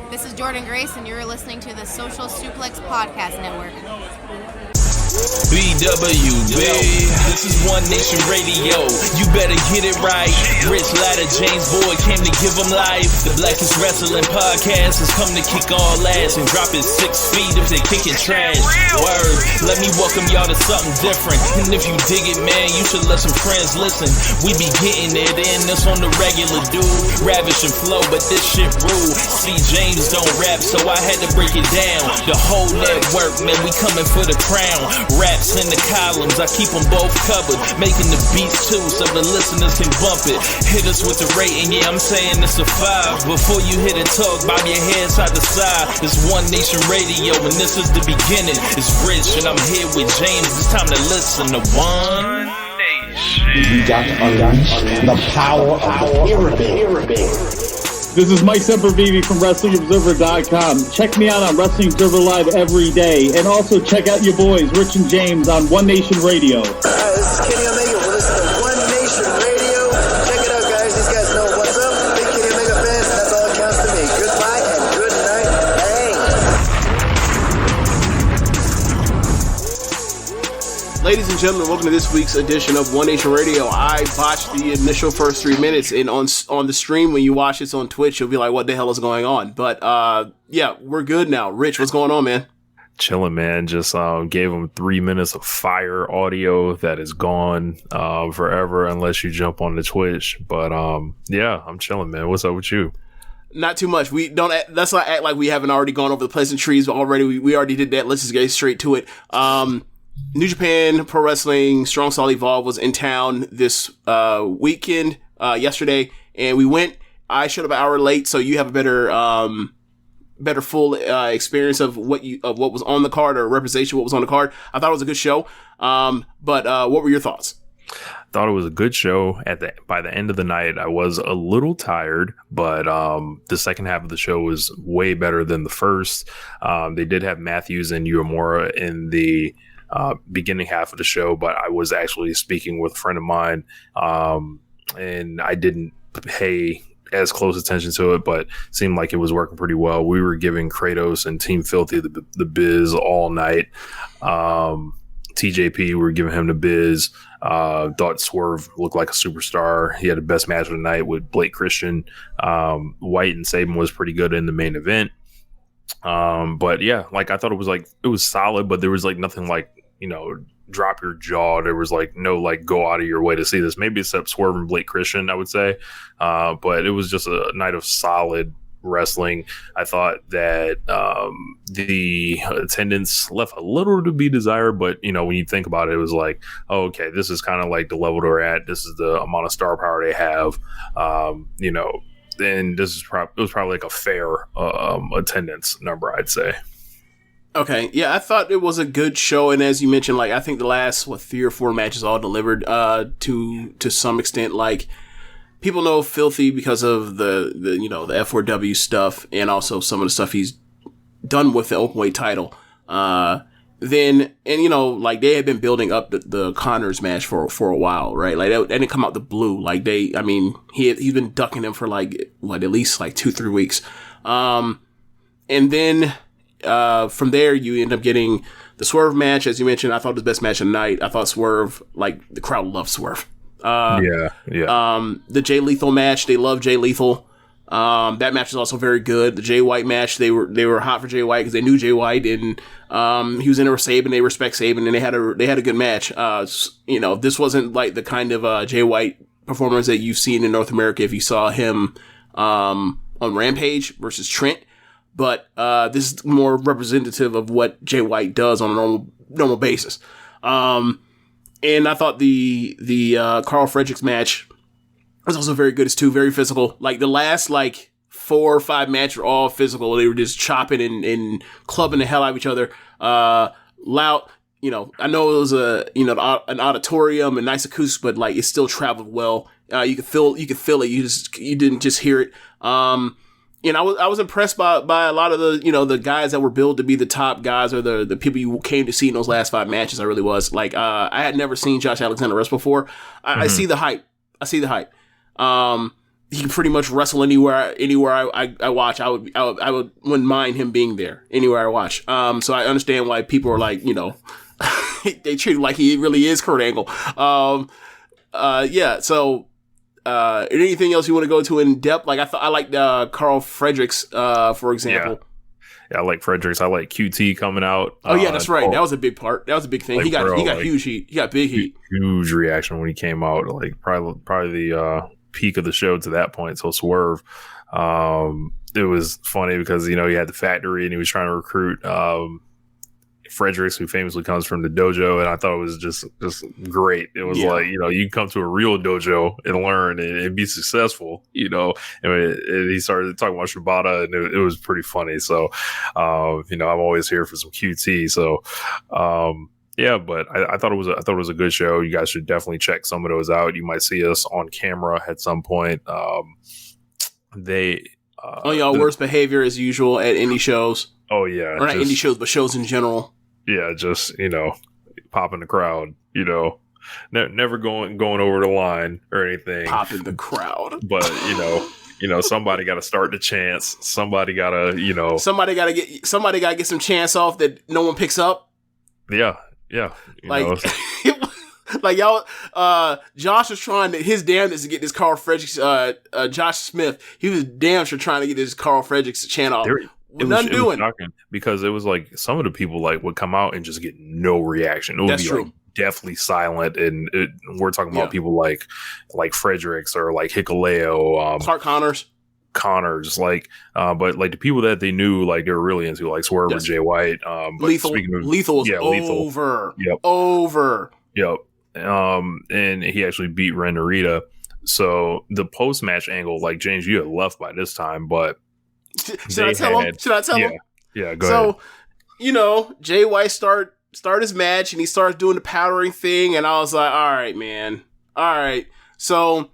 This is Jordan Grace, and you're listening to the Social Suplex Podcast Network. BW, babe. This is One Nation Radio. You better get it right. Rich Latta, James Boyd came to give them life. The Blackest Wrestling Podcast has come to kick all ass and drop it 6 feet if they kicking trash. Word. Let me welcome y'all to something different. And if you dig it, man, you should let some friends listen. We be getting it in. This on the regular, dude. Ravish and flow, but this shit rude. See, James don't rap, so I had to break it down. The whole network, man, we coming for the crown. Raps in the columns, I keep them both covered. Making the beats too, so the listeners can bump it. Hit us with the rating, yeah, I'm saying it's a 5. Before you hit it, talk, bob your head side to side. It's One Nation Radio, and this is the beginning. It's Rich, and I'm here with James. It's time to listen to One Nation. We got to unleash the power of the pyramid. This is Mike Sempervive from WrestlingObserver.com. Check me out on Wrestling Observer Live every day. And also check out your boys, Rich and James, on One Nation Radio. This is Kenny Omega. We're listening to One Nation Radio. Check it out, guys. These guys know what's up. Big Kenny Omega fans, that's all that counts to me. Goodbye and good night. Bang. Ladies and gentlemen, welcome to this week's edition of One Nation Radio. I botched the initial first 3 minutes, and on the stream, when you watch this on Twitch, you'll be like, what the hell is going on? But, yeah, we're good now. Rich, what's going on, man? Chilling, man. Just gave him 3 minutes of fire audio that is gone forever unless you jump on the Twitch. But, yeah, I'm chilling, man. What's up with you? Not too much. Let's not act like we haven't already gone over the pleasant trees, but already we already did that. Let's just get straight to it. New Japan Pro Wrestling Strong Style Evolve was in town this weekend, yesterday, and we went. I showed up an hour late, so you have a better full experience of what was on the card, or representation of what was on the card. I thought it was a good show. But what were your thoughts? Thought it was a good show. By the end of the night, I was a little tired, but the second half of the show was way better than the first. They did have Matthews and Uemura in the beginning half of the show, but I was actually speaking with a friend of mine, and I didn't pay as close attention to it, but seemed like it was working pretty well. We were giving Kratos and Team Filthy the biz all night. TJP, we were giving him the biz. Thought Swerve looked like a superstar. He had the best match of the night with Blake Christian. White and Saban was pretty good in the main event. But yeah, like I thought it was solid, but there was like nothing like, drop your jaw. There was like no like go out of your way to see this. Maybe except Swerve and Blake Christian, I would say. But it was just a night of solid wrestling. I thought that the attendance left a little to be desired, but when you think about it, it was like, oh, okay, this is kind of like the level they're at. This is the amount of star power they have. And this is it was probably like a fair attendance number, I'd say. Okay, yeah, I thought it was a good show, and as you mentioned, like I think the last 3 or 4 matches all delivered to some extent. Like people know Filthy because of the F4W stuff, and also some of the stuff he's done with the openweight title. Like they had been building up the Connors match for a while, right? Like that didn't come out the blue. Like he's been ducking them for like at least like 2-3 weeks. And then from there you end up getting the Swerve match, as you mentioned. I thought it was the best match of the night. I thought Swerve, like the crowd loved Swerve. Yeah. The Jay Lethal match, they love Jay Lethal. That match is also very good. The Jay White match, they were hot for Jay White because they knew Jay White, and he was in there with Saban. They respect Saban, and they had a good match. This wasn't like the kind of Jay White performance that you've seen in North America if you saw him on Rampage versus Trent, but this is more representative of what Jay White does on a normal basis. And I thought the Carl Fredericks match was also very good. It's very physical. Like the last 4 or 5 matches were all physical. They were just chopping and clubbing the hell out of each other. Loud, I know it was an auditorium and nice acoustics, but like it still traveled well. You could feel it. You didn't just hear it. And I was impressed by a lot of the guys that were billed to be the top guys, or the people you came to see in those last 5 matches. I really was like, I had never seen Josh Alexander wrestle before. I see the hype. he can pretty much wrestle anywhere I watch. I wouldn't mind him being there anywhere I watch. So I understand why people are like, they treat him like he really is Kurt Angle. Yeah. So, anything else you want to go to in depth? Like I like Carl Fredericks, for example. Yeah, I like Fredericks. I like QT coming out. Oh yeah, that's right. That was a big part. That was a big thing. Like, he got like, huge heat. He got big heat. Huge reaction when he came out. Like probably the peak of the show to that point. So Swerve. It was funny because he had the factory and he was trying to recruit Fredericks, who famously comes from the dojo, and I thought it was just great. It was like, you come to a real dojo and learn and be successful, and he started talking about Shibata, and it was pretty funny. So, I'm always here for some QT. So, but I thought it was a good show. You guys should definitely check some of those out. You might see us on camera at some point. On y'all worst behavior as usual at indie shows. Oh yeah. Or not indie shows, but shows in general. Yeah, just, popping the crowd, never going over the line or anything. Popping the crowd. But, somebody got to start the chants. Somebody got to, Somebody got to get some chants off that no one picks up. Yeah. Like y'all, Josh was trying his damnedest to get this Carl Fredericks, Josh Smith. He was damn sure trying to get this Carl Fredericks chant off. It was shocking because it was like some of the people would come out and just get no reaction. It would be true. Deathly silent, and we're talking about people like Fredericks or like Hikuleo, Clark Connors, but like the people that they knew, like they were really into, like Swerve or Jay White. Lethal was over. Over. Yep. And he actually beat Ren Narita. So the post match angle, like James, you had left by this time, but. Should I tell him? Yeah, go ahead. Jay White start his match and he starts doing the powdering thing, and I was like, all right, man. All right. So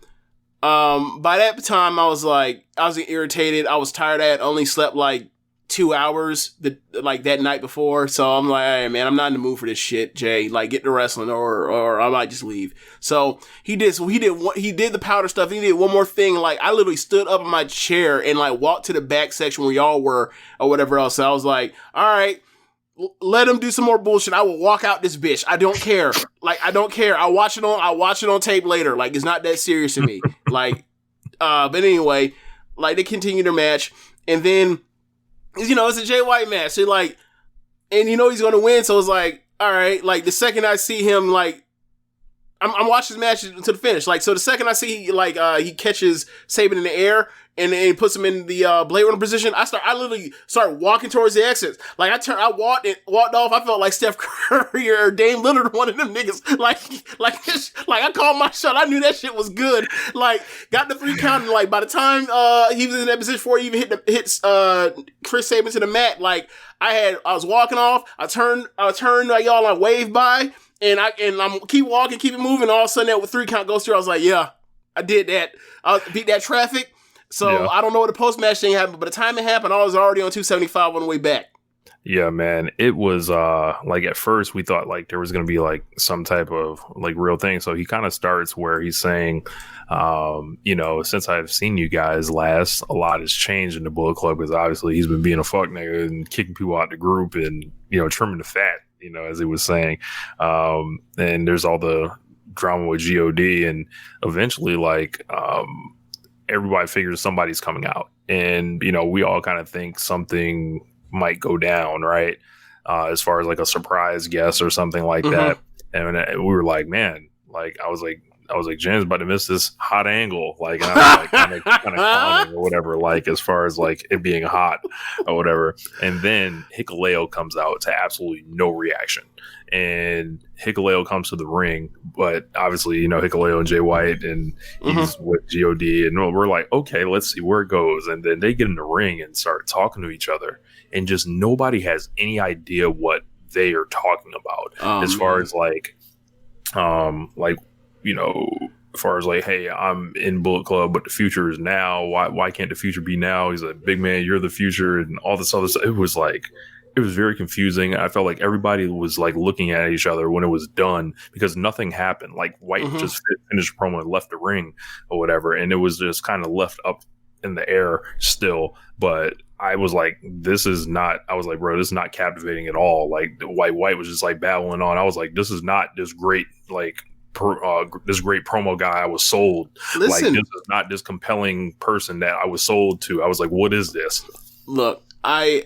by that time I was irritated. I was tired. I had only slept like 2 hours that night before. So I'm like, hey man, I'm not in the mood for this shit, Jay. Like, get to wrestling or I might just leave. So he did the powder stuff. He did one more thing. Like, I literally stood up in my chair and like walked to the back section where y'all were or whatever else. So I was like, all right, let him do some more bullshit. I will walk out this bitch. I don't care. Like, I don't care. I'll watch it on tape later. Like, it's not that serious to me. Like, but anyway, like they continue their match, and then, it's a Jay White match. So like, and he's going to win. So it's like, all right, like the second I see him, like, I'm watching this match to the finish. Like, so the second I see, he catches Saban in the air and puts him in the Blade Runner position, I literally start walking towards the exit. Like, I walked off. I felt like Steph Curry or Dame Lillard, one of them niggas. Like I called my shot. I knew that shit was good. Like, got the 3 count. And like, by the time he was in that position before he even hit Chris Sabin to the mat, like I was walking off. I turned y'all, I waved by. And I'm keep walking, keep it moving. All of a sudden, that with 3 count goes through. I was like, yeah, I did that. I beat that traffic. So I don't know what the post match thing happened, but the time it happened, I was already on 275 on the way back. Yeah, man. It was like at first we thought like there was going to be like some type of like real thing. So he kind of starts where he's saying, since I've seen you guys last, a lot has changed in the Bullet Club, because obviously he's been being a fuck nigga and kicking people out the group and, trimming the fat, as he was saying. And there's all the drama with GOD, and eventually like everybody figures somebody's coming out, and we all kind of think something might go down, right? As far as like a surprise guest or something like that. And we were like, man, like I was like Jen's about to miss this hot angle, like, and I was like kind of clowning or whatever, like as far as like it being hot or whatever. And then Hikuleo comes out to absolutely no reaction, and Hikuleo comes to the ring, but obviously Hikuleo and Jay White, and he's with God, and we're like, okay, let's see where it goes. And then they get in the ring and start talking to each other, and just nobody has any idea what they are talking about, as far as like as far as like, hey, I'm in Bullet Club, but the future is now. Why can't the future be now? He's like, big man, you're the future, and all this other stuff. It was like, it was very confusing. I felt like everybody was like looking at each other when it was done because nothing happened. Like White just finished promo and left the ring or whatever, and it was just kind of left up in the air still. But I was like, this is not. I was like, bro, this is not captivating at all. Like White was just like battling on. I was like, this is not this great like. This great promo guy I was sold. Listen, like this is not this compelling person that I was sold to. I was like, what is this? Look, I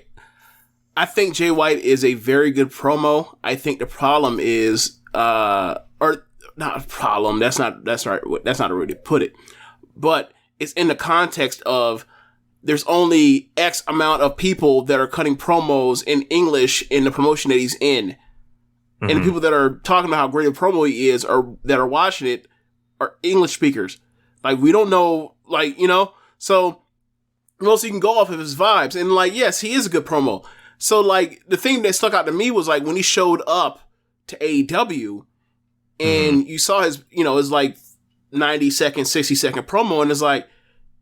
think Jay White is a very good promo. I think the problem is or not a problem, that's not right. That's not a way to put it. But it's in the context of there's only X amount of people that are cutting promos in English in the promotion that he's in. And the people that are talking about how great a promo he is or that are watching it are English speakers. Like, we don't know, like, you know, so most you can go off of his vibes. And like, yes, he is a good promo. So like, the thing that stuck out to me was like when he showed up to AEW and you saw his, you know, his like 90-second, 60-second promo, and it's like,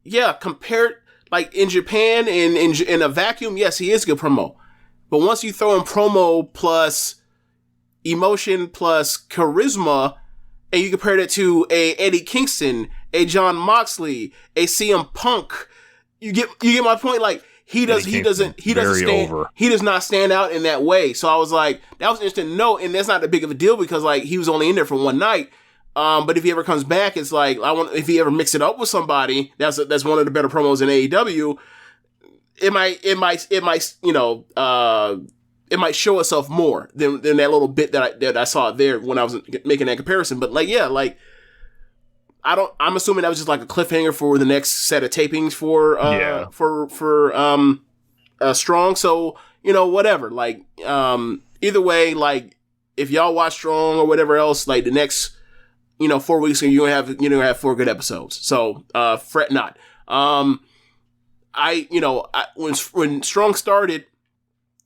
yeah, compared, like in Japan and in a vacuum, yes, he is a good promo. But once you throw in promo plus emotion plus charisma, and you compare that to a Eddie Kingston, a John Moxley, a CM Punk, you get my point. Like he does not stand out in that way. So I was like, that was an interesting note, and that's not that big of a deal because like he was only in there for one night. But if he ever comes back, it's like if he ever mix it up with somebody, that's one of the better promos in AEW. It might you know. It might show itself more than that little bit that I saw there when I was making that comparison. But like, yeah, like I'm assuming that was just like a cliffhanger for the next set of tapings for Strong. So, you know, whatever, like, either way, like if y'all watch Strong or whatever else, like the next, you know, 4 weeks, you're going to have 4 good episodes. So, fret not. When Strong started,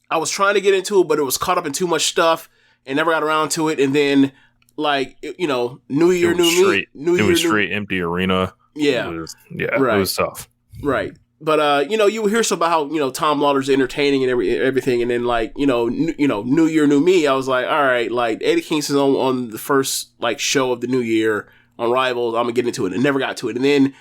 I was trying to get into it, but it was caught up in too much stuff and never got around to it. And then, like, you know, New Year, New Me. It was straight empty arena. Yeah. Right. It was tough. Right. But, you know, you hear stuff about how, you know, Tom Lawler's entertaining and everything. And then, like, you know, New Year, New Me. I was like, all right, like, Eddie Kingston's on the first, like, show of the new year on Rivals. I'm going to get into it. And never got to it. And then,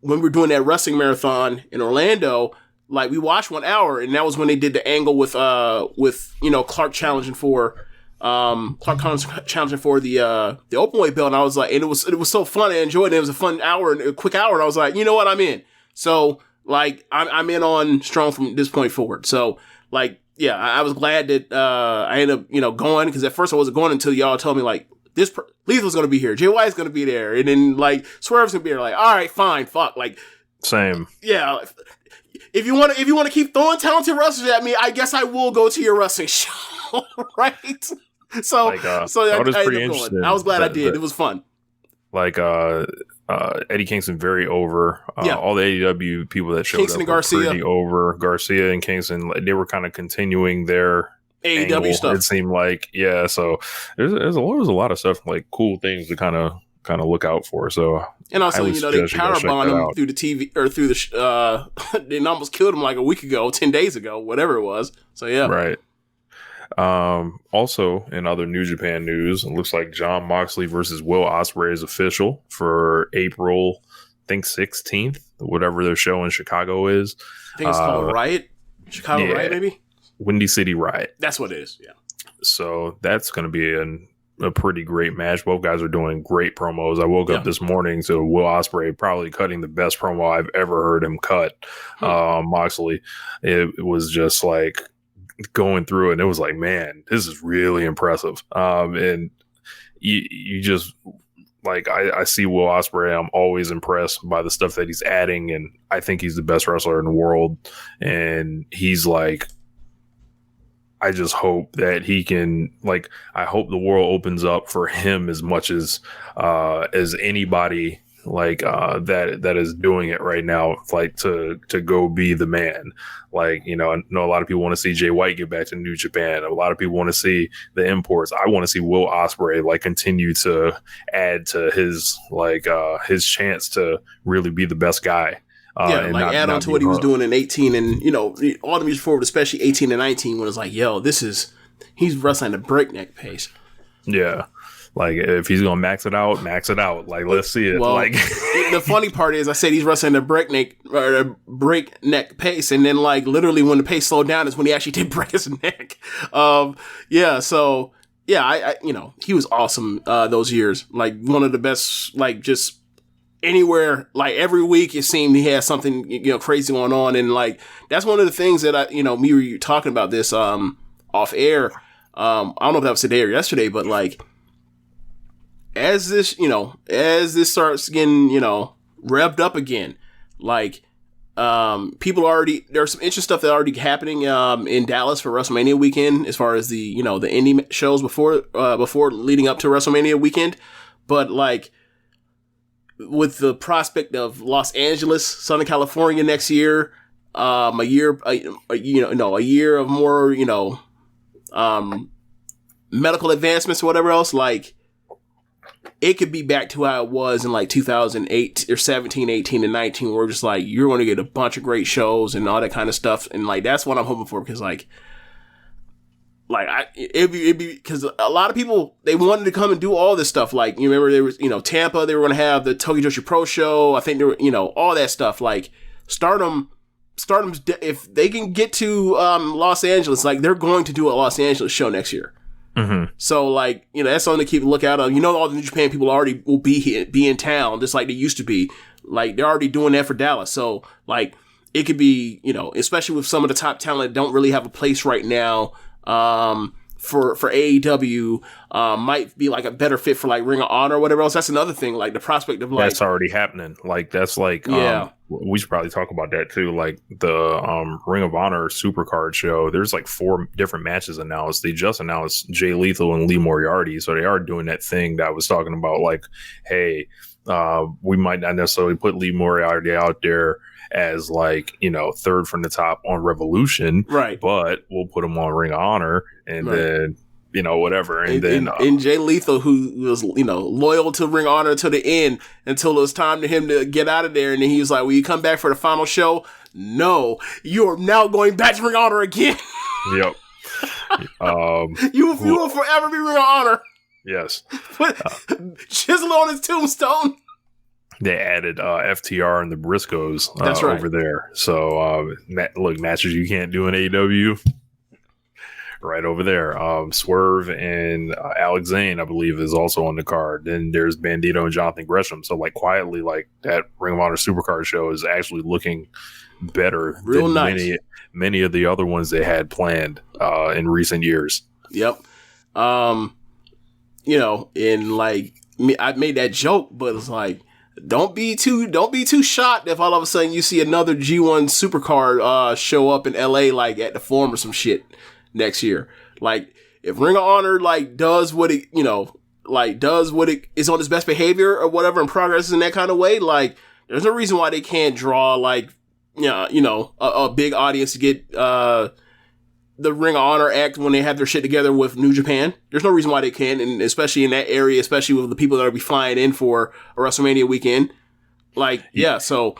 when we were doing that wrestling marathon in Orlando, like we watched 1 hour, and that was when they did the angle with you know Clark challenging for the openweight belt, and I was like, and it was so fun. I enjoyed it. It was a fun hour and a quick hour, and I was like, you know what, I'm in. So like I'm in on Strong from this point forward. So like yeah, I was glad that I ended up, you know, going, because at first I wasn't going until y'all told me like Lethal's going to be here, Jay White's going to be there, and then like Swerve's going to be there. Like, all right, fine, fuck, like same, yeah. If you want to keep throwing talented wrestlers at me, I guess I will go to your wrestling show, right? So, like, I was pretty interesting. I was glad I did. It was fun. Like Eddie Kingston, very over. All the AEW people that showed Kingston up and Garcia. were pretty over. Garcia and Kingston, they were kind of continuing their AEW angle, stuff. it seemed like, yeah. So there was a lot of stuff, like cool things to kind of look out for. So, and also, you know, they powerbombed him through the TV or through the they almost killed him like a week ago, 10 days ago, whatever it was. So yeah, right. Also, in other New Japan news, it looks like Jon Moxley versus Will Ospreay is official for April, I think 16th, whatever their show in Chicago is. I think it's called Riot, Chicago Riot, maybe. Windy City Riot. That's what it is. Yeah. So that's going to be a pretty great match. Both guys are doing great promos. I woke up this morning to Will Ospreay probably cutting the best promo I've ever heard him cut. Moxley, it was just like going through, and it was like, man, this is really impressive. And you just like, I see Will Ospreay. I'm always impressed by the stuff that he's adding, and I think he's the best wrestler in the world. And he's like, I just hope that he can, like, I hope the world opens up for him as much as anybody like that is doing it right now, like to go be the man. Like, you know, I know a lot of people want to see Jay White get back to New Japan. A lot of people want to see the imports. I want to see Will Ospreay like continue to add to his like his chance to really be the best guy Yeah, like add on to what he was doing in 18 and, you know, all the music forward, especially 18 and 19, when it's like, yo, he's wrestling at a breakneck pace. Yeah. Like, if he's going to max it out. Like, let's see it. Well, like, the funny part is, I said he's wrestling at a breakneck pace, and then, like, literally when the pace slowed down is when he actually did break his neck. Yeah, so, yeah, I you know, he was awesome those years. Like, one of the best, like, just anywhere, like, every week it seemed he had something, you know, crazy going on, and, like, that's one of the things that I, you know, me were talking about this off air. I don't know if that was today or yesterday, but, like, as this starts getting, you know, revved up again, like, there's some interesting stuff that already happening in Dallas for WrestleMania weekend, as far as the, you know, the indie shows before leading up to WrestleMania weekend. But, like, with the prospect of Los Angeles, Southern California next year, a year of more, you know, medical advancements or whatever else, like, it could be back to how it was in like 2008 or 17, 18, and 19, where just like, you're going to get a bunch of great shows and all that kind of stuff. And like, that's what I'm hoping for, because it'd be because a lot of people, they wanted to come and do all this stuff. Like, you remember there was, you know, Tampa, they were going to have the Tokyo Joshi Pro show. I think there were, you know, all that stuff. Like, Stardom's, if they can get to Los Angeles, like, they're going to do a Los Angeles show next year. Mm-hmm. So, like, you know, that's something to keep a lookout on. You know, all the New Japan people already will be in town, just like they used to be. Like, they're already doing that for Dallas. So, like, it could be, you know, especially with some of the top talent that don't really have a place right now for AEW, might be like a better fit for like Ring of Honor or whatever else. That's another thing. Like, the prospect of like, that's already happening. Like, that's like, yeah. We should probably talk about that too. Like, the Ring of Honor Supercard show, there's like 4 different matches announced. They just announced Jay Lethal and Lee Moriarty, so they are doing that thing that I was talking about. Like, hey, we might not necessarily put Lee Moriarty out there as, like, you know, third from the top on Revolution, right? But we'll put him on Ring of Honor, and then, you know, whatever. And then Jay Lethal, who was, you know, loyal to Ring of Honor to the end until it was time for him to get out of there. And then he was like, will you come back for the final show? No, you're now going back to Ring of Honor again. Yep. You will forever be Ring of Honor. Yes. Chisel on his tombstone. They added FTR and the Briscoes That's right. over there. So, look, matches you can't do in AEW, right over there. Swerve and Alex Zane, I believe, is also on the card. Then there's Bandito and Jonathan Gresham. So, like, quietly, like, that Ring of Honor Supercard show is actually looking better Real than nice. many of the other ones they had planned in recent years. Yep. You know, and like, I made that joke, but it's like, don't be too shocked if all of a sudden you see another G1 Supercard show up in LA, like at the Forum or some shit next year. Like, if Ring of Honor like does what it, you know, like does what it is on its best behavior or whatever and progresses in that kind of way, like, there's no reason why they can't draw like, you know, a big audience to get the Ring of Honor act when they have their shit together with New Japan. There's no reason why they can't, and especially in that area, especially with the people that will be flying in for a WrestleMania weekend. Like, yeah, so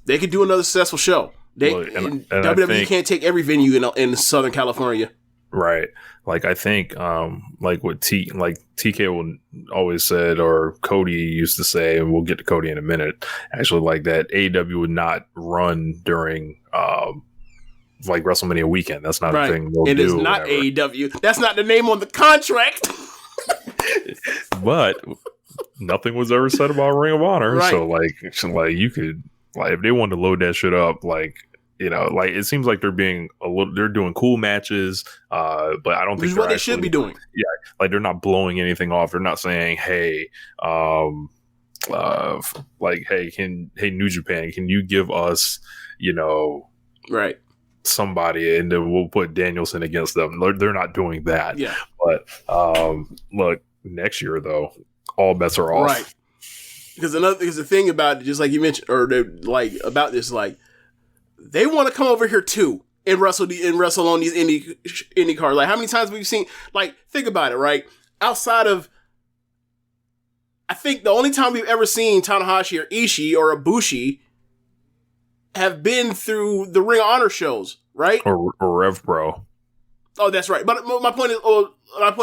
they could do another successful show. And WWE can't take every venue in Southern California. Right. Like, I think, like what TK will always said, or Cody used to say, and we'll get to Cody in a minute, actually, like, that AEW would not run during, like, WrestleMania weekend. That's not a thing they'll do. It is not AEW. That's not the name on the contract. But nothing was ever said about Ring of Honor. Right. So, like, you could, like, if they wanted to load that shit up, like, you know, like, it seems like they're doing cool matches, but I don't think what they should be doing. Yeah, like, they're not blowing anything off. They're not saying, hey, like, hey, New Japan, can you give us, you know, right, somebody, and then we'll put Danielson against them. They're not doing that. Yeah. But look, next year though, all bets are off. Right. Because the thing about it, just like you mentioned, or like about this, like, they want to come over here too and wrestle on these indie cards. Like, how many times have we seen? Like, think about it, right? Outside of, I think the only time we've ever seen Tanahashi or Ishii or Ibushi have been through the Ring of Honor shows, right? Or Rev Pro. Oh, that's right. But my point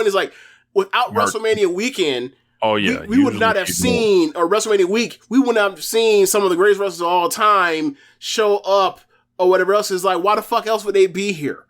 is like, without WrestleMania weekend, we would not have seen, or WrestleMania week, we would not have seen some of the greatest wrestlers of all time show up or whatever else. Is like, why the fuck else would they be here?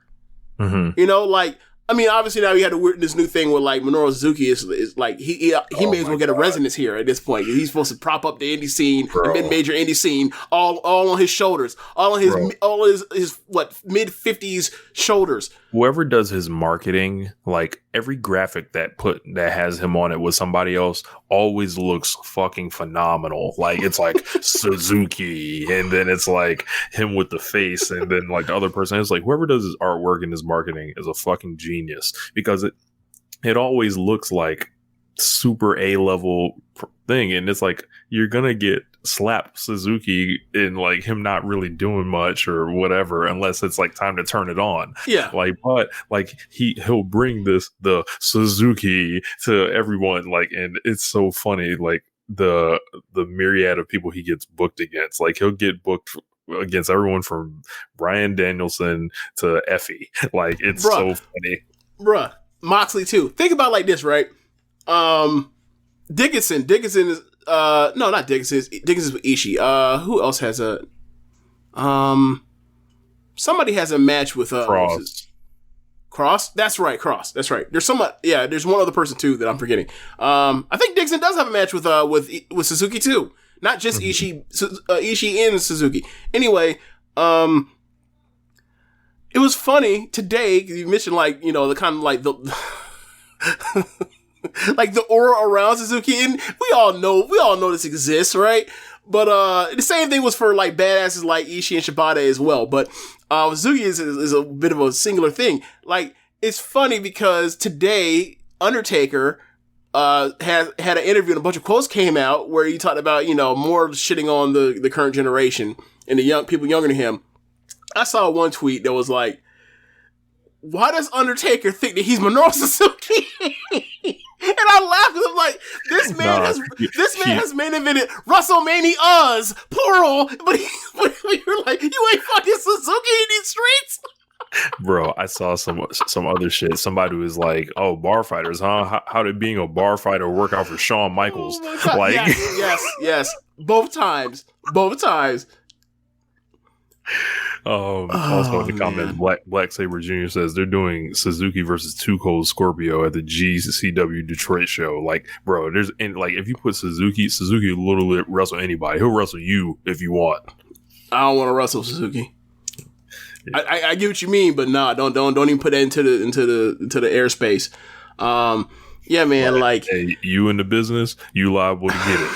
Mm-hmm. You know, like, I mean, obviously now we had this new thing with like Minoru Suzuki is like he may as well get a residence here at this point. He's supposed to prop up the indie scene, the mid-major indie scene, all on his shoulders, all his what mid-50s shoulders. Whoever does his marketing, like every graphic that has him on it with somebody else always looks fucking phenomenal. Like it's like Suzuki, and then it's like him with the face, and then like the other person. It's like whoever does his artwork and his marketing is a fucking genius, because it always looks like super A-level thing, and it's like you're gonna get slap Suzuki in like him not really doing much or whatever, unless it's like time to turn it on. Yeah, like, but like he'll bring the Suzuki to everyone, like, and it's so funny, like the myriad of people he gets booked against. Like he'll get booked against everyone from Bryan Danielson to Effie. Like it's so funny, bruh. Moxley too. Think about it like this, right? Dickinson is no, not Dickinson. Dickinson's with Ishii. Who else has a somebody has a match with Cross. That's right, Cross. That's right. There's there's one other person too that I'm forgetting. I think Dixon does have a match with Suzuki too. Not just Ishii and Suzuki. Anyway, it was funny today, you mentioned like, you know, the kind of like the like the aura around Suzuki, and we all know this exists, right? But the same thing was for like badasses like Ishii and Shibata as well. But Suzuki is a bit of a singular thing. Like, it's funny because today Undertaker had an interview and a bunch of quotes came out where he talked about, you know, more shitting on the current generation and the young people younger than him. I saw one tweet that was like, why does Undertaker think that he's Minoru Suzuki? And I laughed because I'm like, this man has main evented WrestleManias, plural, but you're like, you ain't fucking Suzuki in these streets? Bro, I saw some other shit. Somebody was like, "Oh, bar fighters, huh? How did being a bar fighter work out for Shawn Michaels?" Oh like, yes, both times. Also in the comments, Black Saber Jr. says they're doing Suzuki versus Too Cold Scorpio at the GCW Detroit show. Like, bro, if you put Suzuki will literally wrestle anybody. He'll wrestle you if you want. I don't want to wrestle Suzuki. I get what you mean, but nah, don't even put that into the airspace. Yeah, man, like, hey, you in the business, you liable to get it.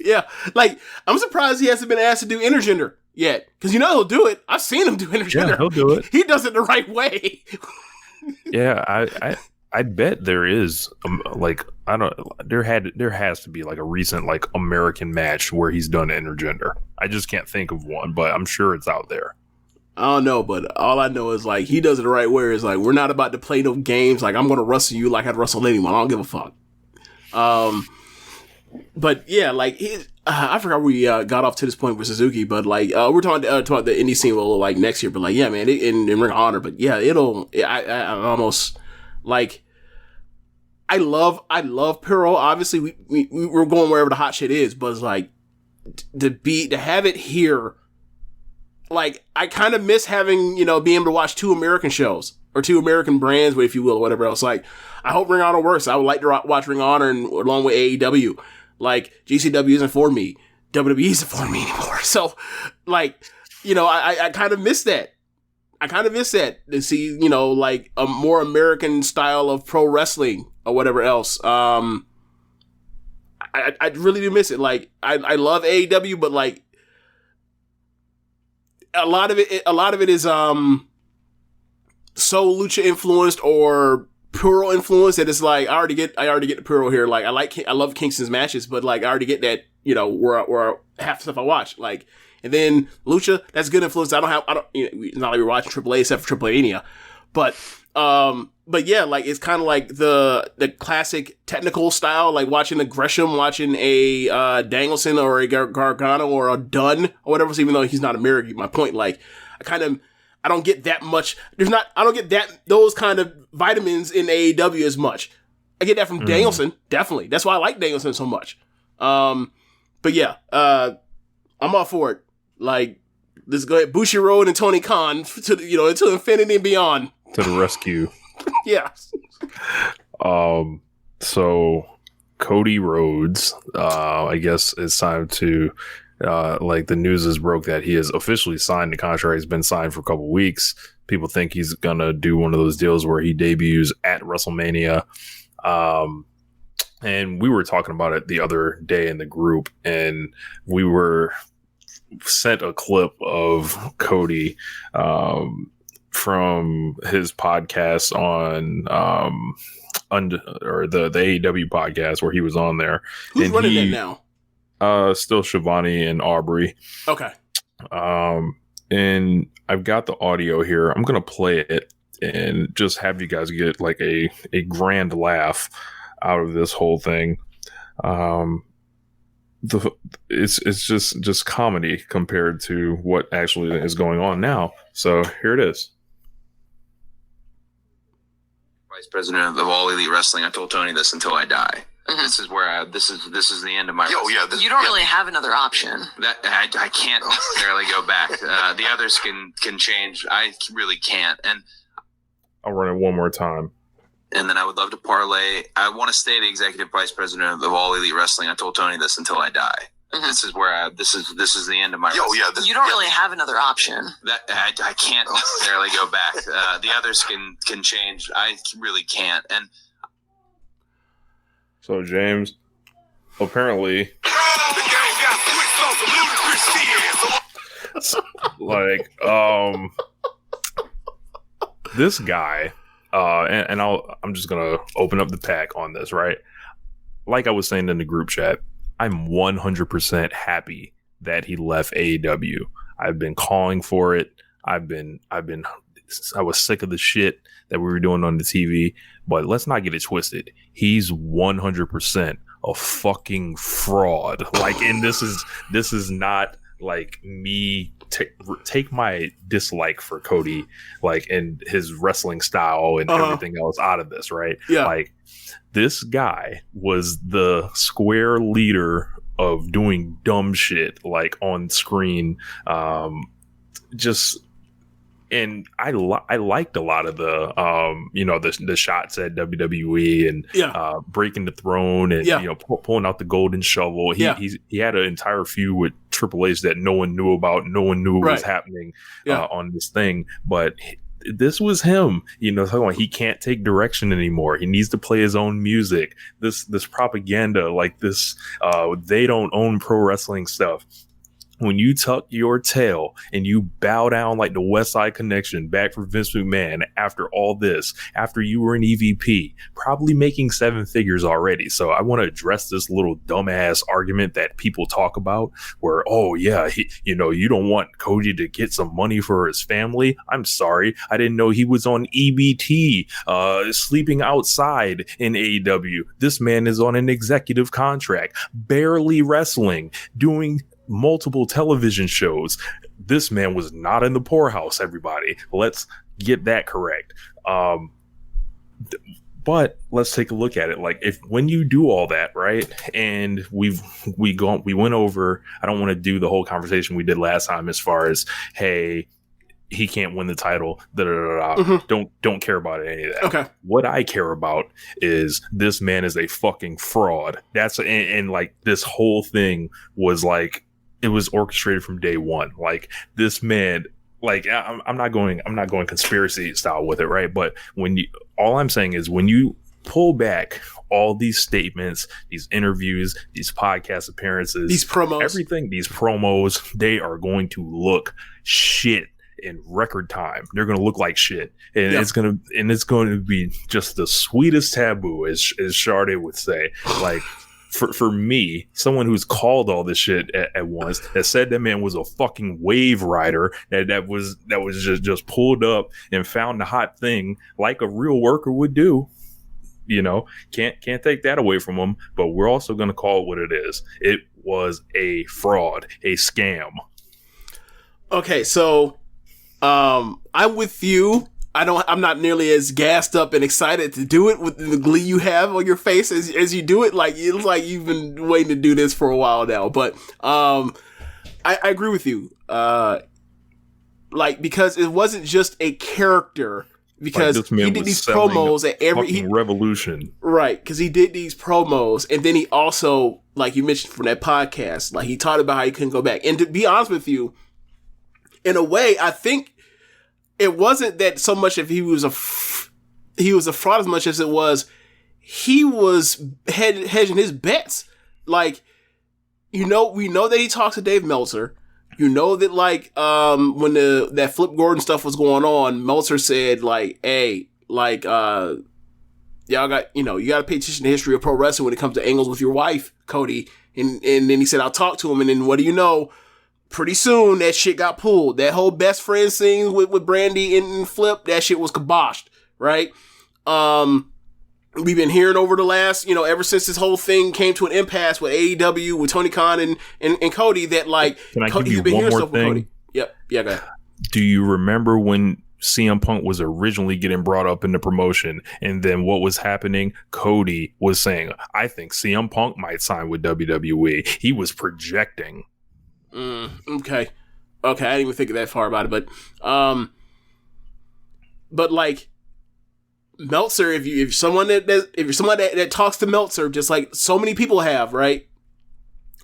Yeah, like, I'm surprised he hasn't been asked to do intergender yet, because you know he'll do it. I've seen him do intergender. Yeah, he'll do it. He does it the right way. Yeah, I bet there is there has to be like a recent like American match where he's done intergender. I just can't think of one, but I'm sure it's out there. I don't know, but all I know is like he does it the right way. It's like, we're not about to play no games. Like, I'm gonna wrestle you like I'd wrestle anyone. I don't give a fuck. But yeah, like I forgot we got off to this point with Suzuki, but like we're talking about the indie scene will like next year. But like, yeah, man, in Ring of Honor. But yeah, I almost like. I love Puro. Obviously, we're going wherever the hot shit is, but it's like to have it here. Like, I kind of miss having, you know, being able to watch two American shows or two American brands, if you will, or whatever else. Like, I hope Ring of Honor works. I would like to watch Ring of Honor along with AEW. Like, GCW isn't for me. WWE isn't for me anymore. So, like, you know, I kind of miss that. I kind of miss that to see, you know, like a more American style of pro wrestling or whatever else. I really do miss it. Like, I love AEW, but like, a lot of it is so lucha influenced or Puro influenced that it's like I already get the Puro here. Like, I love Kingston's matches, but like I already get that, you know, where half the stuff I watch. Like, and then lucha, that's good influence. I don't you know, it's not like we're watching AAA except for AAA Mania. But yeah, like it's kind of like the classic technical style, like watching a Gresham, watching a Danielson or a Gargano or a Dunn or whatever. Even though he's not American, my point, like I don't get that much. I don't get those kind of vitamins in AEW as much. I get that from Danielson, definitely. That's why I like Danielson so much. But yeah, I'm all for it. Like, let's go ahead, Bushiroad and Tony Khan to infinity and beyond. To the rescue. Yeah. So Cody Rhodes, I guess it's time to, like the news is broke that he has officially signed the contract. He's been signed for a couple weeks. People think he's gonna do one of those deals where he debuts at WrestleMania. And we were talking about it the other day in the group, and we were sent a clip of Cody, from his podcast on the AEW podcast where he was on there. Who's running that now? Still Shivani and Aubrey. Okay. And I've got the audio here. I'm gonna play it and just have you guys get like a grand laugh out of this whole thing. It's just comedy compared to what actually is going on now. So here it is. Vice president of All Elite Wrestling. I told Tony this until I die. Mm-hmm. This is where this is the end of my. You don't really have another option. That I can't necessarily go back. The others can change. I really can't. And I'll run it one more time. And then I would love to parlay. I want to stay the executive vice president of All Elite Wrestling. I told Tony this until I die. Mm-hmm. This is where this is the end of my. You don't really have another option. That I can't necessarily go back. The others can change. I really can't. And so James, apparently, like this guy, and I'm just gonna open up the pack on this, right? Like I was saying in the group chat, I'm 100% happy that he left AEW. I've been calling for it. I was sick of the shit that we were doing on the TV, but let's not get it twisted. He's 100% a fucking fraud. Like, and this is not like me take my dislike for Cody, like, and his wrestling style and everything else out of this, right? Yeah. Like, this guy was the square leader of doing dumb shit, like, on screen. And I liked a lot of the the shots at WWE and breaking the throne and pulling out the golden shovel. He had an entire feud with Triple H that no one knew about. No one knew what was happening on this thing, but this was him, talking about he can't take direction anymore. He needs to play his own music. This propaganda, like this, they don't own pro wrestling stuff. When you tuck your tail and you bow down like the West Side Connection back for Vince McMahon after all this, after you were an EVP, probably making 7 figures already. So I want to address this little dumbass argument that people talk about where, you don't want Cody to get some money for his family. I'm sorry. I didn't know he was on EBT, sleeping outside in AEW. This man is on an executive contract, barely wrestling, doing multiple television shows. This man was not in the poorhouse, everybody. Let's get that correct. But let's take a look at it. Like, when you do all that, right? And we went over, I don't want to do the whole conversation we did last time as far as, hey, he can't win the title. Mm-hmm. Don't care about any of that. Okay. What I care about is this man is a fucking fraud. And like this whole thing was like, it was orchestrated from day one. Like, this man, like, I'm not going conspiracy style with it, right? But all I'm saying is when you pull back all these statements, these interviews, these podcast appearances, these promos, everything, these promos, they are going to look shit in record time. They're going to look like shit, and it's going to be just the sweetest taboo, as Sade would say. Like, for me, someone who's called all this shit at once, that said that man was a fucking wave rider, that was just pulled up and found the hot thing like a real worker would do. You know, can't take that away from him, but we're also going to call it what it is. It was a fraud, a scam. Okay, so I'm with you. I'm not nearly as gassed up and excited to do it with the glee you have on your face as you do it. Like, it's like you've been waiting to do this for a while now. But I agree with you. Like, because it wasn't just a character. Because like he did these promos at every revolution, right? Because he did these promos, and then he also, like you mentioned from that podcast, like he talked about how he couldn't go back. And to be honest with you, in a way, I think it wasn't that so much if he was a fraud as much as it was he was hedging his bets. Like, you know, we know that he talks to Dave Meltzer. You know that, like, when that Flip Gordon stuff was going on, Meltzer said, like, hey, like, y'all got, you got to pay attention to the history of pro wrestling when it comes to angles with your wife, Cody. And then he said, I'll talk to him. And then what do you know? Pretty soon, that shit got pulled. That whole best friend scene with Brandy and Flip, that shit was kiboshed, right? We've been hearing over the last, ever since this whole thing came to an impasse with AEW, with Tony Khan and Cody, that, like, can I give you one more thing? Yep. Yeah, go ahead. Do you remember when CM Punk was originally getting brought up in the promotion, and then what was happening? Cody was saying, I think CM Punk might sign with WWE. He was projecting. Okay. I didn't even think of that far about it, but like, Meltzer, if you're someone that talks to Meltzer, just like so many people have, right?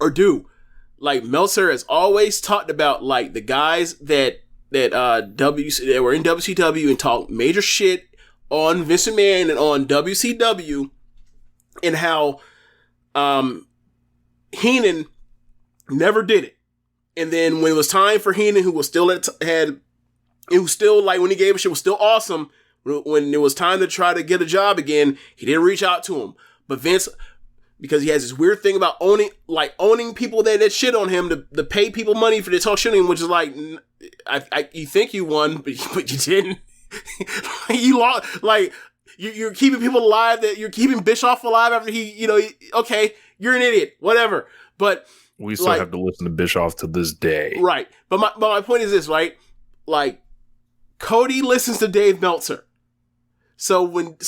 Or do, like, Meltzer has always talked about, like, the guys that were in WCW and talked major shit on Vince McMahon and on WCW, and how Heenan never did it. And then when it was time for Heenan, who was still like, when he gave a shit, was still awesome. When it was time to try to get a job again, he didn't reach out to him. But Vince, because he has this weird thing about owning people that shit on him, to pay people money for to talk shit on him, which is like, you think you won, but you didn't. You lost. Like, you're keeping people alive, that you're keeping Bischoff alive after okay, you're an idiot, whatever. But we still have to listen to Bischoff to this day. Right. But my point is this, right? Like, Cody listens to Dave Meltzer. So when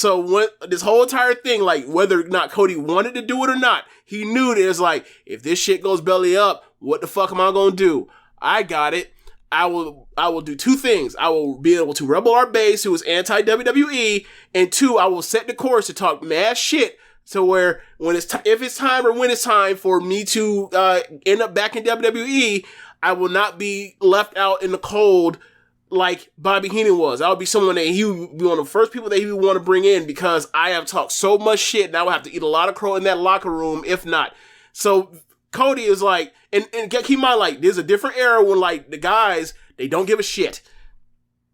this whole entire thing, like, whether or not Cody wanted to do it or not, he knew that it's like, if this shit goes belly up, what the fuck am I gonna do? I got it. I will do two things. I will be able to rebel our base, who is anti-WWE, and two, I will set the course to talk mad shit, to where if it's time or when it's time for me to end up back in WWE, I will not be left out in the cold like Bobby Heenan was. I would be someone that he would be one of the first people that he would want to bring in, because I have talked so much shit and I would have to eat a lot of crow in that locker room if not. So Cody is like, and keep in mind, like, there's a different era when, like, the guys, they don't give a shit.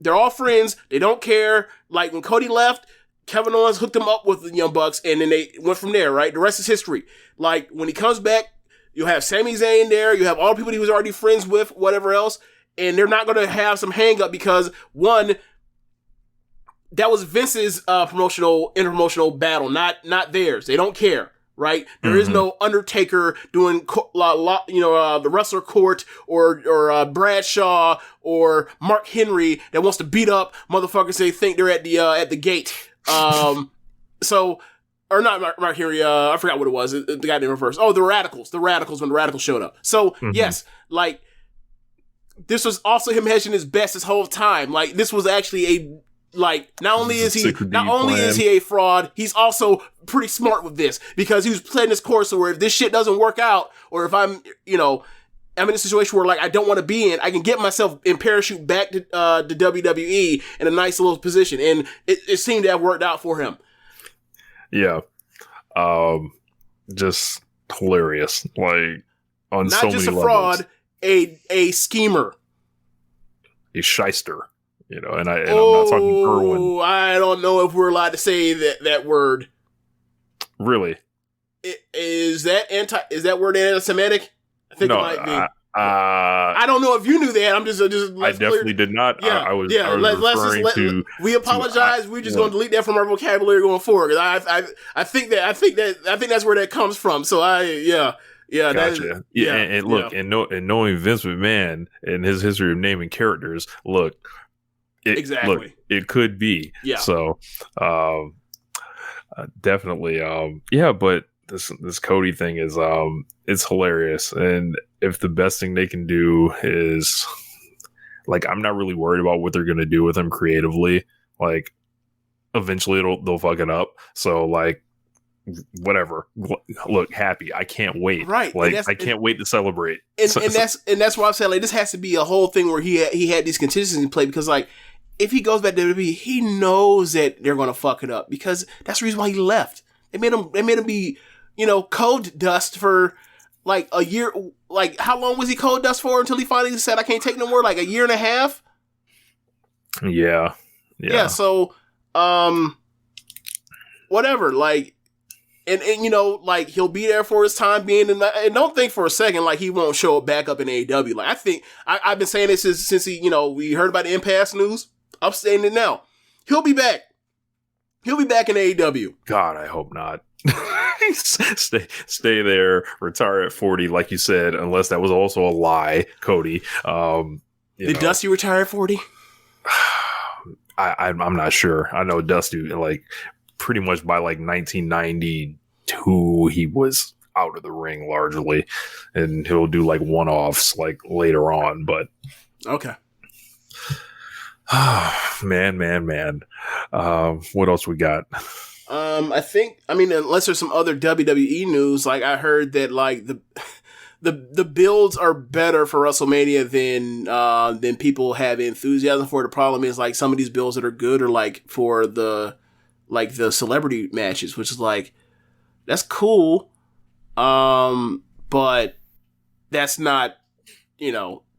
They're all friends. They don't care. Like, when Cody left, Kevin Owens hooked him up with the Young Bucks, and then they went from there, right? The rest is history. Like, when he comes back, you'll have Sami Zayn there. You have all the people he was already friends with, whatever else. And they're not going to have some hang up because, one, that was Vince's interpromotional battle, not theirs. They don't care, right? There is no Undertaker doing the Wrestler Court or Bradshaw or Mark Henry that wants to beat up motherfuckers they think they're at the gate. Or not Mark Henry. I forgot what it was. The guy named first. Oh, the Radicals. The Radicals, when the Radicals showed up. So yes, like, this was also him hedging his bets this whole time. Like, this was actually not only is he a fraud, he's also pretty smart with this, because he was playing this course where if this shit doesn't work out, or if I'm in a situation where, like, I don't want to be in, I can get myself and parachute back to WWE in a nice little position, and it seemed to have worked out for him. Yeah, just hilarious. Like, on not so just many a fraud. levels. A schemer, a shyster, and I'm not talking Irwin. I don't know if we're allowed to say that word. Really? Is that word anti-Semitic? I think No, it might be. I don't know if you knew that. I'm just. I definitely did not. Yeah, I was referring to. We apologize. We're just going to delete that from our vocabulary going forward. I think that's where that comes from. So Gotcha. And look, yeah. and knowing Vince McMahon and his history of naming characters, it could be. Yeah. So, definitely, but this Cody thing is, it's hilarious. And if the best thing they can do is, like, I'm not really worried about what they're going to do with him creatively. Like, eventually they'll fuck it up. So, like, whatever. Look, happy. I can't wait. Right. Like, I can't wait to celebrate. And that's why I'm saying, like, this has to be a whole thing where he had these contingencies in play, because, like, if he goes back to WWE, he knows that they're going to fuck it up, because that's the reason why he left. They made him be, code dust for like a year. Like, how long was he code dust for until he finally said, I can't take no more? Like a year and a half. Yeah. So, whatever. Like, and like, he'll be there for his time being in the, and don't think for a second like he won't show back up in AEW. Like, I think I've been saying this since he, we heard about the impasse news. I'm saying it now. He'll be back. He'll be back in AEW. God, I hope not. Stay there, retire at 40, like you said, unless that was also a lie, Cody. Did Dusty retire at 40? I'm not sure. I know Dusty, like, pretty much by like 1992, he was out of the ring largely, and he'll do like one-offs like later on. But okay. Man. What else we got? Unless there's some other WWE news, like I heard that like the builds are better for WrestleMania than people have enthusiasm for. The problem is, like, some of these builds that are good are like for the celebrity matches, which is like, that's cool. But that's not,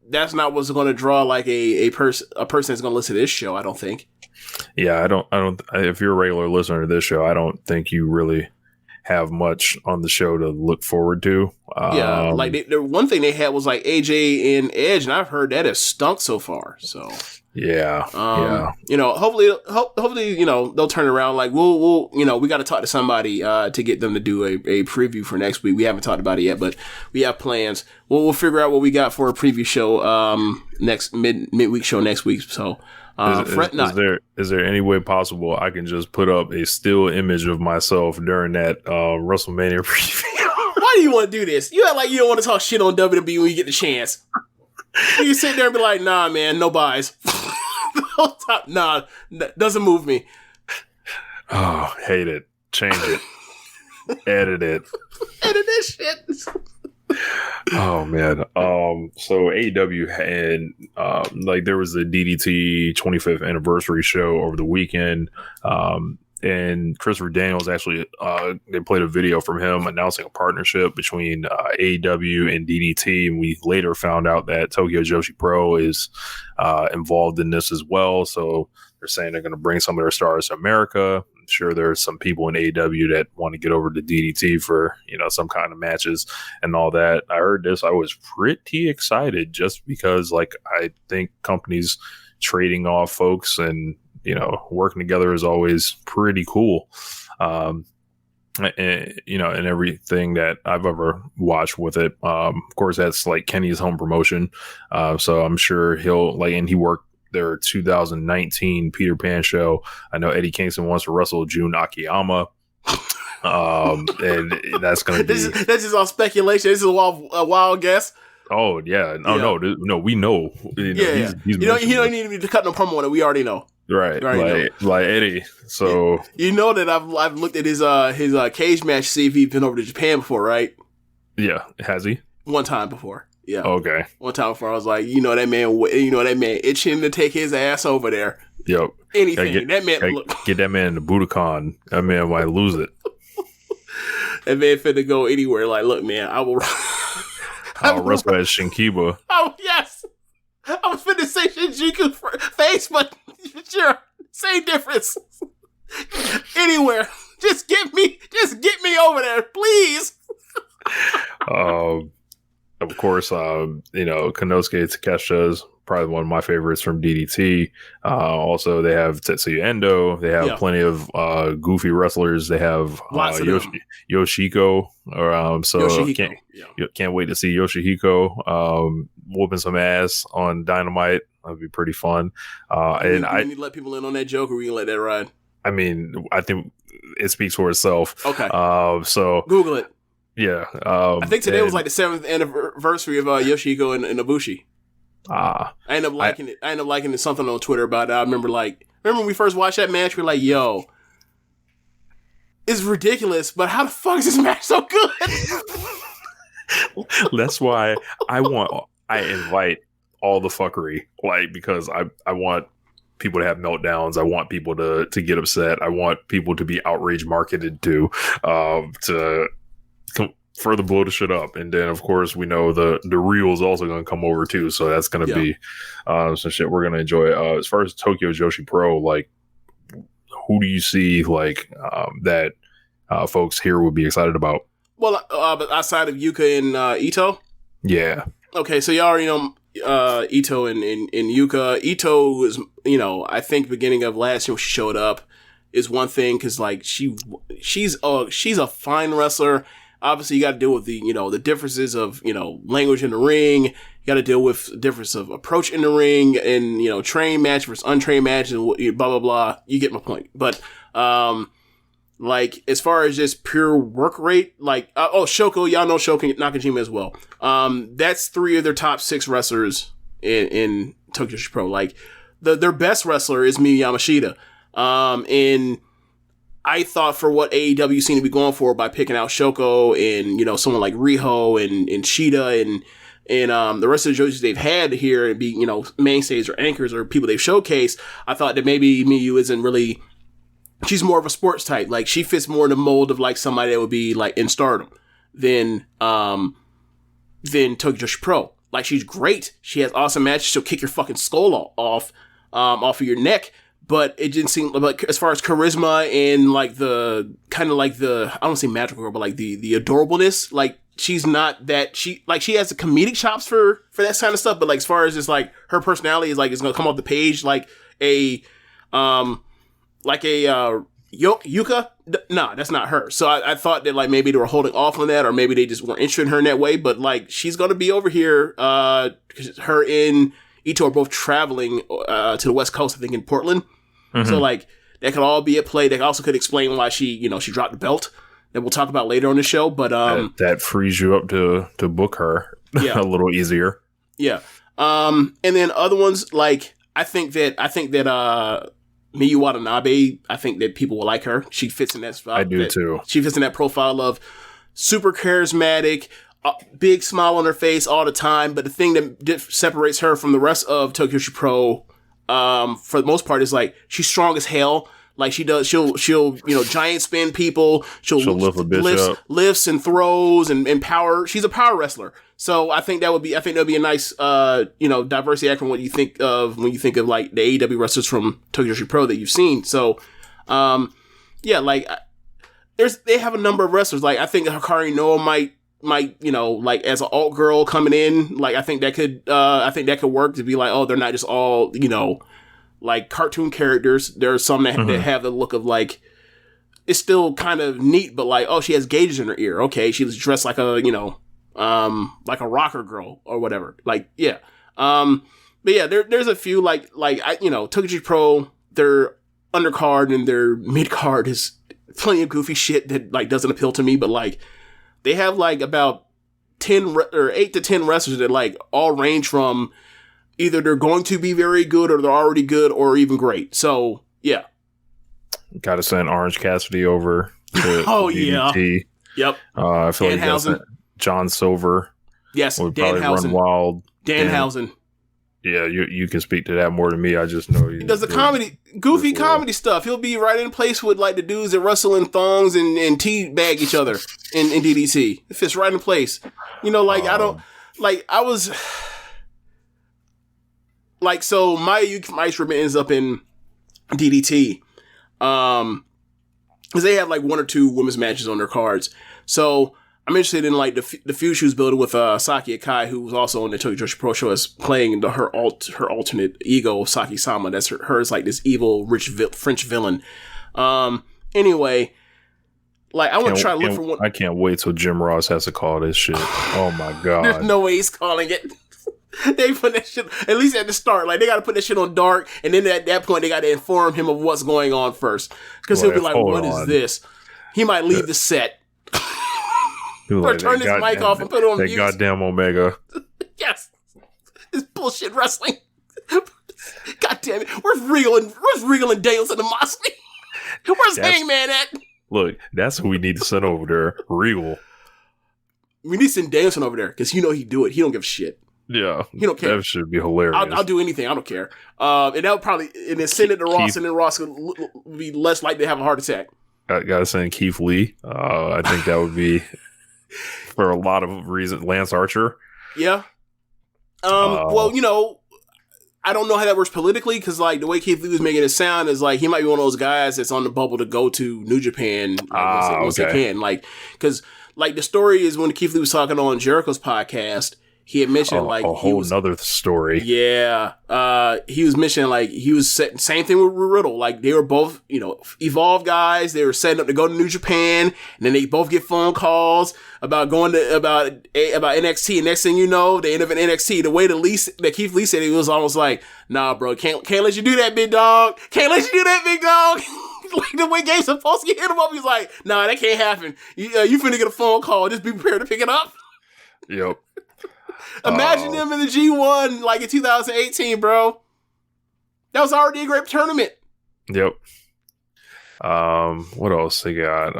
that's not what's going to draw like a person that's going to listen to this show, I don't think. Yeah, I don't. If you're a regular listener to this show, I don't think you really have much on the show to look forward to. Like the one thing they had was like AJ and Edge, and I've heard that has stunk so far. So yeah. Hopefully, they'll turn around. Like we'll we got to talk to somebody to get them to do a preview for next week. We haven't talked about it yet, but we have plans. We'll figure out what we got for a preview show next midweek show next week. So. Is there any way possible I can just put up a still image of myself during that WrestleMania preview? Why do you want to do this? You act like you don't want to talk shit on WWE when you get the chance. You sit there and be like, nah, man, no buys. Nah, doesn't move me. Oh, hate it. Change it. Edit it. Edit this shit. Oh man. So AEW had there was a DDT 25th anniversary show over the weekend. And Christopher Daniels actually they played a video from him announcing a partnership between AEW and DDT, and we later found out that Tokyo Joshi Pro is involved in this as well. So they're saying they're going to bring some of their stars to America. I'm sure there's some people in AEW that want to get over to DDT for, some kind of matches and all that. I heard this. I was pretty excited just because, like, I think companies trading off folks and, working together is always pretty cool. And everything that I've ever watched with it. Of course, that's like Kenny's home promotion. So I'm sure and he worked their 2019 Peter Pan show. I know Eddie Kingston wants to wrestle Jun Akiyama. And that's going to be... This is all speculation. This is a wild guess. Oh, yeah. No, we know. He's you don't need to cut no promo on it. We already know. Right. Like Eddie. So... You know that I've looked at his cage match to see if he's been over to Japan before, right? Yeah. Has he? One time before. Yeah. Okay. One time before, I was like, that man itching to take his ass over there. Yep. Anything. That man, get that man in the Budokan. That man might lose it. That man finna go anywhere. Like, look, man, I'll wrestle at Shinkiba. Oh, yes. I was finna say Shinjuku face, but sure, same difference. Anywhere. Just get me Just get me over there, please. Of course, Konosuke Takeshita is probably one of my favorites from DDT. Also, they have Tetsuya Endo. They have plenty of goofy wrestlers. They have Yoshihiko. Can't wait to see Yoshihiko whooping some ass on Dynamite. That'd be pretty fun. And I need to let people in on that joke, or we can let that ride. I mean, I think it speaks for itself. Okay. So Google it. Yeah. I think today was like the 7th anniversary of Yoshihiko and Ibushi. I ended up liking it. I ended up liking it, something on Twitter about it. I remember when we first watched that match, we were like, yo, it's ridiculous, but how the fuck is this match so good? That's why I invite all the fuckery, because I want people to have meltdowns. I want people to get upset. I want people to be outrage marketed to further blow the shit up. And then of course we know the real is also going to come over too, so that's going to be some shit we're going to enjoy. As far as Tokyo Joshi Pro, who do you see that folks here would be excited about? Well, but outside of Yuka and Ito? Yeah. Okay, so you already know Ito and Yuka. Ito was, I think beginning of last year when she showed up is one thing, because she's a fine wrestler. Obviously, you got to deal with the differences of language in the ring. You got to deal with the difference of approach in the ring, and trained match versus untrained match, and blah blah blah. You get my point. But as far as just pure work rate, Shoko, y'all know Shoko Nakajima as well. That's 3 of their top 6 wrestlers in Tokyo Joshi Pro. Their best wrestler is Miyu Yamashita. And I thought for what AEW seemed to be going for by picking out Shoko and, someone like Riho and Shida and the rest of the Jojis they've had here and be, mainstays or anchors or people they've showcased, I thought that maybe Miyu isn't really, she's more of a sports type. She fits more in the mold of somebody that would be in Stardom than Tokyo Joshi Pro. She's great. She has awesome matches. She'll kick your fucking skull off of your neck. But it didn't seem as far as charisma and the kind of the, I don't say magical girl, but the adorableness, she's not that, she has the comedic chops for that kind of stuff. But as far as just her personality is it's going to come off the page Yuka. Nah, that's not her. So I thought that maybe they were holding off on that, or maybe they just weren't interested in her in that way. But she's going to be over here, because her and Ito are both traveling to the West Coast, I think in Portland. Mm-hmm. So that could all be at play. That also could explain why she dropped the belt that we'll talk about later on the show. But that frees you up to book her a little easier. Yeah. And then other ones I think that Miyu Watanabe, I think that people will like her. She fits in that spot. I do too. She fits in that profile of super charismatic, big smile on her face all the time. But the thing that separates her from the rest of Tokyo Joshi Pro, for the most part, is she's strong as hell. She'll giant spin people. She'll lift a bitch up. Lifts and throws and power. She's a power wrestler. So I think that would be a nice, diversity act from what you think of when you think of the AEW wrestlers from Tokyo Joshi Pro that you've seen. So, they have a number of wrestlers. I think Hikari Noa might, as an alt girl coming in, I think that could work to be they're not just all, cartoon characters. There are some that have the look of it's still kind of neat, but she has gauges in her ear. Okay. She was dressed like a, like a rocker girl or whatever. But yeah, there's a few Tokyo Joshi Pro, their undercard and their mid card is plenty of goofy shit that doesn't appeal to me, but they have about 10 or 8 to 10 wrestlers that all range from either they're going to be very good or they're already good or even great. So yeah. Got to send Orange Cassidy over to DDT. Yep. I feel like John Silver. Yes, would probably run wild. Danhausen. Yeah, you can speak to that more than me. I just know he does the goofy comedy stuff. He'll be right in place with the dudes that wrestle in thongs and teabag each other in DDT. It fits right in place. I don't I was so Maya Yuki from Ice Ribbon ends up in DDT. because they have like 1 or 2 women's matches on their cards. So I'm interested in like the feud she was building with Saki Akai, who was also on the Tokyo Joshi Pro Show as playing her alternate ego, Saki Sama. That's her is like this evil rich French villain. Anyway, like I want to try to look for one. I can't wait till Jim Ross has to call this shit. Oh my god! There's no way he's calling it. They put that shit at least at the start. Like they got to put that shit on dark, and then at that point they got to inform him of what's going on first, because he'll be like, "What is this?" He might leave the set. Or like, turn his mic off and put it on mute. Goddamn Omega. Yes. This bullshit wrestling. God damn it. Where's Regal and Daniels and the Moxley? Where's Hangman at? Look, that's who we need to send over there. Regal. We need to send Danielson over there because he'd do it. He don't give a shit. Yeah. He don't care. That should be hilarious. I'll do anything. I don't care. And that would probably, and then send it to Ross, and then Ross would be less likely to have a heart attack. I gotta send Keith Lee. I think that would be... for a lot of reasons, Lance Archer. Yeah. Well, I don't know how that works politically, because like the way Keith Lee was making it sound is like he might be one of those guys that's on the bubble to go to New Japan once they can. Like, because like the story is when Keith Lee was talking on Jericho's podcast, he had mentioned a whole nother story. Yeah. He was mentioning like he was same thing with Riddle. Like they were both, Evolve guys. They were setting up to go to New Japan, and then they both get phone calls about going to about NXT. And next thing you know, they end up in NXT. The way that Keith Lee said it was almost like, nah, bro, can't let you do that, big dog. Can't let you do that, big dog. Like the way Gabe Sapolsky hit him up, he's like, nah, that can't happen. You finna get a phone call. Just be prepared to pick it up. Yep. Imagine them in the G1 like in 2018, bro. That was already a great tournament. Yep. What else they got?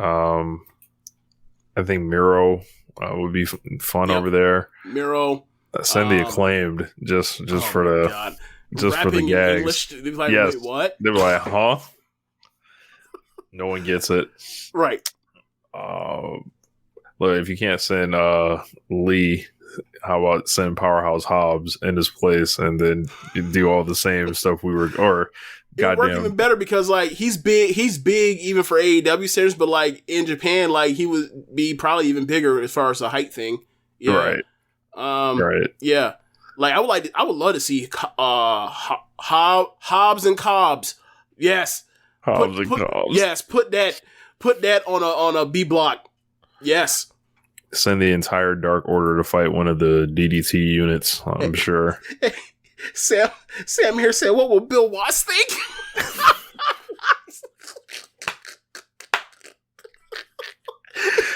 I think Miro would be fun over there. Miro. Send the Acclaimed just for the God. just Rapping for the gags. English, they'd be like, yes. Wait, what? They were like, huh? No one gets it. Right. Look, if you can't send Lee, how about send Powerhouse Hobbs in his place and then you do all the same stuff it would work even better because like he's big even for AEW centers, but like in Japan, like he would be probably even bigger as far as the height thing. Yeah. Right. Right. Yeah. Like I would love to see Hobbs and Cobbs. Yes. Hobbs and Cobbs. Yes, put that on a B block. Yes. Send the entire Dark Order to fight one of the DDT units, I'm sure. Sam here said, what will Bill Watts think?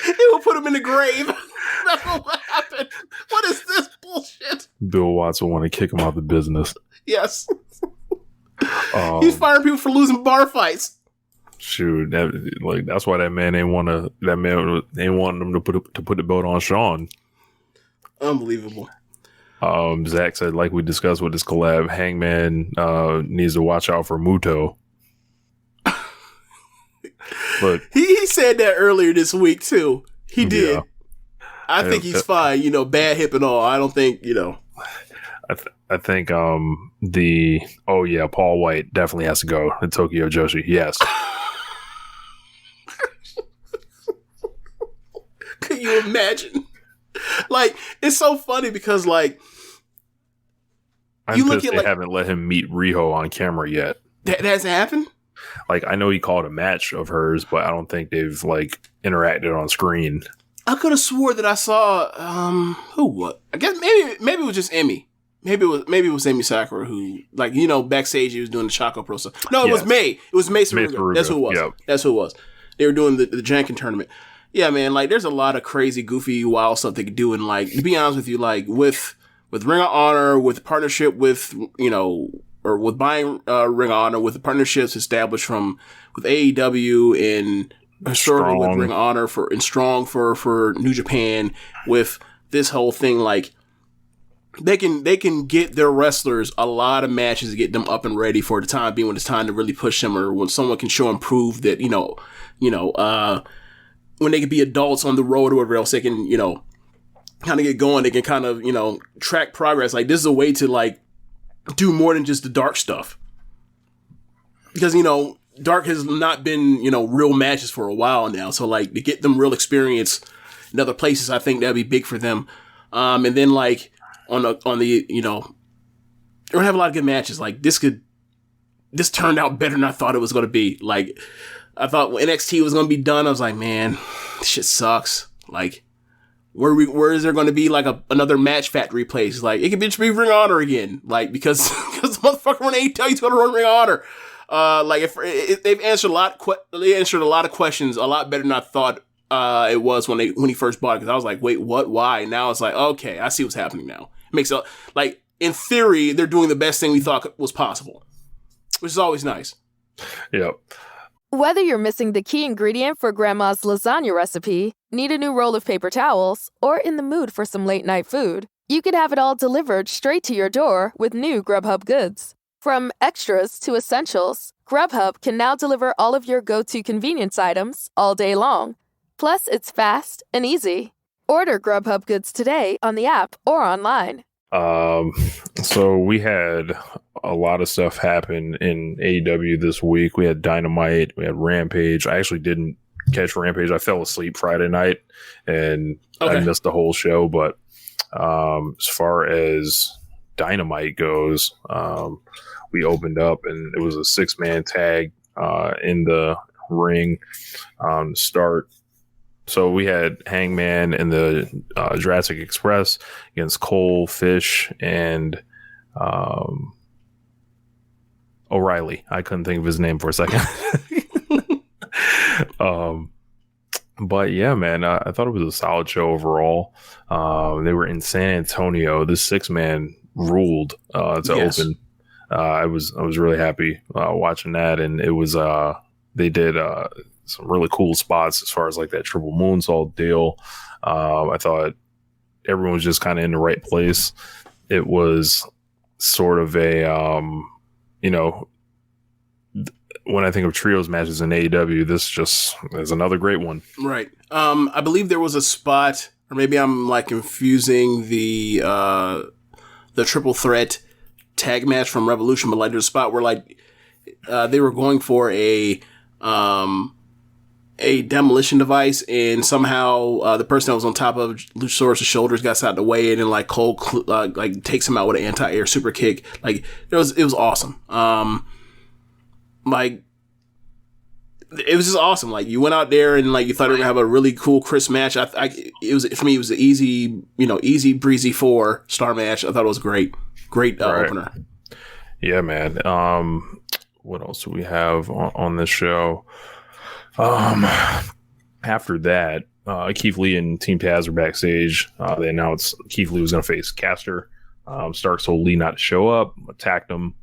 He will put him in the grave. That's what will happen. What is this bullshit? Bill Watts will want to kick him out of the business. Yes. He's firing people for losing bar fights. Shoot, that's why that man ain't want them to put the belt on Sean. Unbelievable. Zach said, like we discussed with this collab, Hangman needs to watch out for Muto. But he said that earlier this week too. He did. Yeah. I think he's fine. Bad hip and all. I don't think I think Paul White definitely has to go to Tokyo Joshi. Yes. Can you imagine? Like, it's so funny because, like, I'm pissed they haven't let him meet Riho on camera yet. That hasn't happened? Like, I know he called a match of hers, but I don't think they've, like, interacted on screen. I could have swore that I saw, what? I guess maybe it was just Emmy. Maybe it was Emi Sakura who, like, backstage he was doing the Choco Pro stuff. No, it was May. It was May Saruga. That's who it was. Yep. That's who it was. They were doing the Janken tournament. Yeah, man, like, there's a lot of crazy, goofy, wild stuff they could do. And, like, to be honest with you, like, with Ring of Honor, with partnership with, or with buying Ring of Honor, with the partnerships established with AEW and historically with Ring of Honor and Strong for New Japan, with this whole thing, like, they can get their wrestlers a lot of matches to get them up and ready for the time being when it's time to really push them, or when someone can show and prove that, when they can be adults on the road or whatever else, they can, kind of get going. They can kind of, track progress. Like, this is a way to, like, do more than just the dark stuff. Because, Dark has not been, real matches for a while now. So like to get them real experience in other places, I think that'd be big for them. And then like on the they're gonna have a lot of good matches. Like this turned out better than I thought it was gonna be. Like I thought when NXT was gonna be done, I was like, man, this shit sucks. Like where is there gonna be like another Match Factory place? Like it could just be Ring of Honor again. Like because the motherfucker on AEW is gonna run Ring of Honor. Like if they've answered a lot of questions a lot better than I thought it was when he first bought it, because I was like, wait, what? Why? Now it's like, okay, I see what's happening now. It makes it like in theory they're doing the best thing we thought was possible, which is always nice. Yep. Whether you're missing the key ingredient for Grandma's lasagna recipe, need a new roll of paper towels, or in the mood for some late night food, you could have it all delivered straight to your door with new Grubhub goods. From extras to essentials, Grubhub can now deliver all of your go-to convenience items all day long. Plus, it's fast and easy. Order Grubhub goods today on the app or online. So we had a lot of stuff happen in AEW this week. We had Dynamite, we had Rampage. I actually didn't catch Rampage. I fell asleep Friday night and I missed the whole show. But as far as Dynamite goes, we opened up and it was a 6-man tag in the ring start. So we had Hangman and the Jurassic Express against Cole, Fish, and O'Reilly. I couldn't think of his name for a second. But yeah, man, I thought it was a solid show overall. They were in San Antonio. This 6-man ruled to open. I was really happy watching that, and it was they did some really cool spots as far as like that triple moonsault deal. I thought everyone was just kind of in the right place. It was sort of a when I think of trios matches in AEW, this just is another great one. Right. I believe there was a spot, or maybe I'm like confusing the triple threat tag match from Revolution, but like there's a spot where like they were going for a demolition device, and somehow the person that was on top of Luchasaurus' shoulders got out of the way, and then like Cole like takes him out with an anti-air super kick. Like it was awesome. Like it was just awesome. Like you went out there and like you thought you were gonna have a really cool, crisp match. It was an easy breezy 4-star match. I thought it was great opener. Yeah, man. What else do we have on this show? After that, Keith Lee and Team Taz are backstage. They announced Keith Lee was going to face Caster. Stark told Lee not to show up, attacked him.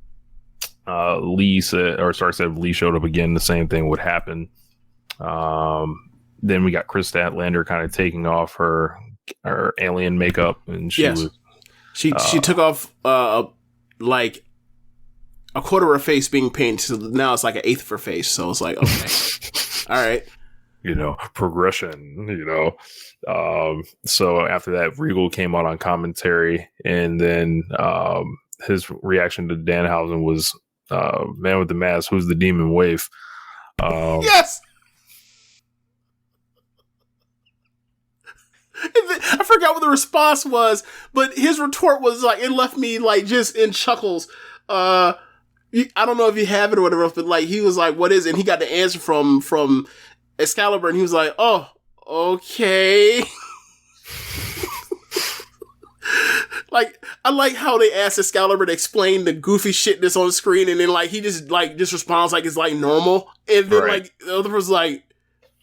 Stark said if Lee showed up again, the same thing would happen. Then we got Chris Statlander kind of taking off her alien makeup, and she took off like a quarter of her face being painted, so now it's like an eighth of her face. So it's like, okay. All right. Progression, So after that, Regal came out on commentary, and then his reaction to Danhausen was, man with the mask, who's the demon waif? Yes! I forgot what the response was, but his retort was like, it left me like just in chuckles. I don't know if you have it or whatever, but like he was like, "What is it?" And he got the answer from Excalibur, and he was like, "Oh, okay." Like I like how they asked Excalibur to explain the goofy shit that's on the screen, and then like he just responds like it's like normal, and then like the other was like,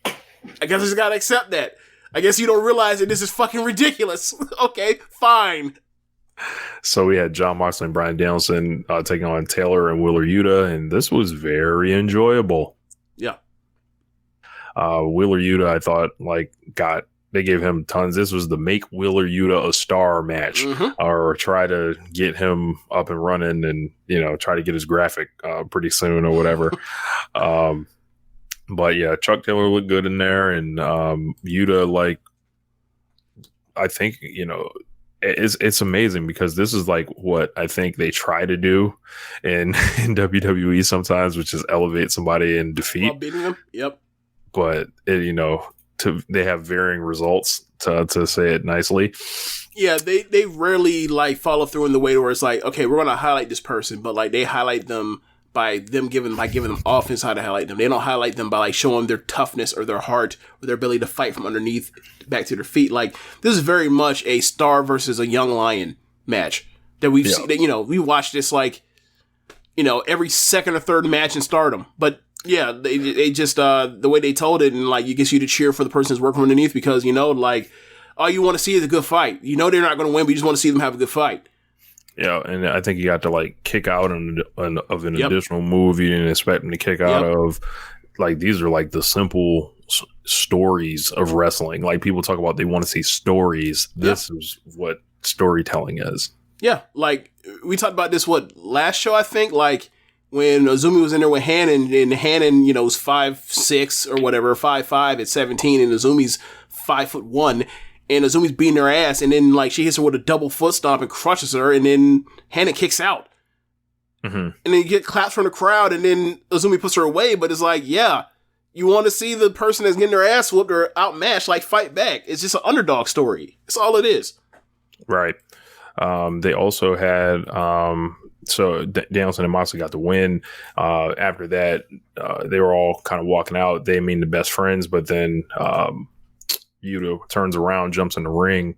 "I guess I just gotta accept that. I guess you don't realize that this is fucking ridiculous." Okay, fine. So we had John Moxley and Bryan Danielson taking on Taylor and Wheeler Yuta, and this was very enjoyable. Yeah. Wheeler Yuta, I thought, they gave him tons. This was the make Wheeler Yuta a star match, or try to get him up and running, and try to get his graphic pretty soon or whatever. But yeah, Chuck Taylor looked good in there, and Yuta, I think It's amazing because this is like what I think they try to do in WWE sometimes, which is elevate somebody in defeat. While beating them, yep. But they have varying results, to say it nicely. Yeah, they rarely like follow through in the way where it's like, okay, we're gonna highlight this person, but like they highlight them by giving them offense how to highlight them. They don't highlight them by like showing their toughness or their heart or their ability to fight from underneath back to their feet. Like this is very much a star versus a young lion match that we've seen. We watch this like, every second or third match in Stardom. But yeah, they just the way they told it and like it gets you to cheer for the person who's working from underneath because like all you want to see is a good fight. They're not going to win, but you just want to see them have a good fight. Yeah, and I think you got to like kick out of an additional move you didn't expect them to kick out of. Like these are like the simple stories of wrestling. Like people talk about they want to see stories. This is what storytelling is. Yeah, like we talked about this last show I think. Like when Azumi was in there with Hannon and Hannon was 5'6" or whatever, 5'5" at 17, and Azumi's 5'1". And Azumi's beating her ass, and then like she hits her with a double foot stomp and crushes her, and then Hannah kicks out. Mm-hmm. And then you get claps from the crowd, and then Azumi puts her away, but it's like, yeah, you want to see the person that's getting their ass whooped or outmatched, like fight back. It's just an underdog story. That's all it is. Right. They also had, so Danielson and Moxley got the win. After that, they were all kind of walking out. They mean the best friends, but then, Yuta turns around, jumps in the ring,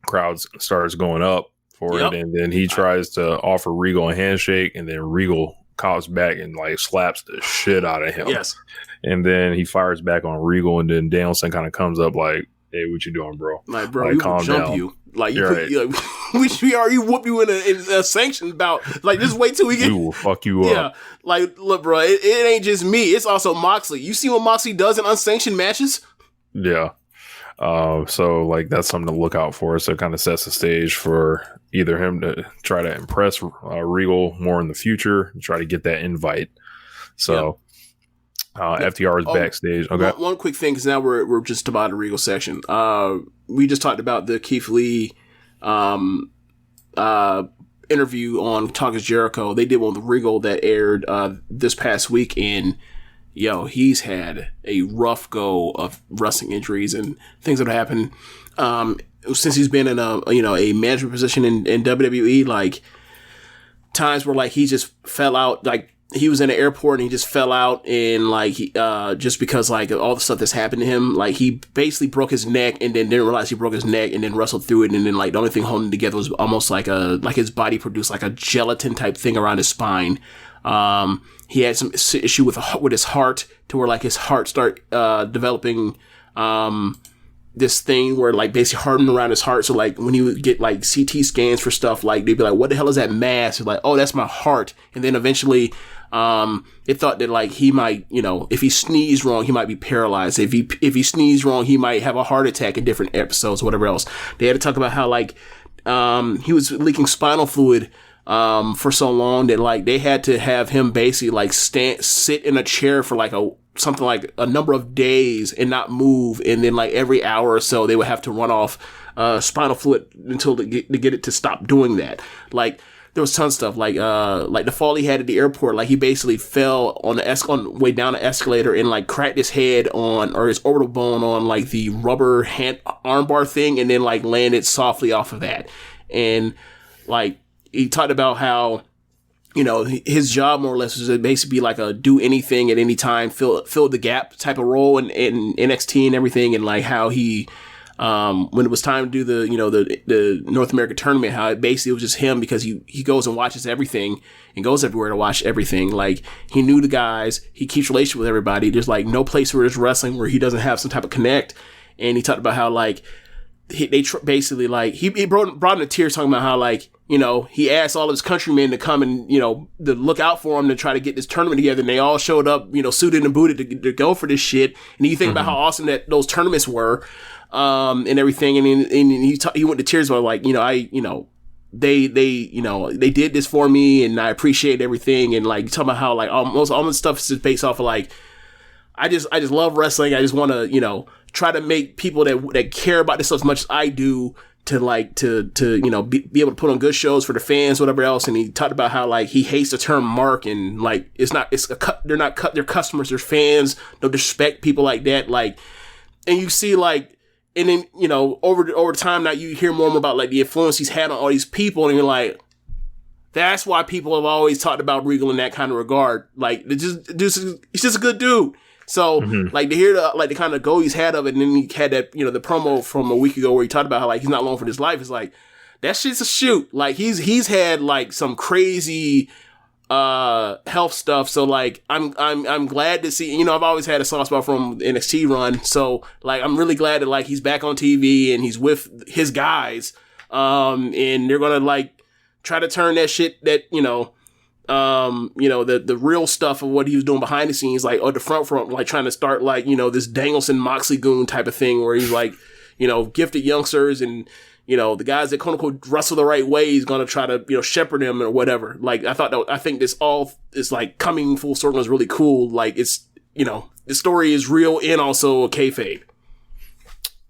crowd starts going up for it, and then he tries to offer Regal a handshake, and then Regal cops back and like slaps the shit out of him. Yes. And then he fires back on Regal, and then Danielson kind of comes up like, "Hey, what you doing, bro? Like, bro, like, we calm jump down. You. Like, you could, right. We already whoop you in a sanctioned bout. Like, just wait till we get. We will fuck you up. Yeah. Like, look, bro, it ain't just me. It's also Moxley. You see what Moxley does in unsanctioned matches? Yeah. So like that's something to look out for. So it kind of sets the stage for either him to try to impress Regal more in the future and try to get that invite. So FTR is backstage. Okay. One quick thing, because now we're just about the Regal section. We just talked about the Keith Lee interview on Talk is Jericho. They did one with Regal that aired this past week, and he's had a rough go of wrestling injuries and things that have happened since he's been in a management position in WWE. Like times where like he just fell out. Like he was in an airport and he just fell out, and like he, just because like all the stuff that's happened to him, like he basically broke his neck and then didn't realize he broke his neck and then wrestled through it, and then like the only thing holding it together was almost like his body produced like a gelatin type thing around his spine. He had some issue with his heart, to where like his heart start developing this thing where like basically hardened around his heart. So like when he would get like CT scans for stuff, like they'd be like, "What the hell is that mass?" Like, "Oh, that's my heart." And then eventually, it thought that like he might, if he sneezed wrong, he might be paralyzed. If he sneezed wrong, he might have a heart attack in different episodes, whatever else. They had to talk about how like he was leaking spinal fluid for so long that like they had to have him basically like sit in a chair for like something like a number of days and not move, and then like every hour or so they would have to run off spinal fluid until to get it to stop doing that. Like there was tons of stuff like the fall he had at the airport. Like he basically fell on the way down the escalator and like cracked his head or his orbital bone on like the rubber armbar thing, and then like landed softly off of that. And like he talked about how, his job more or less was to basically be like a do anything at any time, fill the gap type of role in NXT and everything. And like how he, when it was time to do the North American tournament, how it basically was just him, because he goes and watches everything and goes everywhere to watch everything. Like he knew the guys, he keeps relationship with everybody. There's like no place where there's wrestling where he doesn't have some type of connect. And he talked about how like, basically like he brought in the tears, talking about how like, he asked all of his countrymen to come and, to look out for him to try to get this tournament together. And they all showed up, suited and booted to go for this shit. And you think about how awesome that those tournaments were, and everything. And he went to tears about like, they did this for me and I appreciate everything. And like talking about how like almost all this stuff is just based off of like, I just love wrestling. I just want to, try to make people that care about this as much as I do be able to put on good shows for the fans, whatever else. And he talked about how like he hates the term mark and like they're not their customers, they're fans. Don't disrespect people like that. Like, and you see like, and then over time now you hear more and more about like the influence he's had on all these people, and you're like, that's why people have always talked about Regal in that kind of regard. Like, he's just a good dude. So, like, to hear the kind of go he's had of it, and then he had that, the promo from a week ago where he talked about how, like, he's not long for his life. It's like, that shit's a shoot. Like, he's had, like, some crazy health stuff. So, like, I'm glad to see, I've always had a soft spot from the NXT run. So, like, I'm really glad that, like, he's back on TV and he's with his guys. And they're gonna, like, try to turn that shit that, the real stuff of what he was doing behind the scenes, like, or the front, like, trying to start, like, this Danielson Moxley goon type of thing where he's, like, gifted youngsters and, the guys that quote unquote wrestle the right way, he's going to try to, shepherd them or whatever. Like, I think this all is, like, coming full circle is really cool. Like, it's, the story is real and also a kayfabe.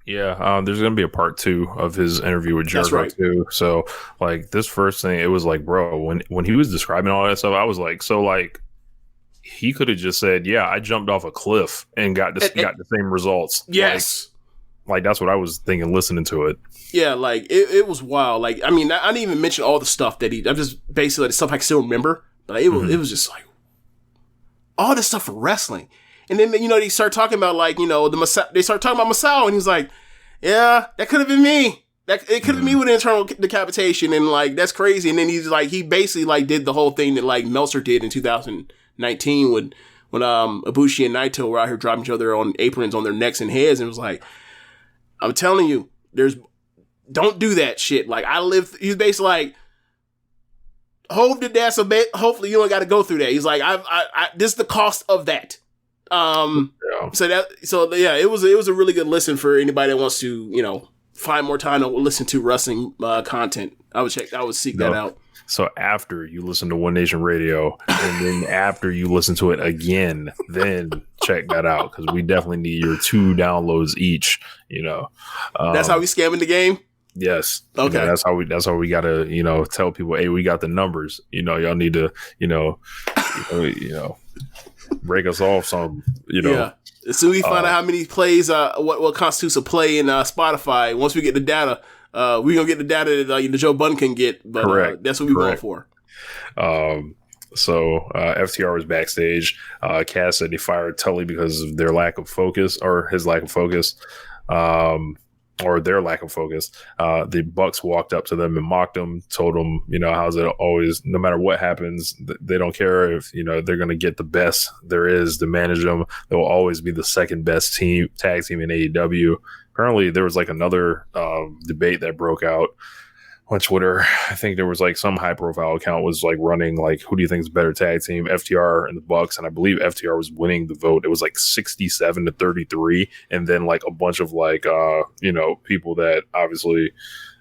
Yeah, there's going to be a part 2 of his interview with Jericho too. So, like, this first thing, it was like, bro, when he was describing all that stuff, I was like, so, like, he could have just said, yeah, I jumped off a cliff and got the same results. Yes. Like, that's what I was thinking listening to it. Yeah, like, it was wild. Like, I mean, I didn't even mention all the stuff that I'm just basically the stuff I still remember. But it was just like, all this stuff for wrestling. And then, they start talking about, like, they start talking about Masao, and he's like, yeah, that could have been me. It could have been me with internal decapitation, and, like, that's crazy. And then he's like, he basically, like, did the whole thing that, like, Meltzer did in 2019 when Ibushi and Naito were out here dropping each other on aprons on their necks and heads, and it was like, I'm telling you, don't do that shit. Like, he's basically like, Hove did that, so hopefully you don't got to go through that. He's like, this is the cost of that. So it was a really good listen for anybody that wants to, find more time to listen to wrestling content. I would seek that out. So after you listen to One Nation Radio, and then after you listen to it again, then check that out, because we definitely need your 2 downloads each. That's how we scamming the game. Yes. Okay. That's how we gotta tell people, hey, we got the numbers. Y'all need to break us off some. Yeah. As soon as we find out how many plays, what constitutes a play in Spotify. Once we get the data, we're gonna get the data that the Joe Budden can get. But correct. That's what we're going for. So FTR was backstage. Cass said he fired Tully because of their lack of focus, or his lack of focus, or their lack of focus. The Bucks walked up to them and mocked them, told them, how's it always, no matter what happens, they don't care if, they're going to get the best there is to manage them. They'll always be the second best tag team in AEW. Apparently there was like another debate that broke out on Twitter. I think there was like some high profile account was like running like, who do you think is a better tag team, FTR and the Bucks? And I believe FTR was winning the vote. It was like 67-33. And then like a bunch of like, people that obviously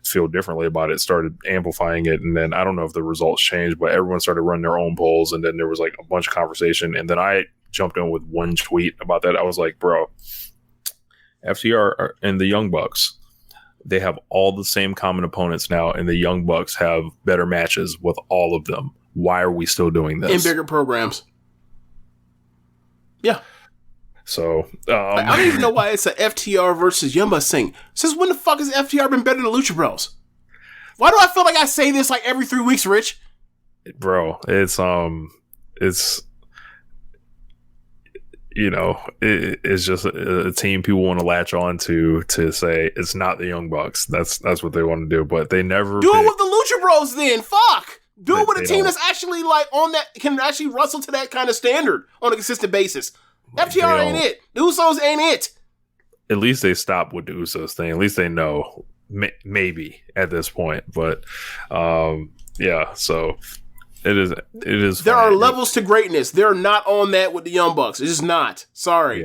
feel differently about it started amplifying it. And then I don't know if the results changed, but everyone started running their own polls. And then there was like a bunch of conversation. And then I jumped in with one tweet about that. I was like, bro, FTR and the Young Bucks, they have all the same common opponents now, and the Young Bucks have better matches with all of them. Why are we still doing this? In bigger programs. Yeah. So, I don't even know why it's a FTR versus Young Bucks thing. Since when the fuck has FTR been better than Lucha Bros? Why do I feel like I say this like every 3 weeks, Rich? Bro, it's just a team people want to latch on to say it's not the Young Bucks. That's what they want to do, but they never do it with the Lucha Bros. Then fuck, do it with a team that's actually like on that, can actually wrestle to that kind of standard on a consistent basis. FTR ain't it. The Usos ain't it. At least they stopped with the Usos thing. At least they know maybe at this point, but yeah. So. It is. There are levels to greatness. They're not on that with the Young Bucks. It's just not. Sorry.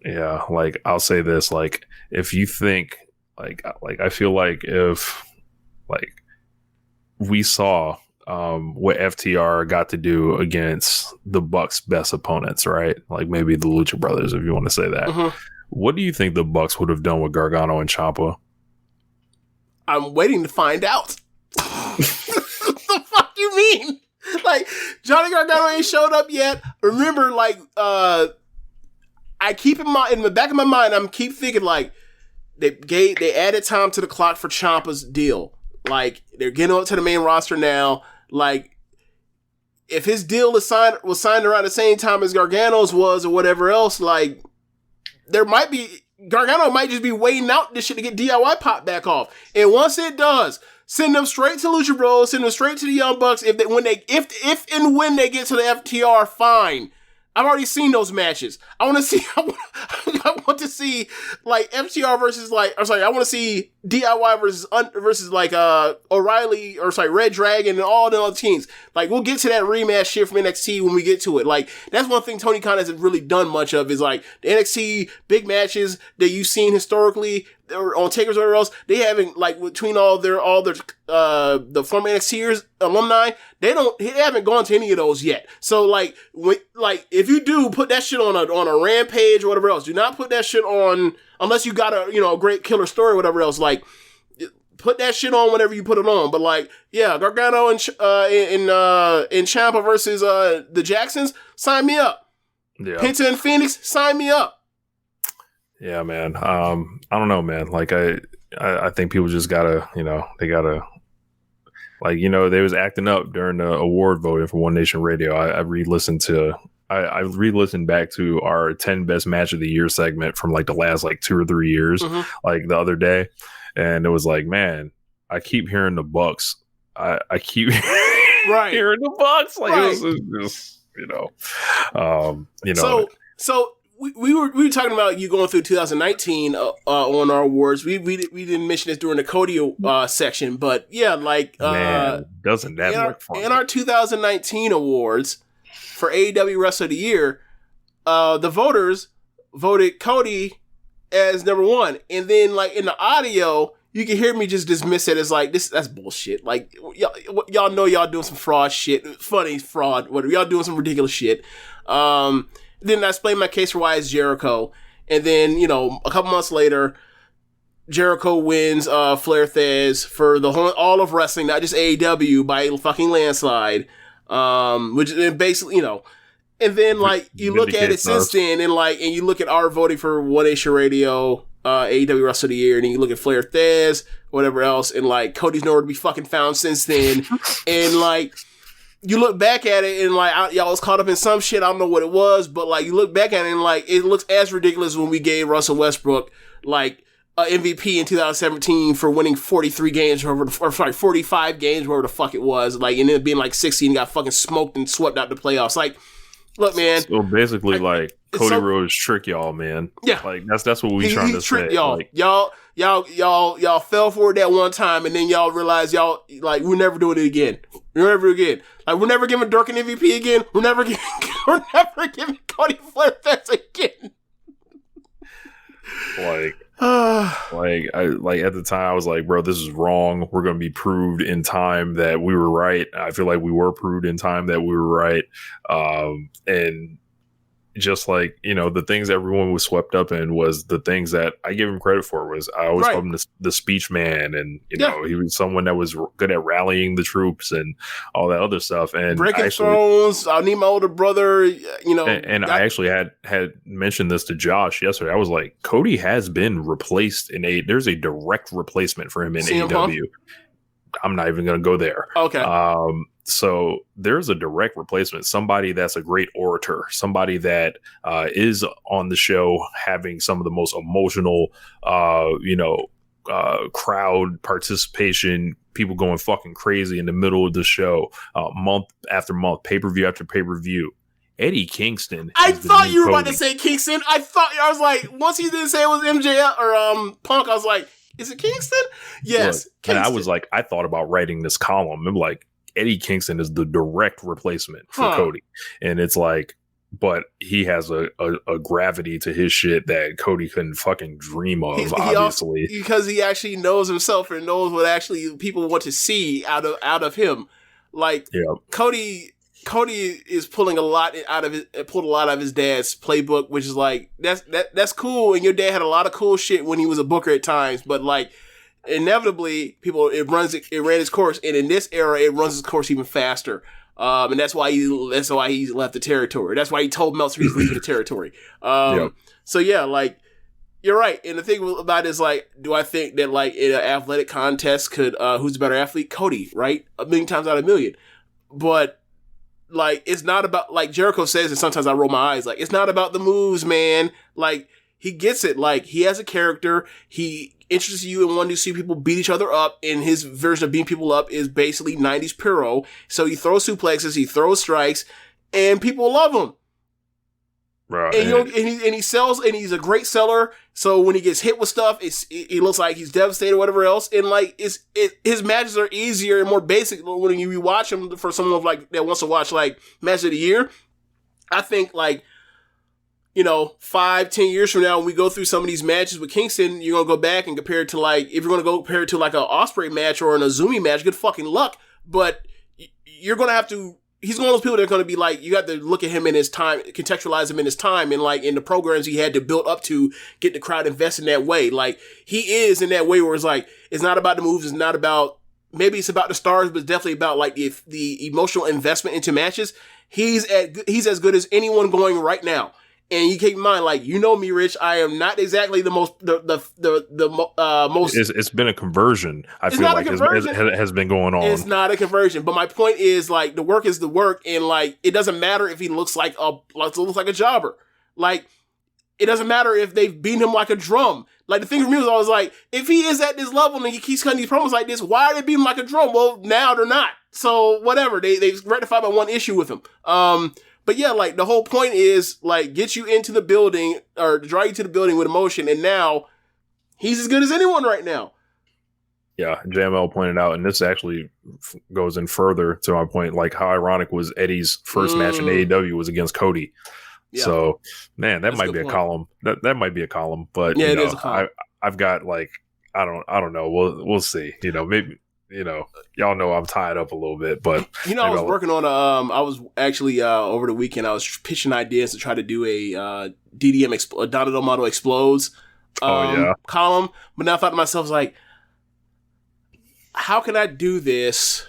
Yeah. Like, I'll say this. Like, if you think, like I feel like if, like, we saw what FTR got to do against the Bucks' best opponents, right? Like maybe the Lucha Brothers, if you want to say that. Mm-hmm. What do you think the Bucks would have done with Gargano and Ciampa? I'm waiting to find out. What the fuck you mean? Like, Johnny Gargano ain't showed up yet. Remember, like, I keep in the back of my mind, I'm keep thinking, like, they added time to the clock for Ciampa's deal. Like, they're getting up to the main roster now. Like, if his deal was signed around the same time as Gargano's was or whatever else, like, Gargano might just be waiting out this shit to get DIY pop back off. And once it does, send them straight to Lucha Bros, send them straight to the Young Bucks. If and when they get to the FTR, fine. I've already seen those matches. I want to see like FTR versus I want to see DIY versus like O'Reilly Red Dragon and all the other teams. Like, we'll get to that rematch shit from NXT when we get to it. Like, that's one thing Tony Khan hasn't really done much of, is like the NXT big matches that you've seen historically or on Takers or whatever else. They haven't, like, between all the former NXTers alumni, they haven't gone to any of those yet. So like if you do put that shit on a Rampage or whatever else, do not put that shit on unless you got a great killer story or whatever else. Like, put that shit on whenever you put it on. But like, yeah, Gargano and Ciampa versus the Jacksons, sign me up. Yeah. Penta and Phoenix, sign me up. Yeah, man. I don't know, man. Like, I think people just gotta, they gotta, like, they was acting up during the award voting for One Nation Radio. I re-listened back to our 10 best match of the year segment from like the last like 2 or 3 years, like the other day. And it was like, man, I keep hearing the Bucks. I keep hearing the Bucks. Like, it was just, So we were talking about you going through 2019 on our awards. We didn't mention this during the Cody section, but yeah, like, man, doesn't that look fun? In our 2019 awards for AEW Wrestler of the Year, the voters voted Cody as number 1, and then like in the audio, you can hear me just dismiss it as like, that's bullshit. Like, y'all know y'all doing some fraud shit, funny fraud, whatever. Y'all doing some ridiculous shit. Then I explained my case for why it's Jericho. And then, a couple months later, Jericho wins Flair Thez for all of wrestling, not just AEW, by a fucking landslide. Which basically, and then like you look at it since then, and you look at our voting for One Nation Radio, AEW Wrestler of the Year, and then you look at Flair Thez, whatever else, and like Cody's nowhere to be fucking found since then. And like, you look back at it and like, y'all was caught up in some shit. I don't know what it was, but like, you look back at it and like, it looks as ridiculous when we gave Russell Westbrook like MVP in 2017 for winning 43 games or 45 games, whatever the fuck it was. Like, and then being like 16, got fucking smoked and swept out the playoffs. Like, look, man. So basically, like, Cody Rhodes trick y'all, man. Yeah, like that's what we trying to say. Y'all. Like, y'all fell for it that one time, and then y'all realized y'all like, we're never doing it again. Never again. Like, we're never giving Dirk an MVP again. We're never giving Cody Flair Thez again. Like at the time I was like, bro, this is wrong. We're going to be proved in time that we were right. I feel like we were proved in time that we were right. And just like, the things everyone was swept up in was the things that I give him credit for. Was I always called him the speech man, and he was someone that was good at rallying the troops and all that other stuff. And breaking thrones. I need my older brother. And I actually had mentioned this to Josh yesterday. I was like, Cody has been replaced there's a direct replacement for him in AEW. I'm not even going to go there. Okay. So there's a direct replacement, somebody that's a great orator, somebody that is on the show having some of the most emotional, crowd participation, people going fucking crazy in the middle of the show, month after month, pay-per-view after pay-per-view. Eddie Kingston. I thought you were about to say Kingston. I was like, once he didn't say it was MJF or Punk, I was like, is it Kingston? Yes. Look, Kingston. And I was like, I thought about writing this column. I'm like, Eddie Kingston is the direct replacement for Cody. And it's like, but he has a gravity to his shit that Cody couldn't fucking dream of, obviously. Because he actually knows himself and knows what actually people want to see out of him. Like, Cody is pulling a lot out of his dad's playbook, which is like, that's cool. And your dad had a lot of cool shit when he was a booker at times, but like, inevitably it ran its course, and in this era, it runs its course even faster. And that's why he left the territory. That's why he told Meltzer he's leaving the territory. So yeah, like, you're right. And the thing about it is, like, do I think that, like, in an athletic contest who's a better athlete? Cody, right? 1,000,000 times out of 1,000,000. But, like, it's not about, like Jericho says, and sometimes I roll my eyes, like, it's not about the moves, man. Like, he gets it. Like, he has a character. He interests you in wanting to see people beat each other up, and his version of beating people up is basically 90s pyro. So he throws suplexes, he throws strikes, and people love him. Right. And he sells, and he's a great seller. So when he gets hit with stuff, it looks like he's devastated or whatever else. And like his matches are easier and more basic when you rewatch him. For someone like that wants to watch like match of the year, I think like, 5-10 years from now, when we go through some of these matches with Kingston, you're gonna go back and compare it to like, if you're gonna go compare it to like an Ospreay match or an Azumi match, good fucking luck. But you're gonna have to. He's one of those people that are going to be like, you have to look at him in his time, contextualize him in his time, and like in the programs he had to build up to get the crowd invested in that way. Like, he is in that way where it's like, it's not about the moves, it's not about, maybe it's about the stars, but it's definitely about like the emotional investment into matches. He's as good as anyone going right now. And you keep in mind, like, me, Rich, I am not exactly the most, most. It's been a conversion. I feel like it has been going on. It's not a conversion, but my point is, like, the work is the work, and like, it doesn't matter if he looks like a jobber. Like, it doesn't matter if they've beaten him like a drum. Like, the thing for me was always like, if he is at this level and he keeps cutting these promos like this, why are they beating him like a drum? Well, now they're not. So whatever, they've rectified my one issue with him. But yeah, like, the whole point is, like, get you into the building, or draw you to the building with emotion, and now, he's as good as anyone right now. Yeah, JML pointed out, and this actually goes in further to my point, like, how ironic was Eddie's first match in AEW was against Cody. Yeah. So, man, that might be a column. That might be a column, but, yeah, it is a column. I've got, like, I don't know. We'll see. Maybe... y'all know I'm tied up a little bit, but I was working on I was actually over the weekend I was pitching ideas to try to do a DDM Donado Model Explodes column, but now I thought to myself, like, how can I do this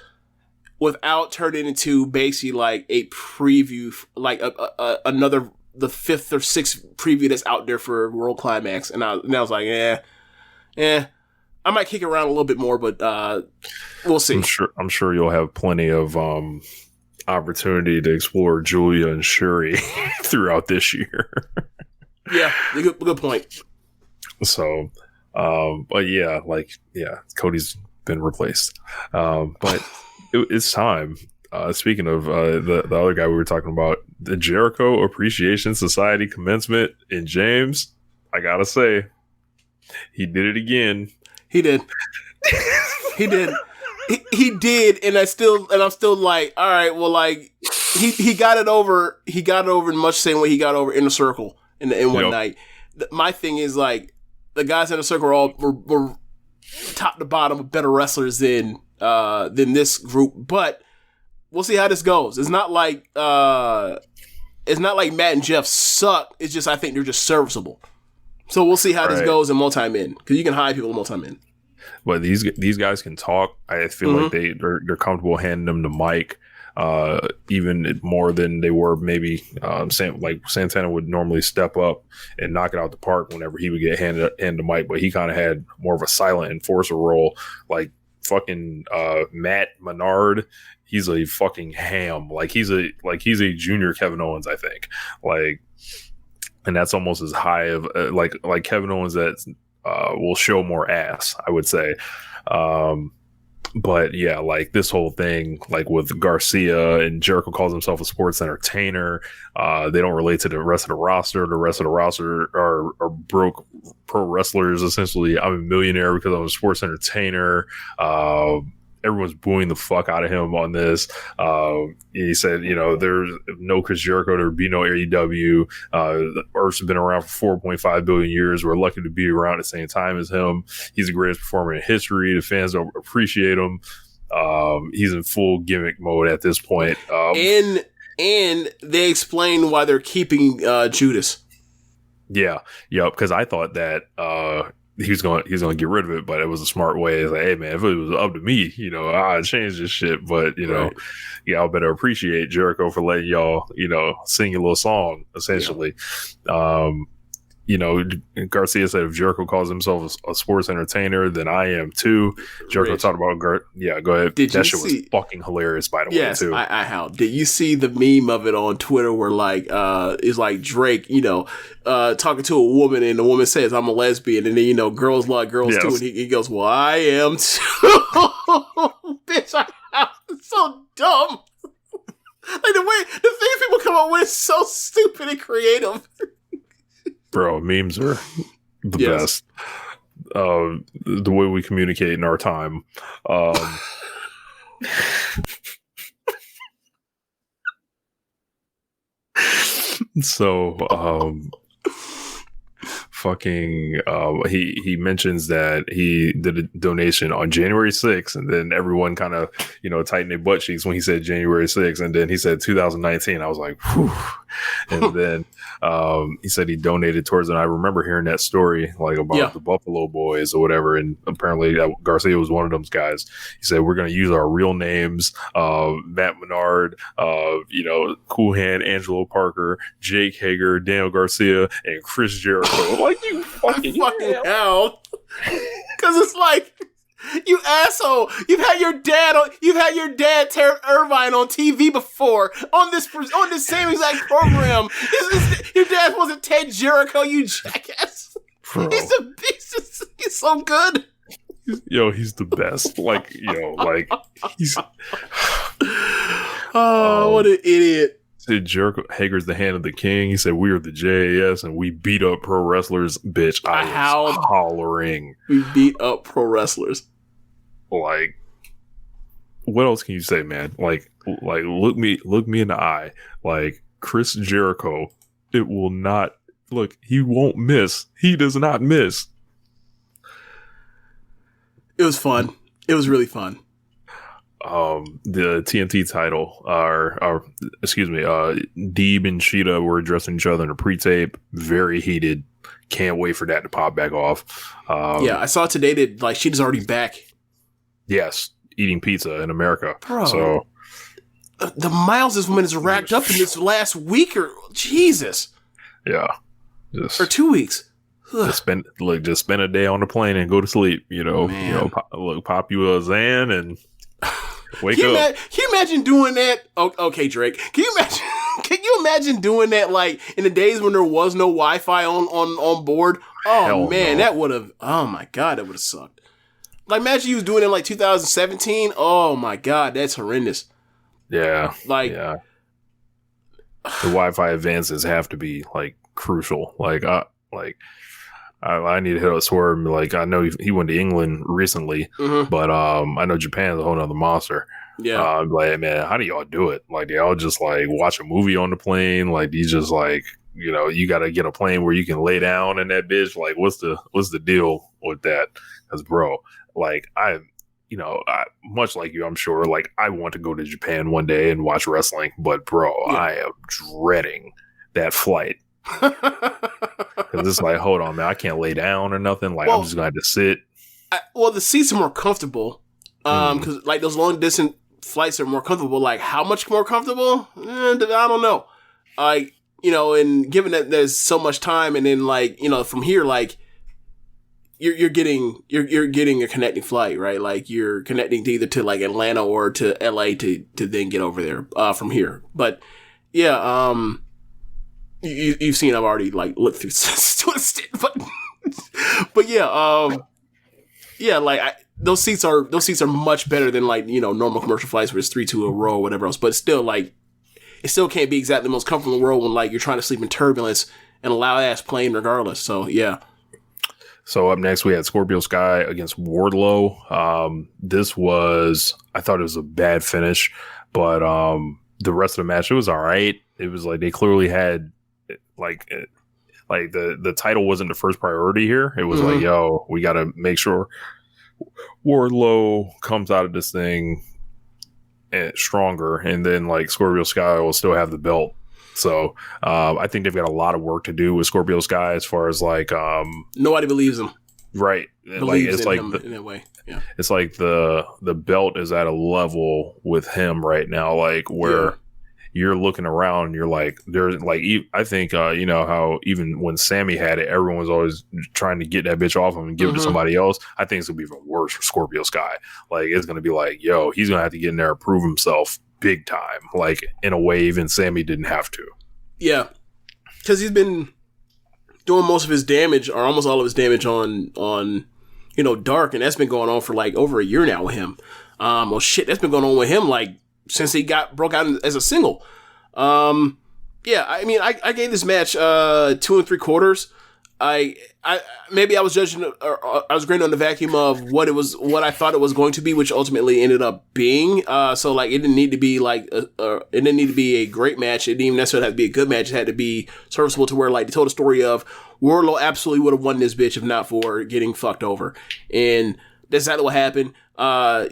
without turning into basically like a preview, like the fifth or sixth preview that's out there for World Climax, and I was like, I might kick it around a little bit more, but we'll see. I'm sure you'll have plenty of opportunity to explore Julia and Shuri throughout this year. Yeah, good point. So, but yeah, Cody's been replaced. But it's time. Speaking of the other guy we were talking about, the Jericho Appreciation Society commencement in James, I gotta say, he did it again. He did. He did. He did, and I'm still like, all right, well, like, he got it over. He got it over in much the same way he got over Inner Circle in one night. My thing is, like, the guys in Inner Circle were top to bottom better wrestlers than this group, but we'll see how this goes. It's not like Matt and Jeff suck. It's just, I think they're just serviceable. So we'll see how this goes in multi-men, because you can hide people in multi-men. But these guys can talk. I feel like they're comfortable handing them the mic, even more than they were maybe. Like Santana would normally step up and knock it out the park whenever he would get handed the mic, but he kind of had more of a silent enforcer role. Like fucking Matt Menard, he's a fucking ham. Like he's a junior Kevin Owens, I think. Like. And that's almost as high of like Kevin Owens that will show more ass, I would say. But yeah, like this whole thing, like with Garcia and Jericho calls himself a sports entertainer. They don't relate to the rest of the roster. The rest of the roster are broke pro wrestlers. Essentially, I'm a millionaire because I'm a sports entertainer. Everyone's booing the fuck out of him on this. He said, there's no Chris Jericho, there would be no AEW. The Earth's been around for 4.5 billion years. We're lucky to be around at the same time as him. He's the greatest performer in history. The fans don't appreciate him. He's in full gimmick mode at this point. And they explain why they're keeping Judas. Yeah, because I thought that he's going to get rid of it, but it was a smart way. It's like, hey man, if it was up to me, I'd change this shit. But y'all better appreciate Jericho for letting y'all, sing a little song essentially. Yeah. Garcia said if Jericho calls himself a sports entertainer, then I am too. Jericho talked about go ahead. That shit was fucking hilarious, by the way, too. How did you see the meme of it on Twitter where it's like Drake, talking to a woman and the woman says I'm a lesbian, and then girls like girls too, and he goes, well, I am too. Bitch, it's so dumb. Like the things people come up with is so stupid and creative. Bro, memes are the best. The way we communicate in our time. He mentions that he did a donation on January 6th, and then everyone kind of tightened their butt cheeks when he said January 6th, and then he said 2019. I was like, whew. And then he said he donated towards it. And I remember hearing that story about the Buffalo Boys or whatever, and apparently Garcia was one of those guys. He said we're going to use our real names, Matt Menard, Cool Hand, Angelo Parker, Jake Hager, Daniel Garcia, and Chris Jericho. Like, you fucking hell. Because it's like, you asshole. You've had your dad Terrence Irvine on TV before on this same exact program. Your dad wasn't Ted Jericho, you jackass. Bro. He's so good. He's the best. He's what an idiot. Said Jericho Hager's the hand of the king. He said we are the JAS and we beat up pro wrestlers. Bitch, I was hollering. We beat up pro wrestlers. Like, what else can you say, man? Like look me in the eye. Like, Chris Jericho, it will not look. He won't miss. He does not miss. It was fun. It was really fun. The TNT title, Deeb and Sheeta were addressing each other in a pre-tape. Very heated. Can't wait for that to pop back off. I saw today that Sheeta's already back. Yes, eating pizza in America. Bro, so the miles this woman has racked up in this last week or Jesus. Yeah, or 2 weeks. Just spend a day on the plane and go to sleep. Pop you a Xan and wake up. Can you imagine doing that? Okay, Drake. Can you imagine doing that in the days when there was no Wi-Fi on board? Oh hell man, no. That would have. Oh my god, that would have sucked. Imagine you was doing it in 2017. Oh my god, that's horrendous. Yeah. The Wi-Fi advances have to be crucial. I need to hit up Swerve. I know he went to England recently, but I know Japan's a whole nother monster. Yeah. I'm like, man, how do y'all do it? Do y'all just watch a movie on the plane? You just you got to get a plane where you can lay down in that bitch. What's the deal with that? Because bro, I much like you, I'm sure. I want to go to Japan one day and watch wrestling, but bro, I am dreading that flight. Because it's hold on, man, I can't lay down or nothing. I'm just gonna have to sit. The seats are more comfortable. Because those long distance flights are more comfortable. How much more comfortable? I don't know. And given that there's so much time, and then from here, you're getting a connecting flight, right? You're connecting to either to Atlanta or to LA to then get over there from here. But yeah, you've seen I've already looked through Twisted, but yeah, those seats are much better than normal commercial flights where it's 3-2 a row or whatever else. But still it still can't be exactly the most comfortable in the world when you're trying to sleep in turbulence and a loud ass plane regardless. So yeah. So up next we had Scorpio Sky against Wardlow. I thought it was a bad finish, but the rest of the match, it was all right. It was they clearly had the title wasn't the first priority here. It was yo, we got to make sure Wardlow comes out of this thing stronger, and then Scorpio Sky will still have the belt. So I think they've got a lot of work to do with Scorpio Sky as far as nobody believes him. Right. believes in him in that way. Yeah. It's like the belt is at a level with him right now, like where you're looking around and you're like, there's like, I think, you know, how even when Sammy had it, everyone was always trying to get that bitch off him and give it to somebody else. I think it's going to be even worse for Scorpio Sky. Like, it's going to be like, yo, he's going to have to get in there and prove himself big time. Like, in a way, even Sammy didn't have to. Yeah. Because he's been doing most of his damage, or almost all of his damage on you know, Dark, and that's been going on for like over a year now with him. Well, shit, that's been going on with him like since he broke out as a single. Yeah, I mean, I gave this match 2 3/4. I maybe I was judging, or I was grading on the vacuum of what I thought it was going to be, which ultimately ended up being. So like, it didn't need to be like, it didn't need to be a great match. It didn't even necessarily have to be a good match. It had to be serviceable to where like they told a story of Wardlow absolutely would have won this bitch if not for getting fucked over, and that's exactly what happened.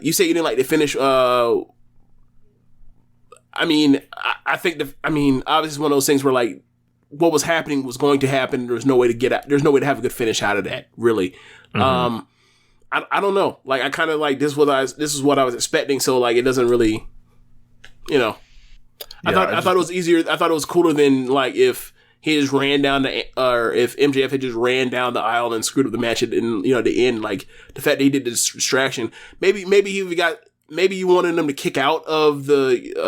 You say you didn't like the finish. I mean, I think obviously it's one of those things where like, what was happening was going to happen. There's no way to get out. There's no way to have a good finish out of that, really. I don't know. Like, I kind of like this is what I was expecting. So like, it doesn't really, you know, I thought it was easier. I thought it was cooler than like if he just ran down or if MJF had just ran down the aisle and screwed up the match at the end. Like the fact that he did the distraction. Maybe you wanted him to kick out of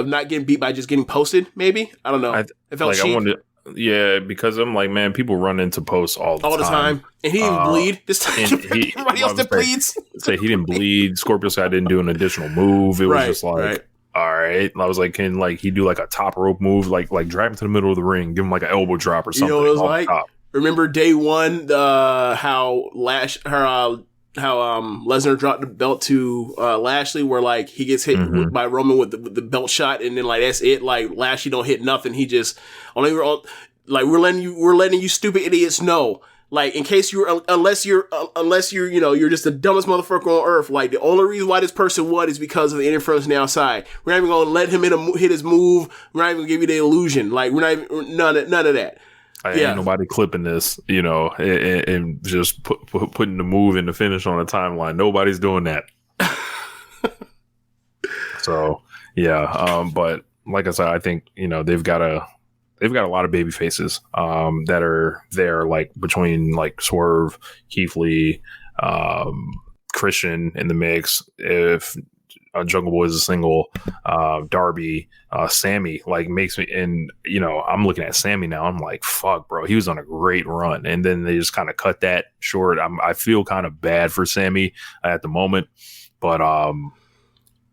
not getting beat by just getting posted. Maybe, I don't know. It felt like cheap. Yeah, because I'm like, man, people run into posts all the time. And he didn't bleed this time. Everybody else that bleeds. Say he didn't bleed. Scorpio Sky didn't do an additional move. It was just like, all right. I was like, can like he do like a top rope move, like drag him to the middle of the ring, give him like an elbow drop or something? You know what it was like? Top. Remember day one, how Lesnar dropped the belt to Lashley, where like he gets hit by Roman with the belt shot, and then like that's it. Like Lashley don't hit nothing. He just we're letting you stupid idiots know. Like, in case unless you're you're just the dumbest motherfucker on earth. Like, the only reason why this person won is because of the interference on the outside. We're not even gonna let him hit his move. We're not even gonna give you the illusion. Like, we're not even, none of that. Ain't nobody clipping this, and just putting the move and the finish on a timeline. Nobody's doing that. So but like I said, I think they've got a lot of baby faces that are there, like between like Swerve, Keith Lee, Christian in the mix. If Jungle Boy is a single, Darby, Sammy, like makes me, and I'm looking at Sammy now, I'm like, fuck, bro, he was on a great run, and then they just kind of cut that short. I feel kind of bad for Sammy at the moment, but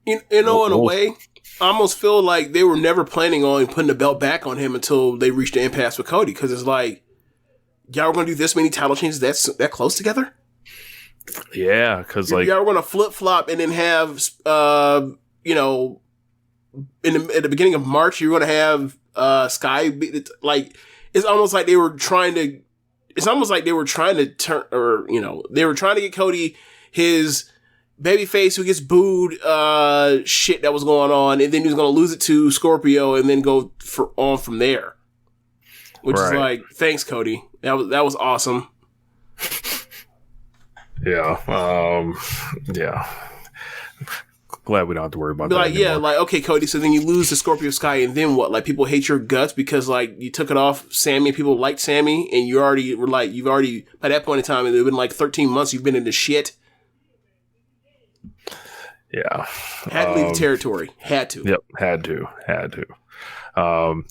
in a way, I almost feel like they were never planning on putting the belt back on him until they reached the impasse with Cody, because it's like, y'all were gonna do this many title changes that close together. Yeah, because like y'all were gonna flip flop and then have at the beginning of March you're gonna have Sky like it's almost like they were trying to turn, or they were trying to get Cody his babyface who gets booed shit that was going on, and then he was gonna lose it to Scorpio and then go on from there, which is like, thanks Cody, that was awesome. Yeah. Glad we don't have to worry about that. Like, anymore. yeah, like, okay, Cody, so then you lose to Scorpio Sky, and then what? Like, people hate your guts because, like, you took it off Sammy, and people liked Sammy, and you already were like, by that point in time, it's been like 13 months you've been in the shit. Yeah. Had to leave the territory. Had to. Yep, had to.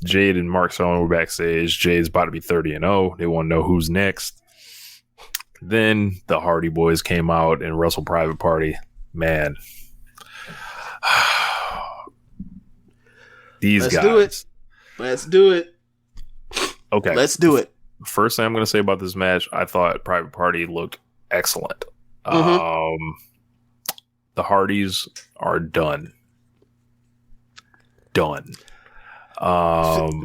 Jade and Mark Sullivan were backstage. Jade's about to be 30-0. They want to know who's next. Then the Hardy Boys came out and wrestled Private Party. Man. Let's guys. Let's do it. Okay. Let's do it. First thing I'm going to say about this match, I thought Private Party looked excellent. The Hardys are done.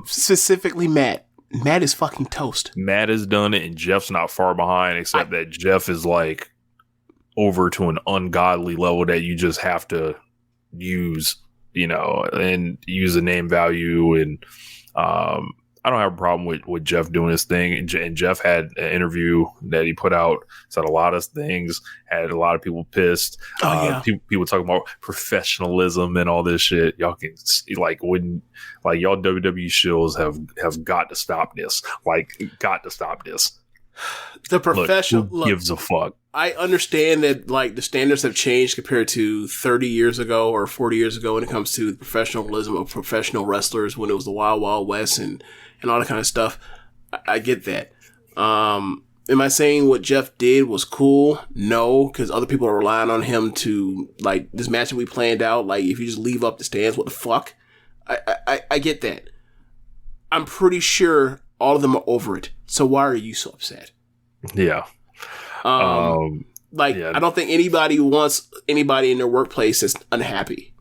Specifically Matt. Matt is fucking toast. Matt has done it, and Jeff's not far behind, except that Jeff is like over to an ungodly level that you just have to use, and use the name value. And I don't have a problem with Jeff doing his thing. And Jeff had an interview that he put out, said a lot of things, had a lot of people pissed. People talking about professionalism and all this shit. Y'all can y'all WWE shows have got to stop this. Got to stop this. The professional who gives a fuck. I understand that the standards have changed compared to 30 years ago or 40 years ago when it comes to the professionalism of professional wrestlers when it was the Wild Wild West and all that kind of stuff. I get that. Am I saying what Jeff did was cool? No, because other people are relying on him to this match that we planned out. If you just leave up the stands, what the fuck? I get that. I'm pretty sure all of them are over it. So why are you so upset? Yeah. I don't think anybody wants anybody in their workplace that's unhappy.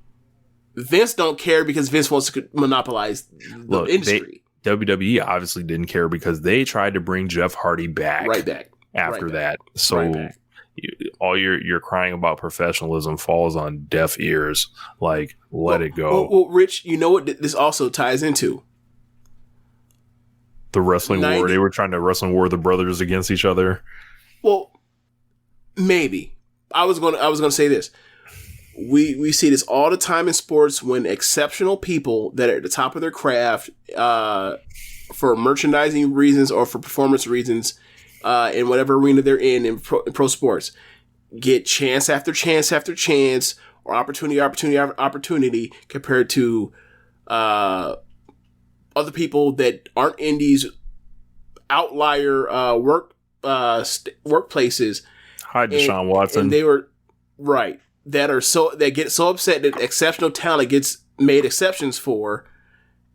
Vince don't care because Vince wants to monopolize the industry. WWE obviously didn't care because they tried to bring Jeff Hardy back. Right back. After that. So all your crying about professionalism falls on deaf ears. Let it go. Well, Rich, you know what this also ties into? The wrestling war. They were trying to wrestling war the brothers against each other. Well, maybe. I was gonna say this. We see this all the time in sports when exceptional people that are at the top of their craft, for merchandising reasons or for performance reasons, in whatever arena they're in pro sports, get chance after chance after chance or opportunity compared to other people that aren't indies, outlier workplaces. Hi, Deshaun Watson. And they were right that get so upset that exceptional talent gets made exceptions for,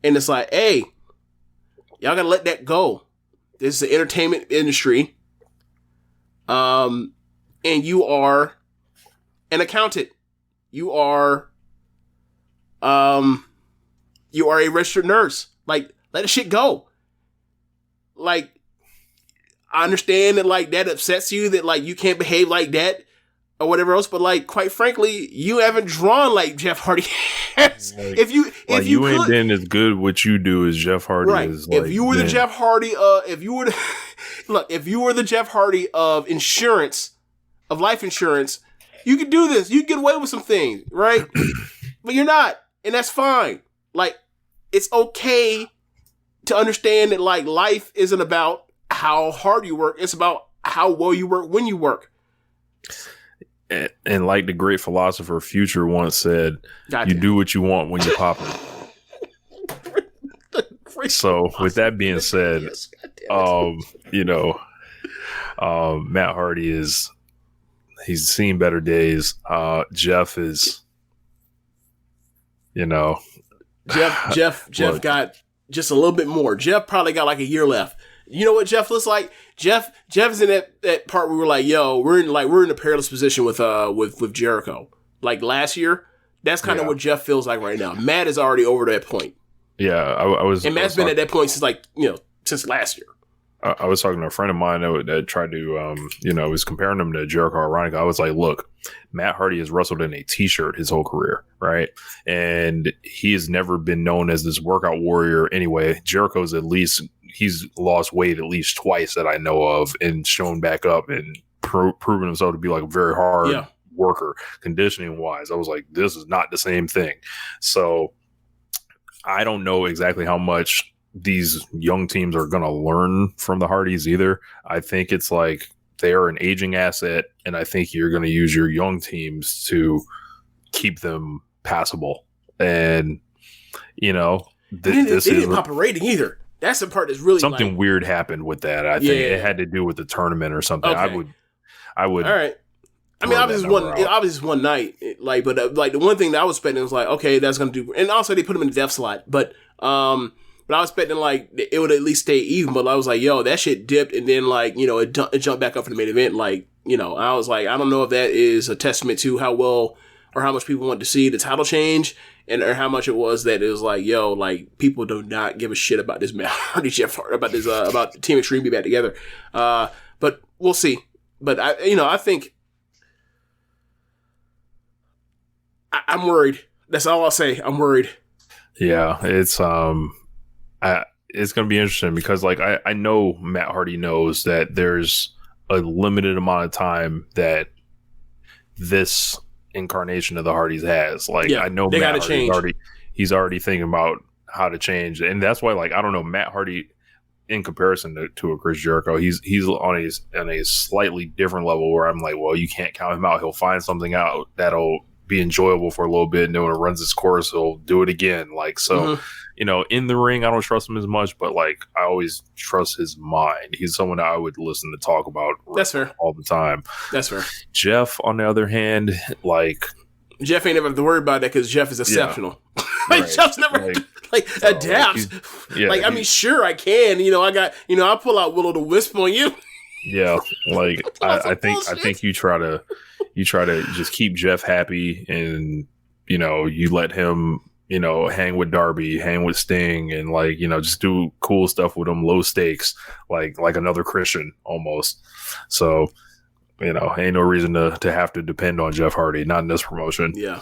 and it's like, hey, y'all gotta let that go. This is the entertainment industry, and you are an accountant. You are a registered nurse. Let the shit go. I understand that that upsets you that you can't behave like that or whatever else, but quite frankly, you haven't drawn like Jeff Hardy has. If you ain't been as good what you do as Jeff Hardy is. If you were the Jeff Hardy, if you were the Jeff Hardy of insurance, of life insurance, you could do this. You could get away with some things, right? But you're not, and that's fine. It's okay to understand that life isn't about how hard you work. It's about how well you work when you work. And like the great philosopher Future once said, you do what you want when you're popping. So with that being said, Matt Hardy he's seen better days. Jeff is, Jeff got just a little bit more. Jeff probably got a year left. You know what Jeff looks like? Jeff's in that part where we're like, yo, we're in a perilous position with Jericho. Last year, that's kind of what Jeff feels like right now. Matt is already over that point. Yeah, and Matt's been at that point since since last year. I was talking to a friend of mine that tried to, was comparing him to Jericho. Ironically, I was like, look, Matt Hardy has wrestled in a t-shirt his whole career, right? And he has never been known as this workout warrior anyway. Jericho's he's lost weight at least twice that I know of and shown back up and proven himself to be a very hard worker, conditioning wise. I was like, this is not the same thing. So I don't know exactly how much these young teams are going to learn from the Hardys either. I think it's they are an aging asset, and I think you're going to use your young teams to keep them passable. And, this didn't pop a rating either. That's the part that's really something weird happened with that. I think it had to do with the tournament or something. Okay. I would. All right. I mean, obviously it's one night. But the one thing that I was expecting was okay, that's going to do. And also they put him in the depth slot, but I was expecting it would at least stay even. But I was like, yo, that shit dipped, and then it jumped back up for the main event. I was like, I don't know if that is a testament to how well or how much people want to see the title change, or how much it was that it was people do not give a shit about this Matt Hardy, Jeff Hardy, about this about Team Extreme be back together. But we'll see. But I think I'm worried. That's all I'll say. I'm worried. Yeah, it's it's going to be interesting because like I know Matt Hardy knows that there's a limited amount of time that this incarnation of the Hardys has. Like I know Matt Hardy he's already thinking about how to change, and that's why like I don't know, Matt Hardy in comparison to a Chris Jericho, he's on a slightly different level where I'm like, well, you can't count him out. He'll find something out that'll be enjoyable for a little bit, and then when it runs its course, he'll do it again. Like so, you know, in the ring, I don't trust him as much, but like I always trust his mind. He's someone that I would listen to talk about. That's fair. All the time. That's fair. Jeff, on the other hand, like Jeff ain't never have to worry about that because Jeff is exceptional. Like Jeff's never adapts. I mean, sure I can. You know, I'll pull out Will o' the Wisp on you. Yeah, like I think you try to just keep Jeff happy, and you know, you let him, you know, hang with Darby, hang with Sting, and like, you know, just do cool stuff with him, low stakes, like another Christian almost. So, you know, ain't no reason to have to depend on Jeff Hardy, not in this promotion. Yeah.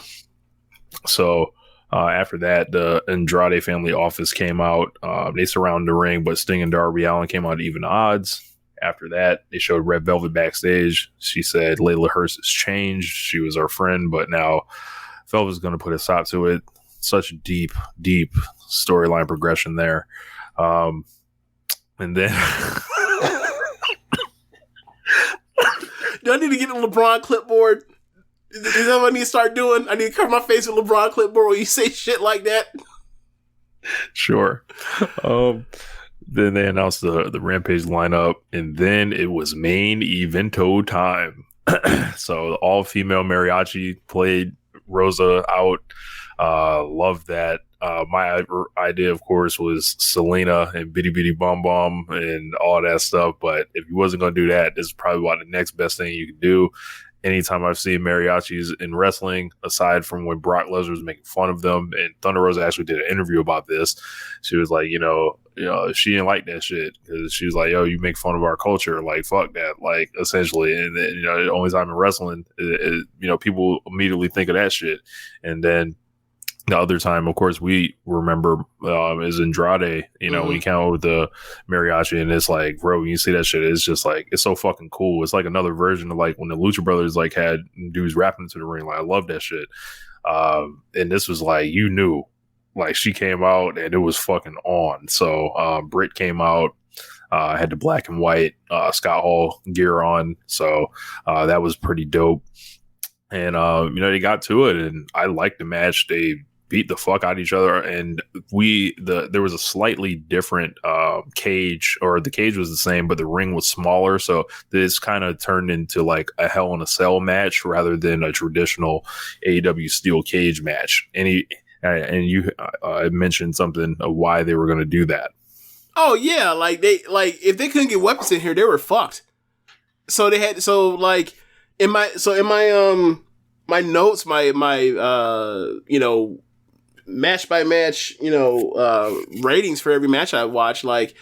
So after that, the Andrade family office came out. They surrounded the ring, but Sting and Darby Allin came out even odds. After that, they showed Red Velvet backstage. She said Layla Hurst has changed. She was our friend, but now Velvet's going to put a stop to it. Such deep storyline progression there. And then... Do I need to get a LeBron clipboard? Is that what I need to start doing? I need to cover my face with LeBron clipboard when you say shit like that? Sure. Then they announced the Rampage lineup, and then it was main evento time. So the all-female mariachi played Rosa out. Loved that. My idea, of course, was Selena and Bitty Bitty Bom Bom and all that stuff. But if you wasn't going to do that, this is probably about the next best thing you could do. Anytime I've seen mariachis in wrestling, aside from when Brock Lesnar was making fun of them, and Thunder Rosa actually did an interview about this. She was like, you know, she didn't like that shit because she was like, yo, you make fun of our culture. Like, fuck that. Like, essentially. And then, you know, the only time in wrestling, you know, people immediately think of that shit. And then the other time, of course, we remember is Andrade, you know, when he came out with the mariachi, and it's like, bro, when you see that shit, it's just like, it's so fucking cool. It's like another version of like when the Lucha Brothers like had dudes rapping into the ring. Like, I love that shit. And this was like, you knew, like, she came out and it was fucking on. So Britt came out, had the black and white Scott Hall gear on. So that was pretty dope. And, you know, they got to it, and I liked the match. They beat the fuck out of each other, and there was a slightly different cage, or the cage was the same, but the ring was smaller. So this kind of turned into like a Hell in a Cell match rather than a traditional AEW steel cage match. And you mentioned something of why they were going to do that. Oh yeah, like if they couldn't get weapons in here, they were fucked. So they had in my my notes, my you know, match by match, you know, ratings for every match I watch, like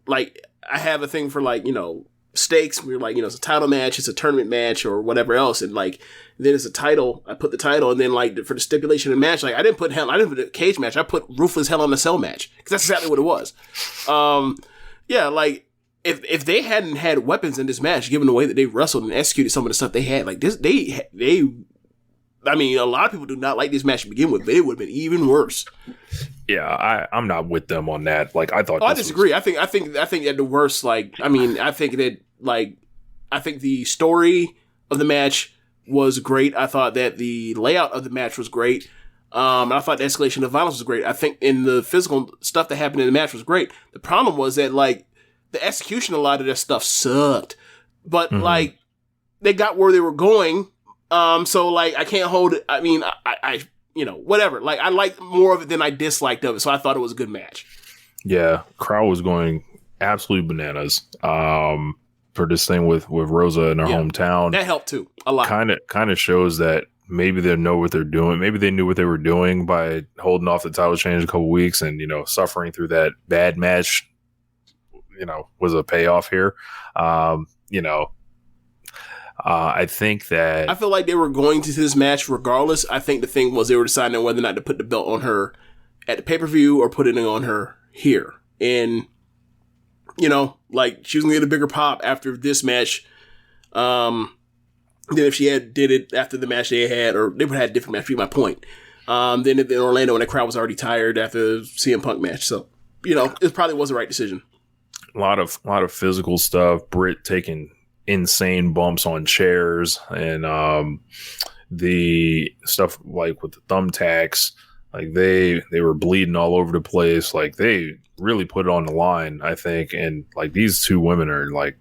I have a thing for like, you know, stakes. We're like, you know, it's a title match, it's a tournament match, or whatever else, and like then it's a title. I put the title, and then like for the stipulation of the match, like I didn't put a cage match. I put Ruthless Hell in a Cell match because that's exactly what it was. Yeah, like if they hadn't had weapons in this match, given the way that they wrestled and executed some of the stuff they had, like this, I mean, a lot of people do not like this match to begin with, but it would have been even worse. Yeah, I'm not with them on that. Like, I thought. I disagree. I think that the worst. Like, I mean, I think the story of the match was great. I thought that the layout of the match was great. I thought the escalation of violence was great. I think in the physical stuff that happened in the match was great. The problem was that like the execution, a lot of that stuff sucked, but like they got where they were going. So like I can't hold it. I mean, I you know, whatever. Like I liked more of it than I disliked of it. So I thought it was a good match. Yeah. Crowd was going absolutely bananas. For this thing with Rosa in her hometown. That helped too. A lot. Kind of shows that maybe they know what they're doing. Maybe they knew what they were doing by holding off the title change a couple weeks and, you know, suffering through that bad match, you know, was a payoff here. You know, I think that I feel like they were going to this match regardless. I think the thing was they were deciding whether or not to put the belt on her at the pay-per-view or put it on her here. And, you know, like, she was going to get a bigger pop after this match than if she did it after the match they had, or they would have had a different match, be my point. Then in Orlando, when the crowd was already tired after the CM Punk match. So, you know, it probably was the right decision. A lot of physical stuff. Britt taking insane bumps on chairs, and the stuff like with the thumbtacks, like they were bleeding all over the place. Like, they really put it on the line, I think. And like, these two women are like,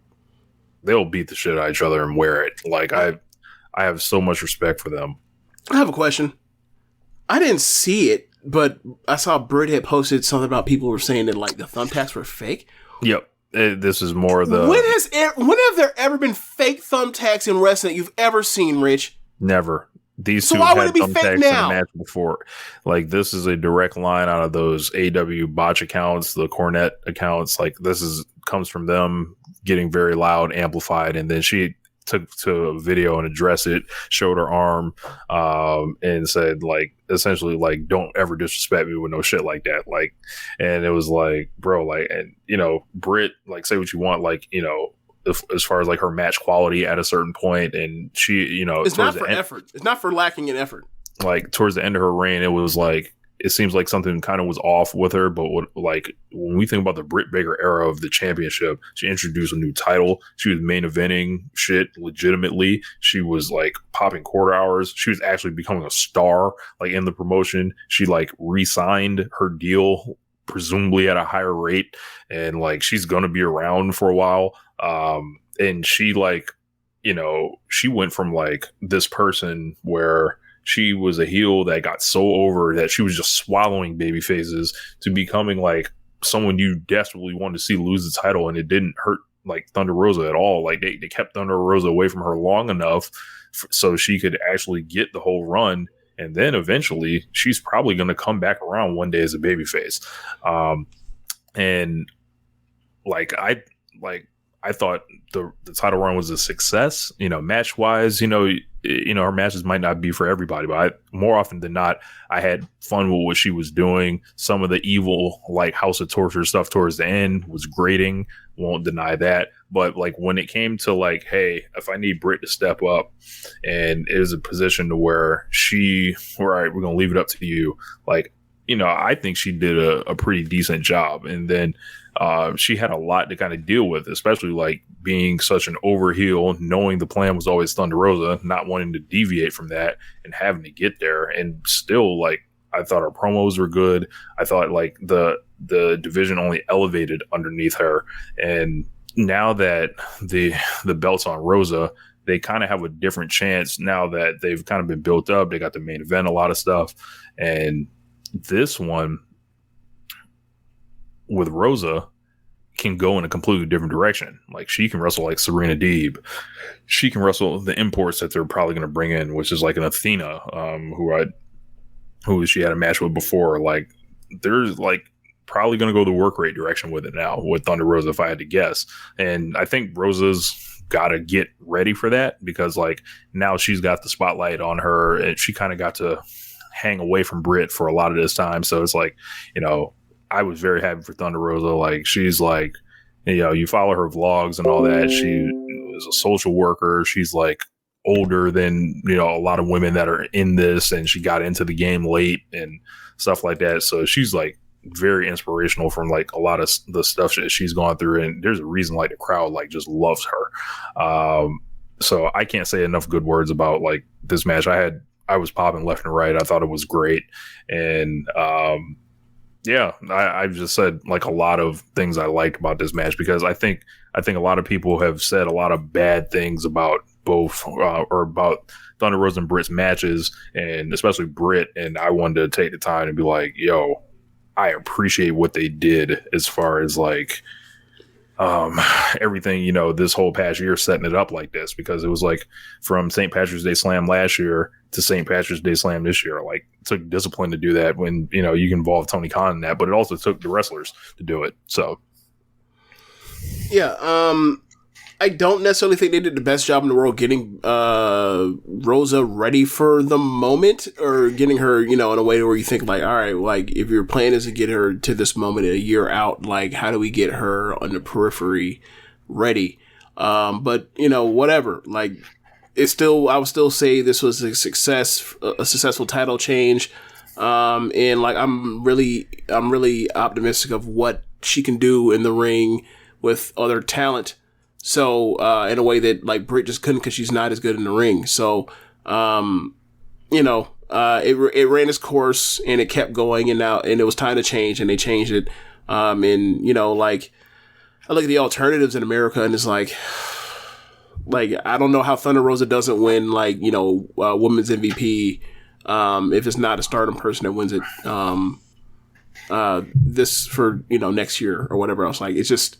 they'll beat the shit out of each other and wear it. Like, I have so much respect for them. I have a question. I didn't see it, but I saw Britt had posted something about people were saying that like the thumbtacks were fake. Yep. This is more of the... When have there ever been fake thumbtacks in wrestling you've ever seen, Rich? Never. These so two why had would it be thumbtacks fake in now? a match before. Like, this is a direct line out of those AEW botch accounts, the Cornette accounts. Like, comes from them getting very loud, amplified, and then she took to a video and addressed it, showed her arm, and said, like, essentially, like, don't ever disrespect me with no shit like that. Like, and it was like, bro, like, and, you know, Britt, like, say what you want, like, you know, as far as like her match quality at a certain point, and she, you know, it's not for effort. It's not for lacking in effort. Like, towards the end of her reign, it was like, it seems like something kind of was off with her. But like, when we think about the Britt Baker era of the championship, she introduced a new title. She was main eventing shit legitimately. She was like popping quarter hours. She was actually becoming a star, like, in the promotion. She like re-signed her deal, presumably at a higher rate, and like, she's gonna be around for a while. And she, like, you know, she went from like this person where she was a heel that got so over that she was just swallowing baby faces to becoming like someone you desperately wanted to see lose the title, and it didn't hurt like Thunder Rosa at all. Like, they kept Thunder Rosa away from her long enough so she could actually get the whole run, and then eventually she's probably going to come back around one day as a babyface. And like, I thought the title run was a success, you know, match wise. You know, her matches might not be for everybody, but more often than not, I had fun with what she was doing. Some of the evil, like, House of Torture stuff towards the end was grating. Won't deny that. But like, when it came to like, hey, if I need Britt to step up, and it was a position to where all right, we're going to leave it up to you. Like, you know, I think she did a pretty decent job. And then she had a lot to kind of deal with, especially like being such an overheel, knowing the plan was always Thunder Rosa, not wanting to deviate from that and having to get there. And still, like, I thought her promos were good. I thought like the division only elevated underneath her. And now that the belt's on Rosa, they kind of have a different chance now that they've kind of been built up. They got the main event, a lot of stuff. And this one with Rosa can go in a completely different direction. Like, she can wrestle like Serena Deeb. She can wrestle the imports that they're probably going to bring in, which is like an Athena, who she had a match with before. Like, there's like probably going to go the work rate direction with it now with Thunder Rosa, if I had to guess. And I think Rosa's got to get ready for that, because like, now she's got the spotlight on her, and she kind of got to hang away from Britt for a lot of this time. So it's like, you know, I was very happy for Thunder Rosa. Like, she's like, you know, you follow her vlogs and all that. She is a social worker. She's like older than, you know, a lot of women that are in this, and she got into the game late and stuff like that. So she's like very inspirational from like a lot of the stuff that she's gone through. And there's a reason like the crowd like just loves her. So I can't say enough good words about like this match. I was popping left and right. I thought it was great. And, yeah, I've just said like a lot of things I liked about this match, because I think a lot of people have said a lot of bad things about both or about Thunder Rosa and Britt's matches, and especially Britt. And I wanted to take the time to be like, yo, I appreciate what they did as far as like everything, you know, this whole past year setting it up like this, because it was like from St. Patrick's Day Slam last year to St. Patrick's Day Slam this year. Like, it took discipline to do that, when, you know, you can involve Tony Khan in that, but it also took the wrestlers to do it. So yeah, I don't necessarily think they did the best job in the world getting Rosa ready for the moment, or getting her, in a way where you think like, all right, like if your plan is to get her to this moment a year out, like how do we get her on the periphery ready? But whatever, like I would still say this was a successful title change. And like, I'm really optimistic of what she can do in the ring with other talent. So, in a way that like Britt just couldn't, cause she's not as good in the ring. So, it ran its course and it kept going, and it was time to change, and they changed it. Like I look at the alternatives in America, and it's like I don't know how Thunder Rosa doesn't win, like, women's MVP, if it's not a Stardom person that wins it, this for, next year or whatever else. Like, it's just,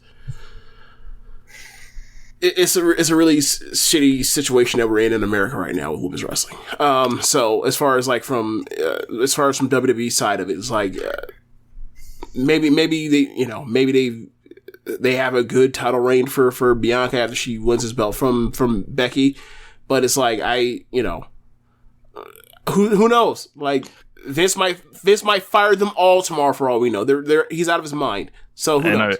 it's a really shitty situation that we're in America right now with women's wrestling. So as far as from WWE side of it, it's like, maybe they have a good title reign for Bianca after she wins this belt from Becky, but it's like, who knows? Like, Vince might fire them all tomorrow for all we know. He's out of his mind. So who knows?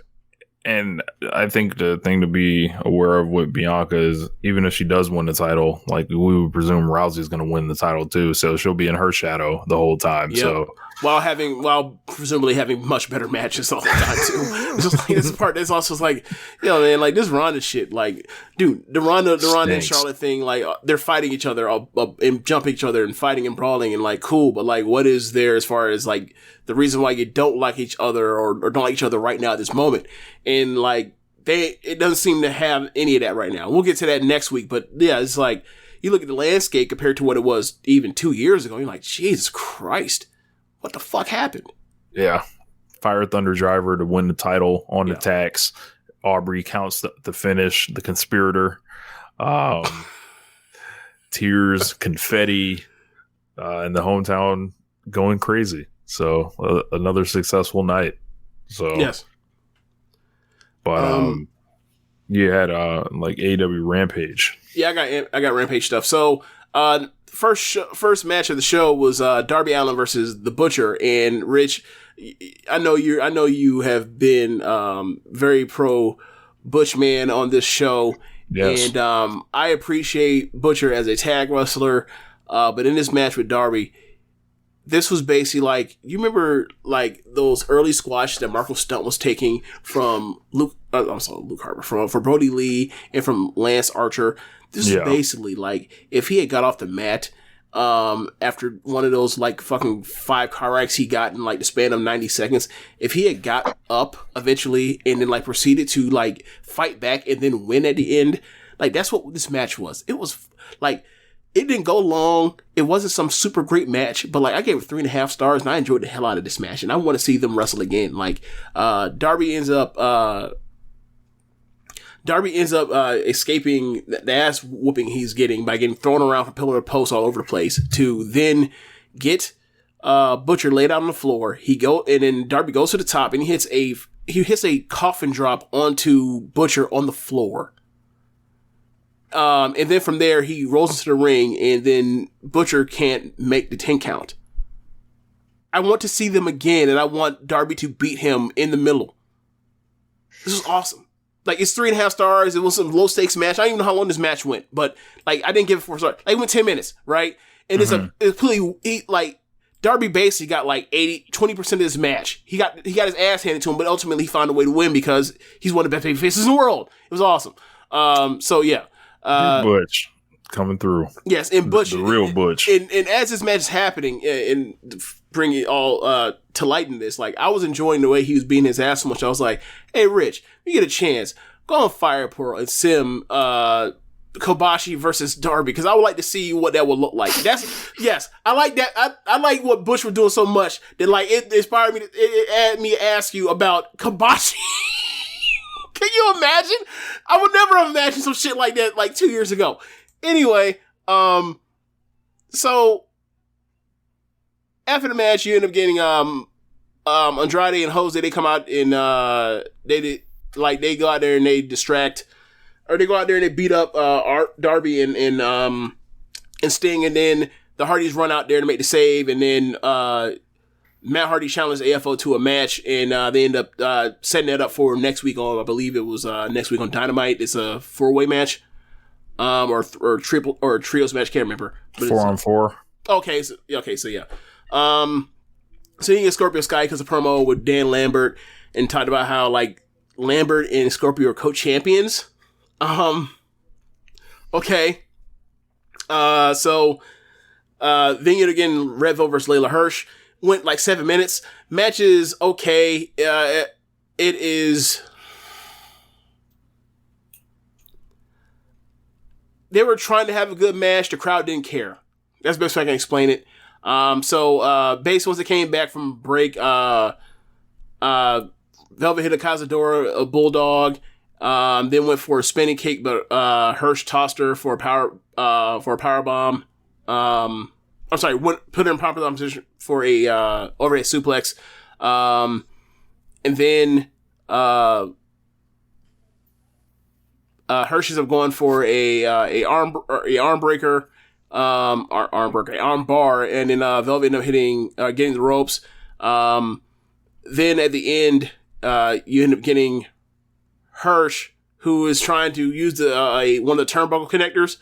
And I think the thing to be aware of with Bianca is, even if she does win the title, like, we would presume Rousey's going to win the title too, so she'll be in her shadow the whole time. Yep. So while presumably having much better matches all the time too. It's just like, this part is also like, man, like this Ronda shit, like, dude, the Ronda and Charlotte thing, like, they're fighting each other and jumping each other and fighting and brawling, and like, cool, but like, what is there as far as like the reason why you don't like each other or don't like each other right now at this moment? And like, it doesn't seem to have any of that right now. We'll get to that next week, but yeah, it's like, you look at the landscape compared to what it was even 2 years ago, you're like, Jesus Christ, what the fuck happened? Yeah. Fire Thunder Driver to win the title on the tax. Aubrey counts the finish, the conspirator. Tears, confetti, and the hometown going crazy. So another successful night. So yes. But you had like AEW Rampage. Yeah, I got Rampage stuff. So first match of the show was Darby Allin versus The Butcher. And Rich, I know you have been very pro Butch man on this show. Yes. And I appreciate Butcher as a tag wrestler. But in this match with Darby, this was basically like, you remember like those early squashes that Marco Stunt was taking from Luke Harper, from Brody Lee and from Lance Archer. This is basically like if he had got off the mat after one of those like fucking 5 car wrecks he got in like the span of 90 seconds. If he had got up eventually and then like proceeded to like fight back and then win at the end, like that's what this match was. It was like, it didn't go long. It wasn't some super great match, but like I gave it 3.5 stars, and I enjoyed the hell out of this match, and I want to see them wrestle again. Like Darby ends up escaping the ass whooping he's getting by getting thrown around from pillar to post all over the place, to then get Butcher laid out on the floor. And then Darby goes to the top and he hits a coffin drop onto Butcher on the floor. And then from there, he rolls into the ring, and then Butcher can't make the 10 count. I want to see them again, and I want Darby to beat him in the middle. This is awesome. Like, it's 3.5 stars. It was some low stakes match. I don't even know how long this match went, but like, I didn't give it 4 stars. Like, it went 10 minutes, right? And it's like, Darby basically got like 20% of this match. He got his ass handed to him, but ultimately he found a way to win because he's one of the best baby faces in the world. It was awesome. So yeah. Butch coming through. Yes, and Butch, the real Butch. And as this match is happening, and bring it all to light in this, like, I was enjoying the way he was beating his ass so much. I was like, hey, Rich, you get a chance, go on Fire Pearl and sim Kobashi versus Darby, because I would like to see what that would look like. Yes, I like that. I like what Butch was doing so much that like it inspired me. It had me ask you about Kobashi. Can you imagine? I would never have imagined some shit like that like 2 years ago. Anyway, so after the match, you end up getting Andrade and Jose. They come out and they go out there and they distract, or they go out there and they beat up Darby and Sting, and then the Hardys run out there to make the save, and then Matt Hardy challenged AFO to a match, and they end up setting that up for next week on, I believe it was next week on Dynamite. It's a 4-way match, or triple or trios match. Can't remember. But 4-on-4. Okay, so yeah. So you get Scorpio Sky because of promo with Dan Lambert and talked about how like Lambert and Scorpio are co-champions. Okay. So then yet again, Red Velvet versus Layla Hirsch went like 7 minutes. Match is okay. It is. They were trying to have a good match. The crowd didn't care. That's the best way I can explain it. So base once it came back from break, Velvet hit a Cazadora, a Bulldog, then went for a spinning kick, but Hirsch tossed her for a power bomb. I'm sorry, put her in proper position for a overhead suplex. And then Hirsch ends up going for a arm breaker. Arm bar, and then Velvet ended up getting the ropes. Then at the end, you end up getting Hirsch, who is trying to use one of the turnbuckle connectors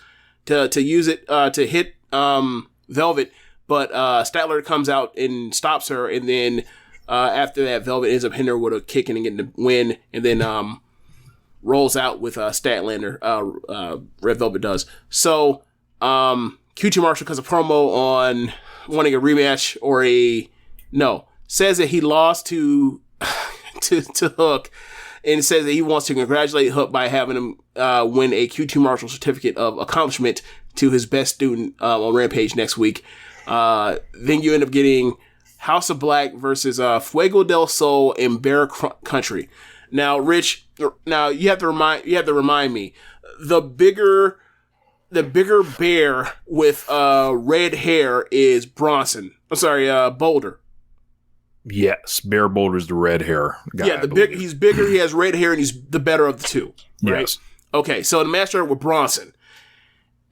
to use it to hit Velvet, but Statler comes out and stops her, and then after that, Velvet ends up hitting her with a kick and getting the win, and then rolls out with Statlander. Red Velvet does so. QT Marshall cuts a promo on wanting a rematch says that he lost to Hook, and says that he wants to congratulate Hook by having him win a QT Marshall certificate of accomplishment to his best student on Rampage next week. Then you end up getting House of Black versus Fuego del Sol and Bear Country. Now, Rich, you have to remind me, the bigger bear with red hair is Bronson. I'm sorry, Boulder. Yes, Bear Boulder's the red hair guy. Yeah, he's bigger, he has red hair, and he's the better of the two. Right? Yes. Okay, so the match started with Bronson.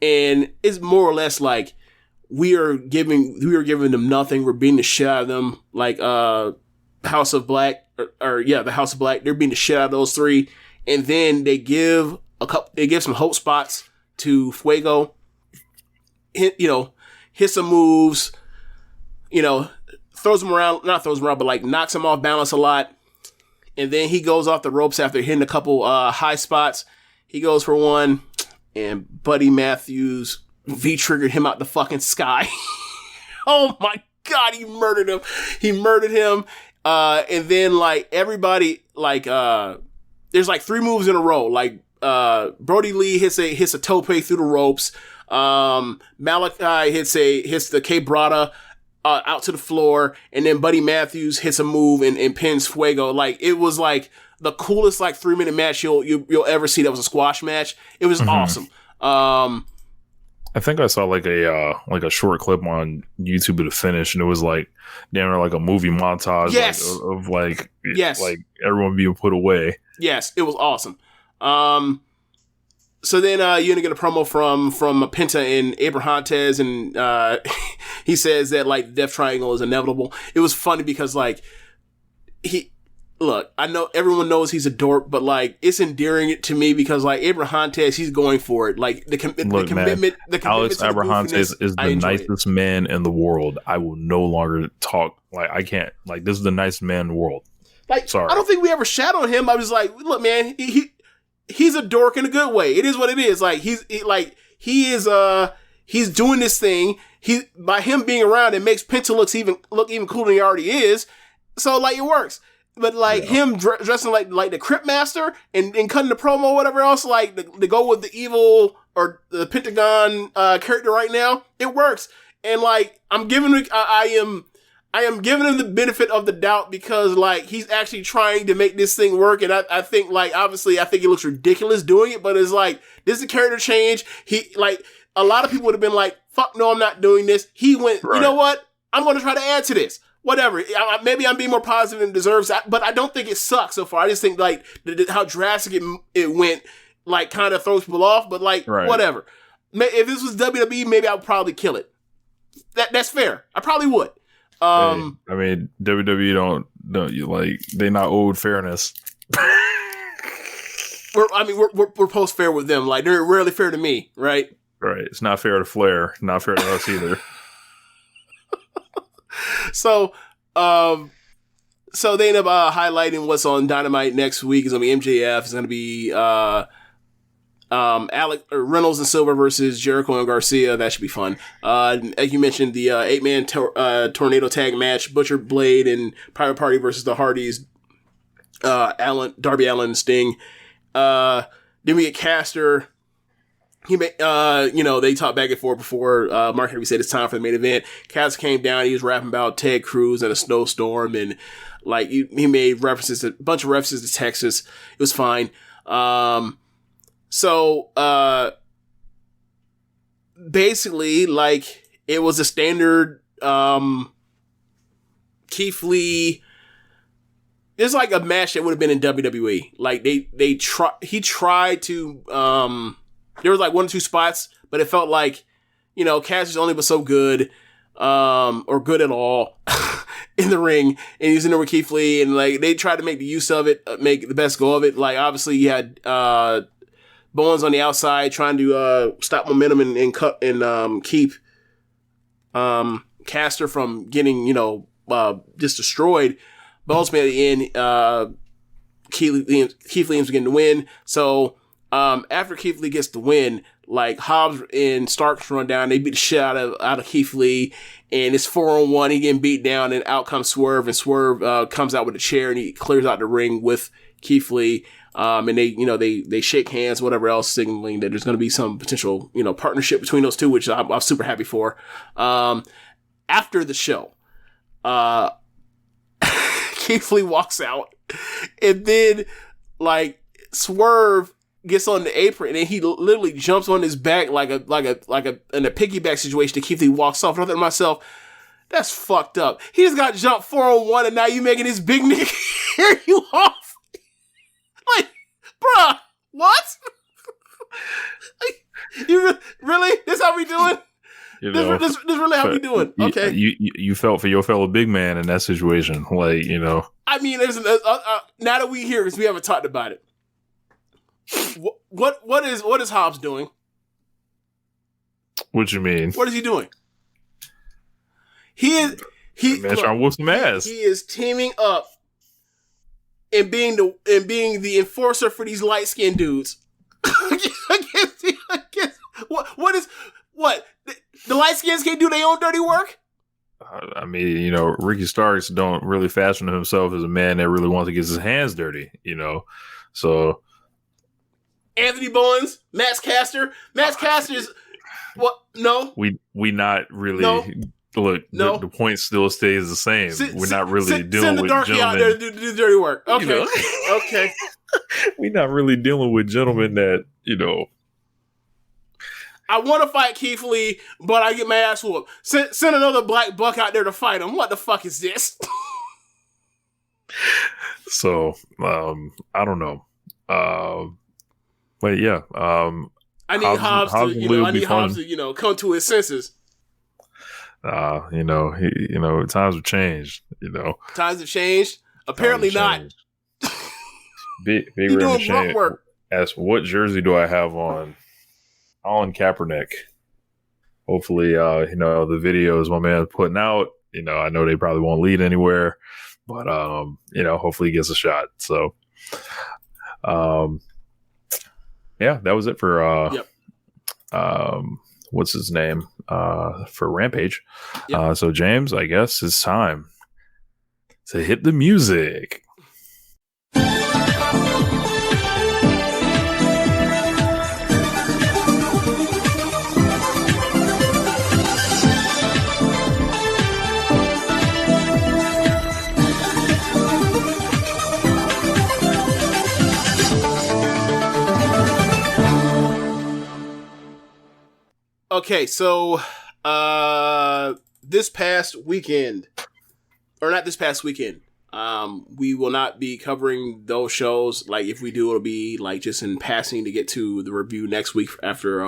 And it's more or less like we are giving them nothing. We're beating the shit out of them. Like House of Black, the House of Black. They're beating the shit out of those three. And then they give some hope spots to Fuego, hit some moves, not throws him around, but like knocks him off balance a lot. And then he goes off the ropes after hitting a couple high spots. He goes for one, and Buddy Matthews V-triggered him out the fucking sky. Oh my God, he murdered him. And then like everybody, like there's like 3 moves in a row. Like Brody Lee hits a tope through the ropes. Malachi hits the K-Brada out to the floor, and then Buddy Matthews hits a move and pins Fuego. Like it was like the coolest like 3-minute match you'll ever see. That was a squash match. It was awesome. I think I saw like a short clip on YouTube of the finish, and it was like damn near like a movie montage. Yes. of like yes, like everyone being put away. Yes, it was awesome. So then you're gonna get a promo from Penta and Abrahantes, and he says that like the Death Triangle is inevitable. It was funny because like I know everyone knows he's a dork, but like it's endearing to me because like Abrahantes, he's going for it. Like the commitment. Alex Abrahantes is the nicest man in the world. I will no longer talk like I can't. Like this is the nicest man in the world. Like sorry, I don't think we ever shat on him. I was like, look, man, he's a dork in a good way. It is what it is. Like he's doing this thing. By him being around, it makes Penta look even cooler than he already is. So like it works. But like him dressing like the Crypt Master and cutting the promo or whatever else, like to go with the evil or the Pentagon character right now, it works. And like I am giving him the benefit of the doubt because like he's actually trying to make this thing work. And I think like obviously I think it looks ridiculous doing it, but it's like this is a character change. He like a lot of people would have been like, "Fuck no, I'm not doing this." He went, right. You know what? I'm going to try to add to this. Whatever. Maybe I'm being more positive than deserves, but I don't think it sucks so far. I just think like how drastic it went, like kind of throws people off. But like whatever. If this was WWE, maybe I would probably kill it. That's fair. I probably would. I mean, WWE don't you like, they not owed fairness. We're post fair with them. Like, they're rarely fair to me, right? Right. It's not fair to Flair. Not fair to us either. So they end up highlighting what's on Dynamite next week. It's gonna be MJF. It's gonna be Reynolds and Silver versus Jericho and Garcia. That should be fun. As you mentioned, the 8-man tornado tag match: Butcher, Blade, and Private Party versus the Hardys. Darby Allin, and Sting. Then we get Caster. They talked back and forth before Mark Henry said it's time for the main event. Caster came down. He was rapping about Ted Cruz and a snowstorm, and like he made a bunch of references to Texas. It was fine. Basically, like, it was a standard Keith Lee. It's like a match that would have been in WWE. Like, he tried to, there was like 1 or 2 spots, but it felt like, Cassius only was so good, or good at all in the ring, and he was in there with Keith Lee, and like, they tried to make the use of it, make the best go of it. Like, obviously you had, Bowens on the outside trying to, stop momentum and keep, Caster from getting, just destroyed. But ultimately, at the end, Keith Lee was getting the win. So, after Keith Lee gets the win, like, Hobbs and Starks run down, they beat the shit out of Keith Lee, and it's 4-on-1, he getting beat down, and out comes Swerve, and Swerve, comes out with a chair, and he clears out the ring with Keith Lee, and they shake hands, whatever else, signaling that there's going to be some potential, partnership between those two, which I'm super happy for. After the show, Keith Lee walks out, and then, like, Swerve gets on the apron, and he literally jumps on his back like a in a piggyback situation. To Keith Lee walks off, and I thought to myself, that's fucked up. He just got jumped 4-on-1, and now you making his big nigga carry you off. Like, bruh, what? Like, you really? This how we doing? This really how we doing? Okay. You felt for your fellow big man in that situation, like, I mean, there's now that we here, because we haven't talked about it. What is Hobbs doing? What you mean? What is he doing? He man trying to whoop some ass. He is teaming up and being the enforcer for these light skinned dudes. What? The light skins can't do their own dirty work? I mean, Ricky Starks don't really fashion himself as a man that really wants to get his hands dirty, so. Anthony Bowens, Max Caster is what? No, we not really. No. Look, no. The point still stays the same. We're not really dealing with gentlemen out there to do the dirty work. Okay, okay. We're not really dealing with gentlemen that I want to fight Keith Lee, but I get my ass whooped. Send another black buck out there to fight him. What the fuck is this? So, I don't know. But yeah, I need Hobbs to come to his senses. Times have changed. Times have changed. Apparently not. Big Red Machine asks, what jersey do I have on? Colin Kaepernick. Hopefully, the videos my man's putting out, I know they probably won't lead anywhere, but, hopefully he gets a shot. So, yeah, that was it for, what's his name? For Rampage. Yep. So James, I guess it's time to hit the music. Okay, so this past weekend, or not this past weekend, We will not be covering those shows. Like, if we do, it'll be like just in passing to get to the review next week after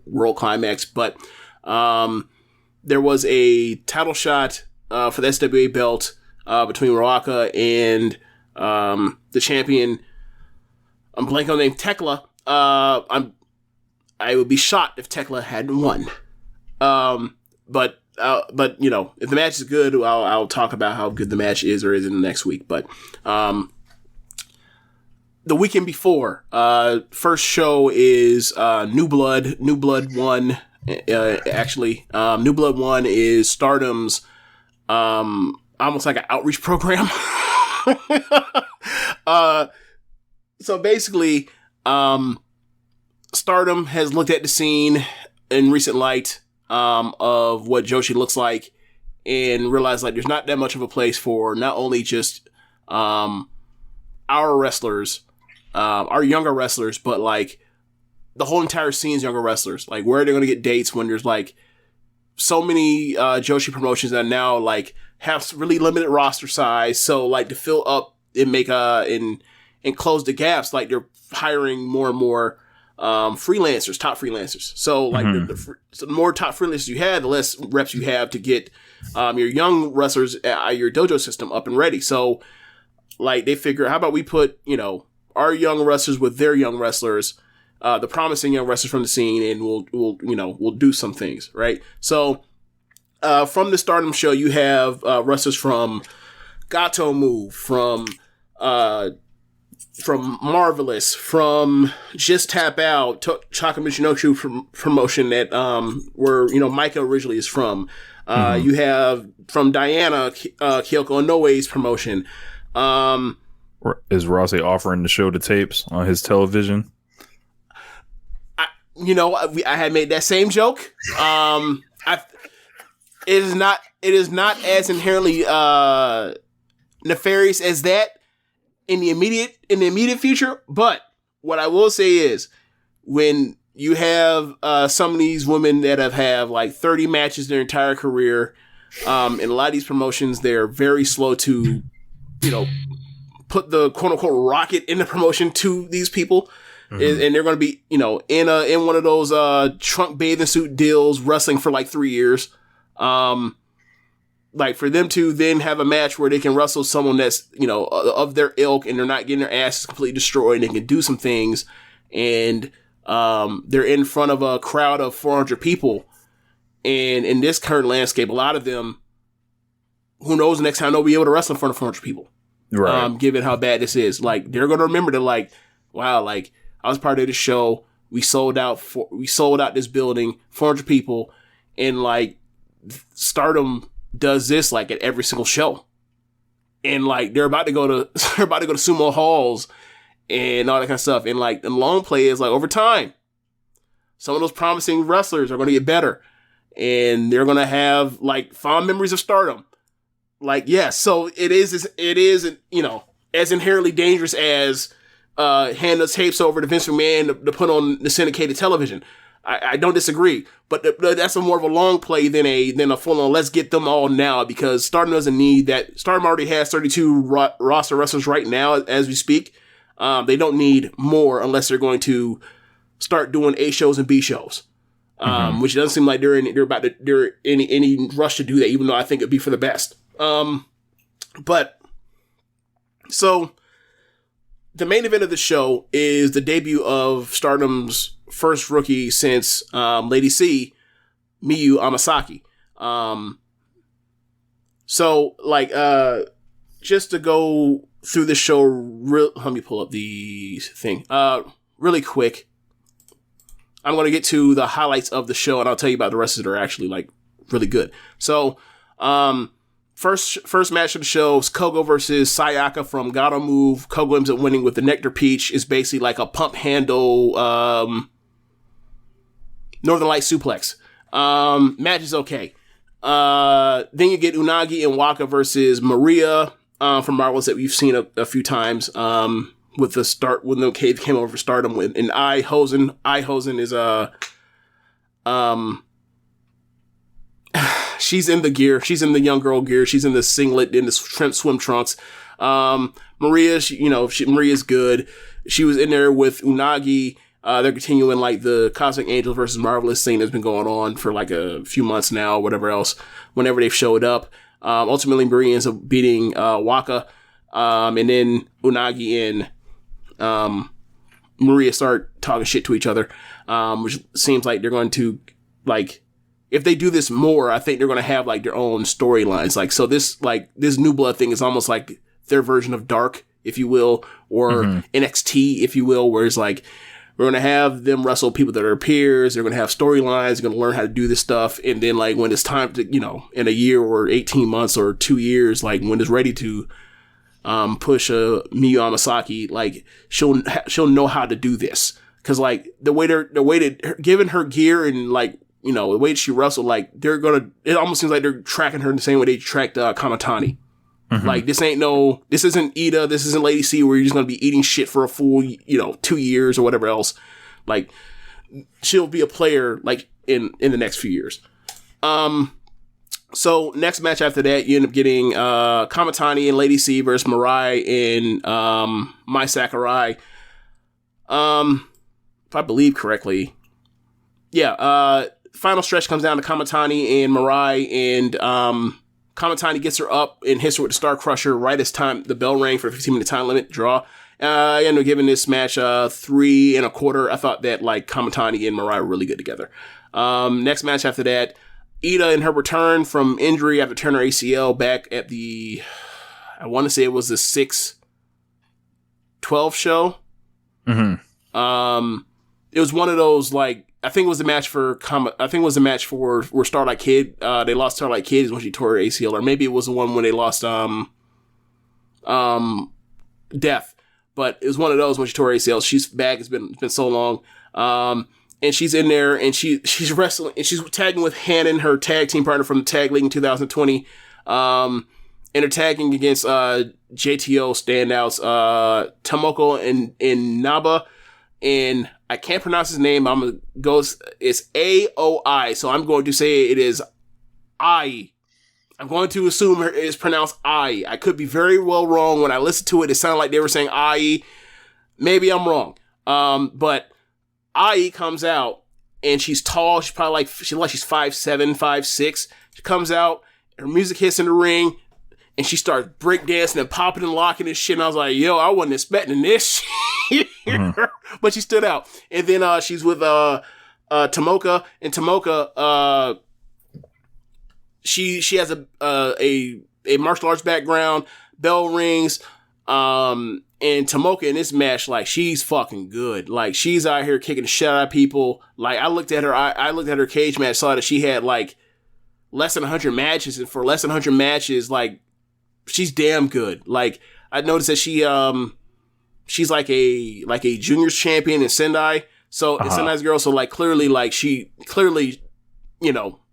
World Climax. But there was a title shot for the SWA belt between Ruaka and the champion. I'm blanking on the name, Tekla. I would be shocked if Tekla hadn't won. But you know, if the match is good, I'll talk about how good the match is or isn't next week. But the weekend before, first show is New Blood. New Blood 1, actually. New Blood 1 is Stardom's almost like an outreach program. So basically, Stardom has looked at the scene in recent light of what Joshi looks like and realized like there's not that much of a place for not only just our wrestlers, our younger wrestlers, but like the whole entire scene's younger wrestlers. Like, where are they going to get dates when there's like so many Joshi promotions that now like have really limited roster size? So like to fill up and make and close the gaps, like they're hiring more and more freelancers, top freelancers. So like so the more top freelancers you have, the less reps you have to get your young wrestlers at your dojo system up and ready. So like they figure, how about we put, you know, our young wrestlers with their young wrestlers, the promising young wrestlers from the scene, and we'll do some things, right? So from the Stardom show, you have wrestlers from Gato Move, from Marvelous, from Just Tap Out, Chaka Michinoku promotion that where, you know, Micah originally is from. You have from Diana, Kyoko Inoue's promotion. Is Rossi offering to show the tapes on his television? I had made that same joke. It is not as inherently nefarious as that in the immediate future. But what I will say is, when you have some of these women that have like 30 matches their entire career, and a lot of these promotions, they're very slow to, you know, put the quote unquote rocket in the promotion to these people. And they're going to be, you know, in one of those trunk bathing suit deals, wrestling for like 3 years. Like for them to then have a match where they can wrestle someone that's, you know, of their ilk, and they're not getting their asses completely destroyed, and they can do some things, and they're in front of a crowd of 400 people. And in this current landscape, a lot of them, who knows, the next time they'll be able to wrestle in front of 400 people. Right. Given how bad this is. Like, they're going to remember that, like, wow, like, I was part of this show. We sold out this building, 400 people, and like Stardom does this like at every single show, and like they're about to go to sumo halls and all that kind of stuff. And like the long play is like, over time, some of those promising wrestlers are going to get better, and they're going to have like fond memories of Stardom. Like, yes, so it is, you know, as inherently dangerous as hand those tapes over to Vince McMahon to put on the syndicated television. I don't disagree, but that's more of a long play than a full on let's get them all now, because Stardom doesn't need that. Stardom already has 32 roster wrestlers right now as we speak. They don't need more unless they're going to start doing A shows and B shows, which doesn't seem like they're in any rush to do that, even though I think it'd be for the best. But so the main event of the show is the debut of Stardom's first rookie since Lady C, Miyu Amasaki. So like just to go through the show, let me pull up the thing really quick. I'm going to get to the highlights of the show, and I'll tell you about the rest that are actually like really good. So First match of the show is Kogo versus Sayaka from Gato Move. Kogo ends up winning with the Nectar Peach. It's basically like a pump handle Northern Light suplex. Match is okay. Then you get Unagi and Waka versus Maria from Marvelous that we've seen a few times with the start when the cave came over Stardom with, and I Hosen is she's in the gear. She's in the young girl gear. She's in the singlet, in the swim trunks. Maria, Maria's good. She was in there with Unagi. They're continuing like the Cosmic Angels versus Marvelous thing that's been going on for like a few months now, whatever else, whenever they've showed up. Ultimately, Maria ends up beating Waka, and then Unagi and Maria start talking shit to each other, which seems like they're going to, like, if they do this more, I think they're going to have like their own storylines. Like, so this New Blood thing is almost like their version of Dark, if you will, or NXT, if you will, where it's like, we're going to have them wrestle people that are peers. They're going to have storylines. They're going to learn how to do this stuff. And then, like, when it's time to, in a year or 18 months or 2 years, like, when it's ready to push Miyu Amasaki, like, she'll know how to do this. Because, like, the way they're giving her gear and, like, the way she wrestled, like, it almost seems like they're tracking her in the same way they tracked Kamatani. Like, this isn't Ida, this isn't Lady C, where you're just going to be eating shit for a full, 2 years or whatever else. Like, she'll be a player, like, in the next few years. So, next match after that, you end up getting Kamatani and Lady C versus Mirai and Mai Sakurai. If I believe correctly. Yeah, final stretch comes down to Kamatani and Mirai, and Kamatani gets her up and hits her with the Star Crusher right as the bell rang for a 15-minute time limit draw. I ended up giving this match 3 1/4. I thought that, like, Kamatani and Mirai were really good together. Next match after that, Ida in her return from injury after tearing her ACL back at I want to say it was the 6/12 show. It was one of those, like, I think it was the match for where Starlight Kid, they lost Starlight Kid when she tore her ACL, or maybe it was the one when they lost Death. But it was one of those when she tore her ACL. She's back. It's been so long. And she's in there and she's wrestling and she's tagging with Hannon, her tag team partner from the Tag League in 2020. And they're tagging against JTO standouts, Tomoko and Naba. And I can't pronounce his name. It's AOI. So I'm going to say it is I. I'm going to assume it is pronounced I. I could be very well wrong. When I listened to it, it sounded like they were saying I. Maybe I'm wrong. But I comes out and she's tall. She's probably she's 5'7", 5'6". She comes out, her music hits in the ring, and she starts breakdancing and popping and locking and shit. And I was like, yo, I wasn't expecting this shit. But she stood out. And then she's with Tomoka. And Tomoka, she has a martial arts background. Bell rings. And Tomoka in this match, like, she's fucking good. Like, she's out here kicking the shit out of people. Like, I looked at her cage match, saw that she had, like, less than 100 matches. And for less than 100 matches, like, she's damn good. Like, I noticed that she's like a juniors champion in Sendai. So in Sendai's girl. So, like, clearly,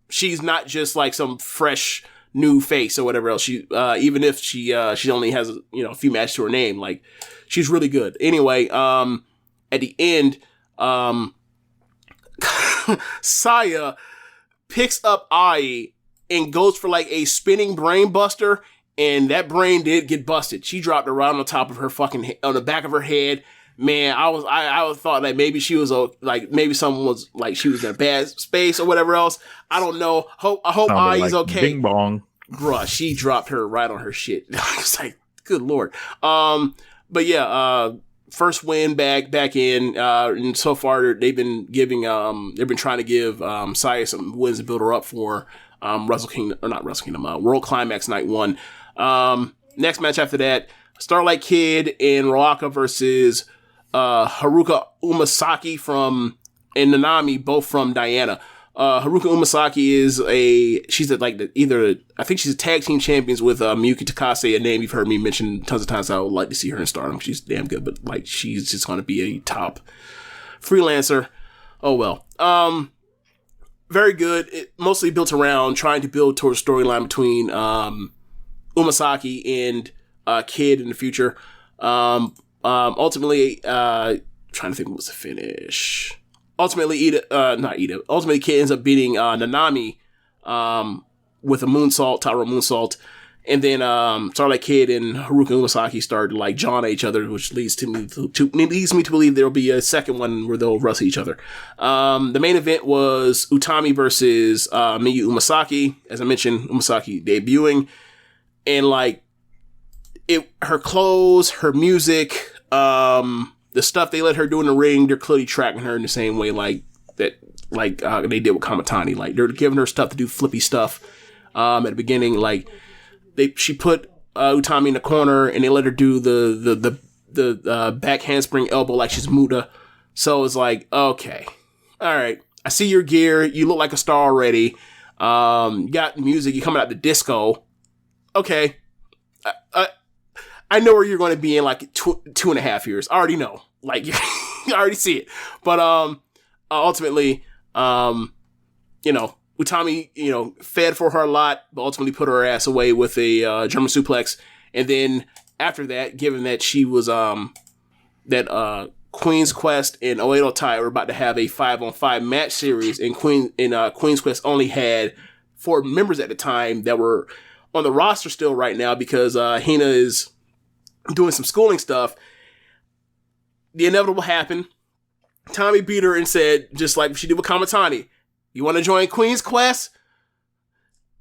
she's not just like some fresh new face or whatever else. She, even if she only has, a few matches to her name, like, she's really good. Anyway, at the end, Saya picks up Ai and goes for like a spinning brain buster, and that brain did get busted. She dropped it right on the top of her on the back of her head. Man, I thought that maybe she was maybe someone was like she was in a bad space or whatever else. I don't know. I hope Ai's okay. Bing bong. Bruh, she dropped her right on her shit. I was like, good lord. But yeah, first win back in, and so far they've been trying to give Saya some wins to build her up for World Climax Night 1. Next match after that, Starlight Kid and Roaka versus Haruka Umasaki and Nanami, both from Diana. Haruka Umasaki she's I think she's a tag team champions with Miyuki Takase, a name you've heard me mention tons of times. I would like to see her in Stardom. She's damn good, but like she's just going to be a top freelancer. Oh well. Very good. It mostly built around trying to build towards a storyline between Umasaki and Kid in the future. Ultimately, trying to think what was the finish. Ultimately, Ultimately, Kid ends up beating Nanami with a moonsault, Tyro moonsault, And then Starlight Kid and Haruka Umasaki started like jawing at each other, which leads me to believe there'll be a second one where they'll wrestle each other. The main event was Utami versus Miyu Umasaki. As I mentioned, Umasaki debuting, and like her clothes, her music, the stuff they let her do in the ring, they're clearly tracking her in the same way like they did with Kamatani. Like they're giving her stuff to do flippy stuff at the beginning, like. She put Utami in the corner, and they let her do the back handspring elbow like she's Muta. So it's like, okay, all right, I see your gear. You look like a star already. You got music. You coming out the disco. Okay, I know where you're going to be in like 2.5 years. I already know. Like I already see it. But ultimately, Utami, fed for her a lot, but ultimately put her ass away with a German suplex. And then after that, given that she was Queen's Quest and Oedo Tai were about to have a 5-on-5 match series, and Queen's Quest only had 4 members at the time that were on the roster still right now because Hina is doing some schooling stuff. The inevitable happened. Tommy beat her and said, just like she did with Kamatani, "You want to join Queen's Quest?"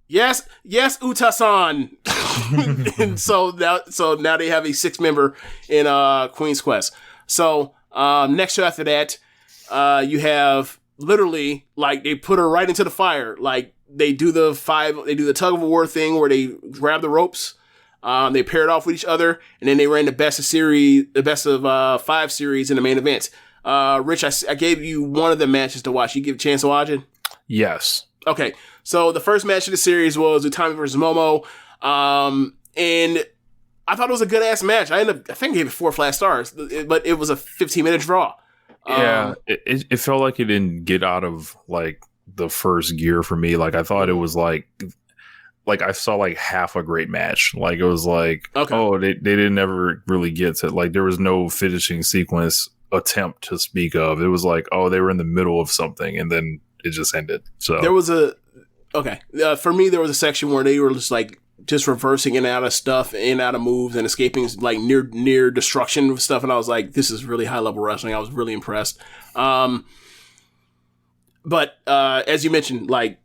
Yes, Uta-san. And so now they have a 6-member in Queen's Quest. So next show after that, you have literally like they put her right into the fire. Like they do the tug of war thing where they grab the ropes, they pair it off with each other, and then they ran the best of 5 series in the main event. Rich, I gave you one of the matches to watch. You give a chance to watch it? Yes. Okay, so the first match of the series was Utami versus Momo, and I thought it was a good-ass match. I think I gave it 4 flat stars, but it was a 15-minute draw. Yeah, it felt like it didn't get out of, like, the first gear for me. Like, I thought it was, like I saw, like, half a great match. Like, it was like, okay. Oh, they didn't ever really get to, like, there was no finishing sequence attempt to speak of. It was like, oh, they were in the middle of something, and then it just ended. So there was for me there was a section where they were just reversing in and out of stuff, in and out of moves, and escaping like near destruction of stuff, and I was like, this is really high level wrestling. I was really impressed. But as you mentioned, like,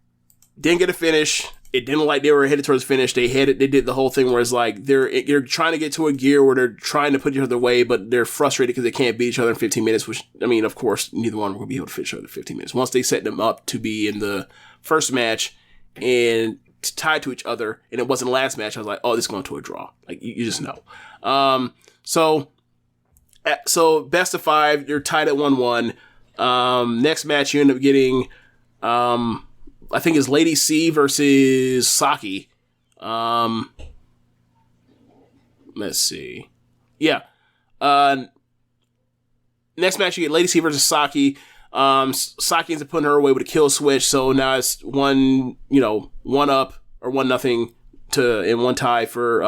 didn't get a finish. It didn't look like they were headed towards finish. They did the whole thing where it's like they're trying to get to a gear where they're trying to put each other away, but they're frustrated because they can't beat each other in 15 minutes, which, I mean, of course, neither one will be able to fit each other in 15 minutes. Once they set them up to be in the first match and tied to each other, and it wasn't the last match, I was like, oh, this is going to a draw. Like, you just know. So best of 5, you're tied at 1-1. Next match, you end up getting... I think it's Lady C versus Saki. Let's see. Yeah. Next match, you get Lady C versus Saki. Saki ends up putting her away with a kill switch, so now it's 1-up or 1-0 in 1 tie for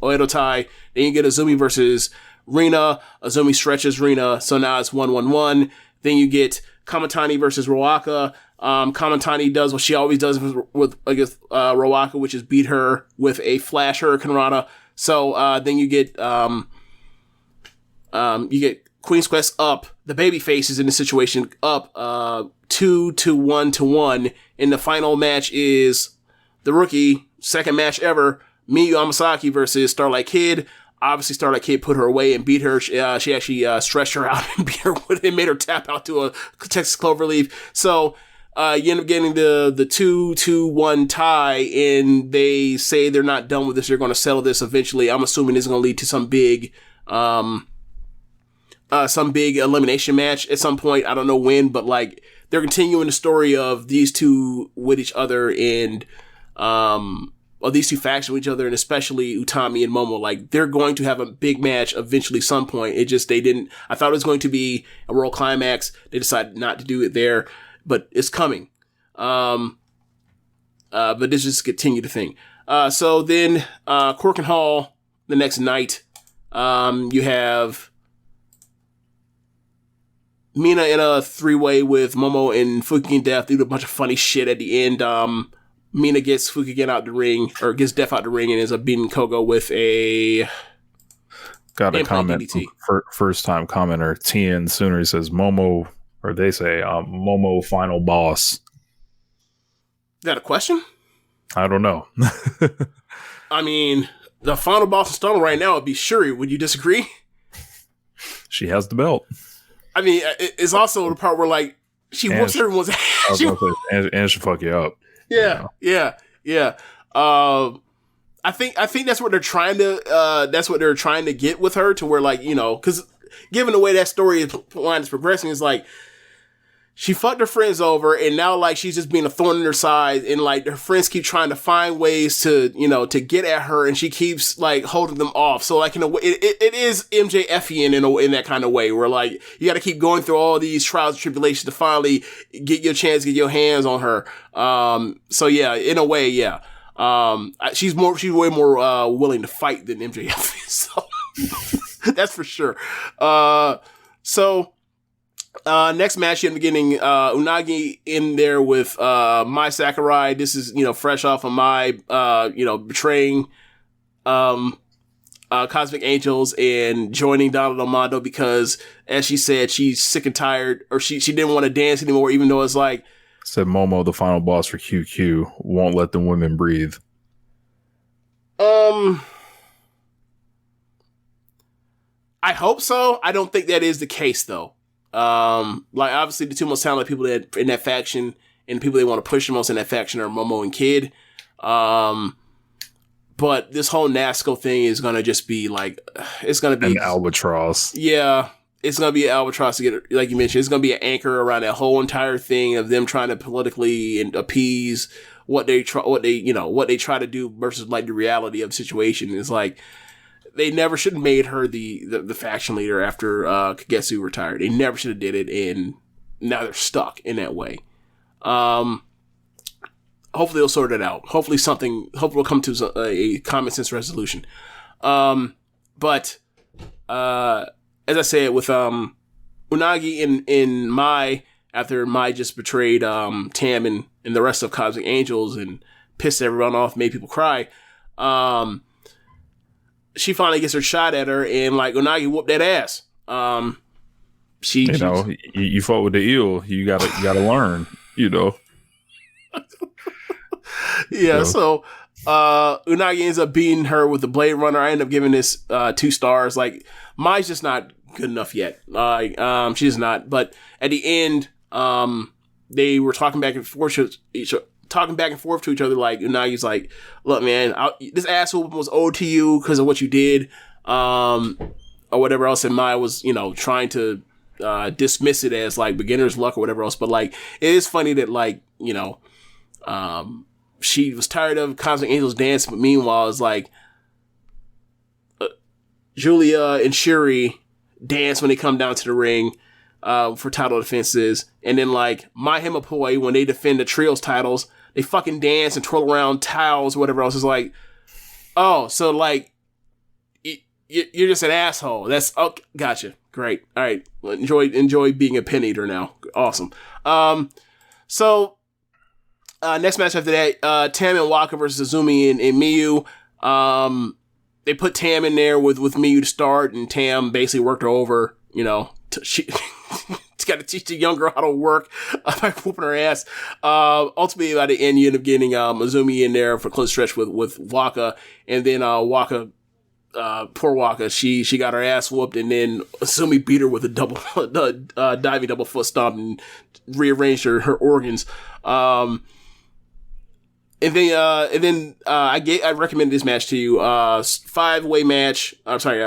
Oedo Tai. Then you get Azumi versus Rina. Azumi stretches Rina, so now it's 1-1-1. Then you get Kamatani versus Roaka. Kamatani does what she always does with Roaka, which is beat her with a flash Hurricane Rana. So then you get Queen's Quest up, the baby faces in the situation up 2-1-1. And the final match is the rookie, second match ever, Miyu Amasaki versus Starlight Kid. Obviously, Starlight Kid put her away and beat her. She actually stretched her out and beat her with it, made her tap out to a Texas Cloverleaf. So you end up getting the 2-1 tie, and they say they're not done with this. They're going to settle this eventually. I'm assuming this is going to lead to some big elimination match at some point. I don't know when, but like they're continuing the story of these two with each other and of these two factions with each other, and especially Utami and Momo. Like, they're going to have a big match eventually some point. It just, they didn't, I thought it was going to be a World Climax. They decided not to do it there, but it's coming. But this just continued the thing. So then, Corkin Hall, the next night, you have Mina in a 3-way with Momo and Fuki and Death. They do a bunch of funny shit at the end. Mina gets Fukigen out the ring, or gets Death out the ring, and ends up beating Kogo with a... Got a comment, first time commenter, TN Sooner, he says, Momo, or they say, Momo final boss. Is that a question? I don't know. I mean, the final boss in Stardom right now would be Shuri. Would you disagree? She has the belt. I mean, it's also the part where, like, she whoops everyone's ass. And she'll fuck you up. Yeah, you know? I think that's what they're trying to get with her, to where, like, you know, because given the way that story line is progressing, it's like she fucked her friends over, and now, like, she's just being a thorn in her side, and, like, her friends keep trying to find ways to, you know, to get at her, and she keeps, like, holding them off. So, like, in a way, it is MJFian in that kind of way, where, like, you got to keep going through all these trials and tribulations to finally get your chance, get your hands on her. So yeah, in a way, yeah. She's way more willing to fight than MJF is, so that's for sure. Next match, you're getting Unagi in there with Mai Sakurai. This is, you know, fresh off of Mai, you know, betraying Cosmic Angels and joining Donald Armando because, as she said, she's sick and tired, or she didn't want to dance anymore, even though it's like... Said Momo, the final boss for QQ, won't let the women breathe. I hope so. I don't think that is the case, though. Like, obviously, the two most talented people that in that faction and the people they want to push the most in that faction are Momo and Kid. But this whole NASCO thing is going to just be like, it's going to be an albatross. Yeah. It's going to be an albatross to get, like you mentioned, it's going to be an anchor around that whole entire thing of them trying to politically and appease what they try to do versus, like, the reality of the situation. Is like, they never should have made her the faction leader after Kagetsu retired. They never should have did it, and now they're stuck in that way. Hopefully they'll sort it out. Hopefully we'll come to a common sense resolution. But as I said, with Unagi in Mai, after Mai just betrayed Tam and the rest of Cosmic Angels and pissed everyone off, made people cry, she finally gets her shot at her, and, like, Unagi whooped that ass. You fought with the eel, you gotta learn, you know. Yeah, so Unagi ends up beating her with the Blade Runner. I end up giving this 2 stars. Like, Mai's just not good enough yet. She's not. But at the end, they were talking back and forth to each other. Like, Unagi's like, "Look, man, this asshole was owed to you because of what you did, or whatever else." And Mai was, you know, trying to dismiss it as, like, beginner's luck or whatever else. But, like, it is funny that, like, you know, she was tired of Cosmic Angels dance, but meanwhile, it's like Julia and Shuri dance when they come down to the ring for title defenses, and then, like, My Himapoi, when they defend the trios titles, they fucking dance and twirl around towels or whatever else. Is like, oh, so, like, you're just an asshole. That's okay. Gotcha. Great. All right. Well, enjoy being a pin eater now. Awesome. So. Next match after that, Tam and Waka versus Azumi and Miyu. They put Tam in there with Miyu to start, and Tam basically worked her over. You know, she's got to teach the young girl how to work by whooping her ass. Ultimately, by the end, you end up getting Azumi in there for a close stretch with Waka, and then Waka, poor Waka, she got her ass whooped, and then Azumi beat her with a diving double foot stomp and rearranged her organs. And then I recommended this match to you. 5-way match. I'm sorry.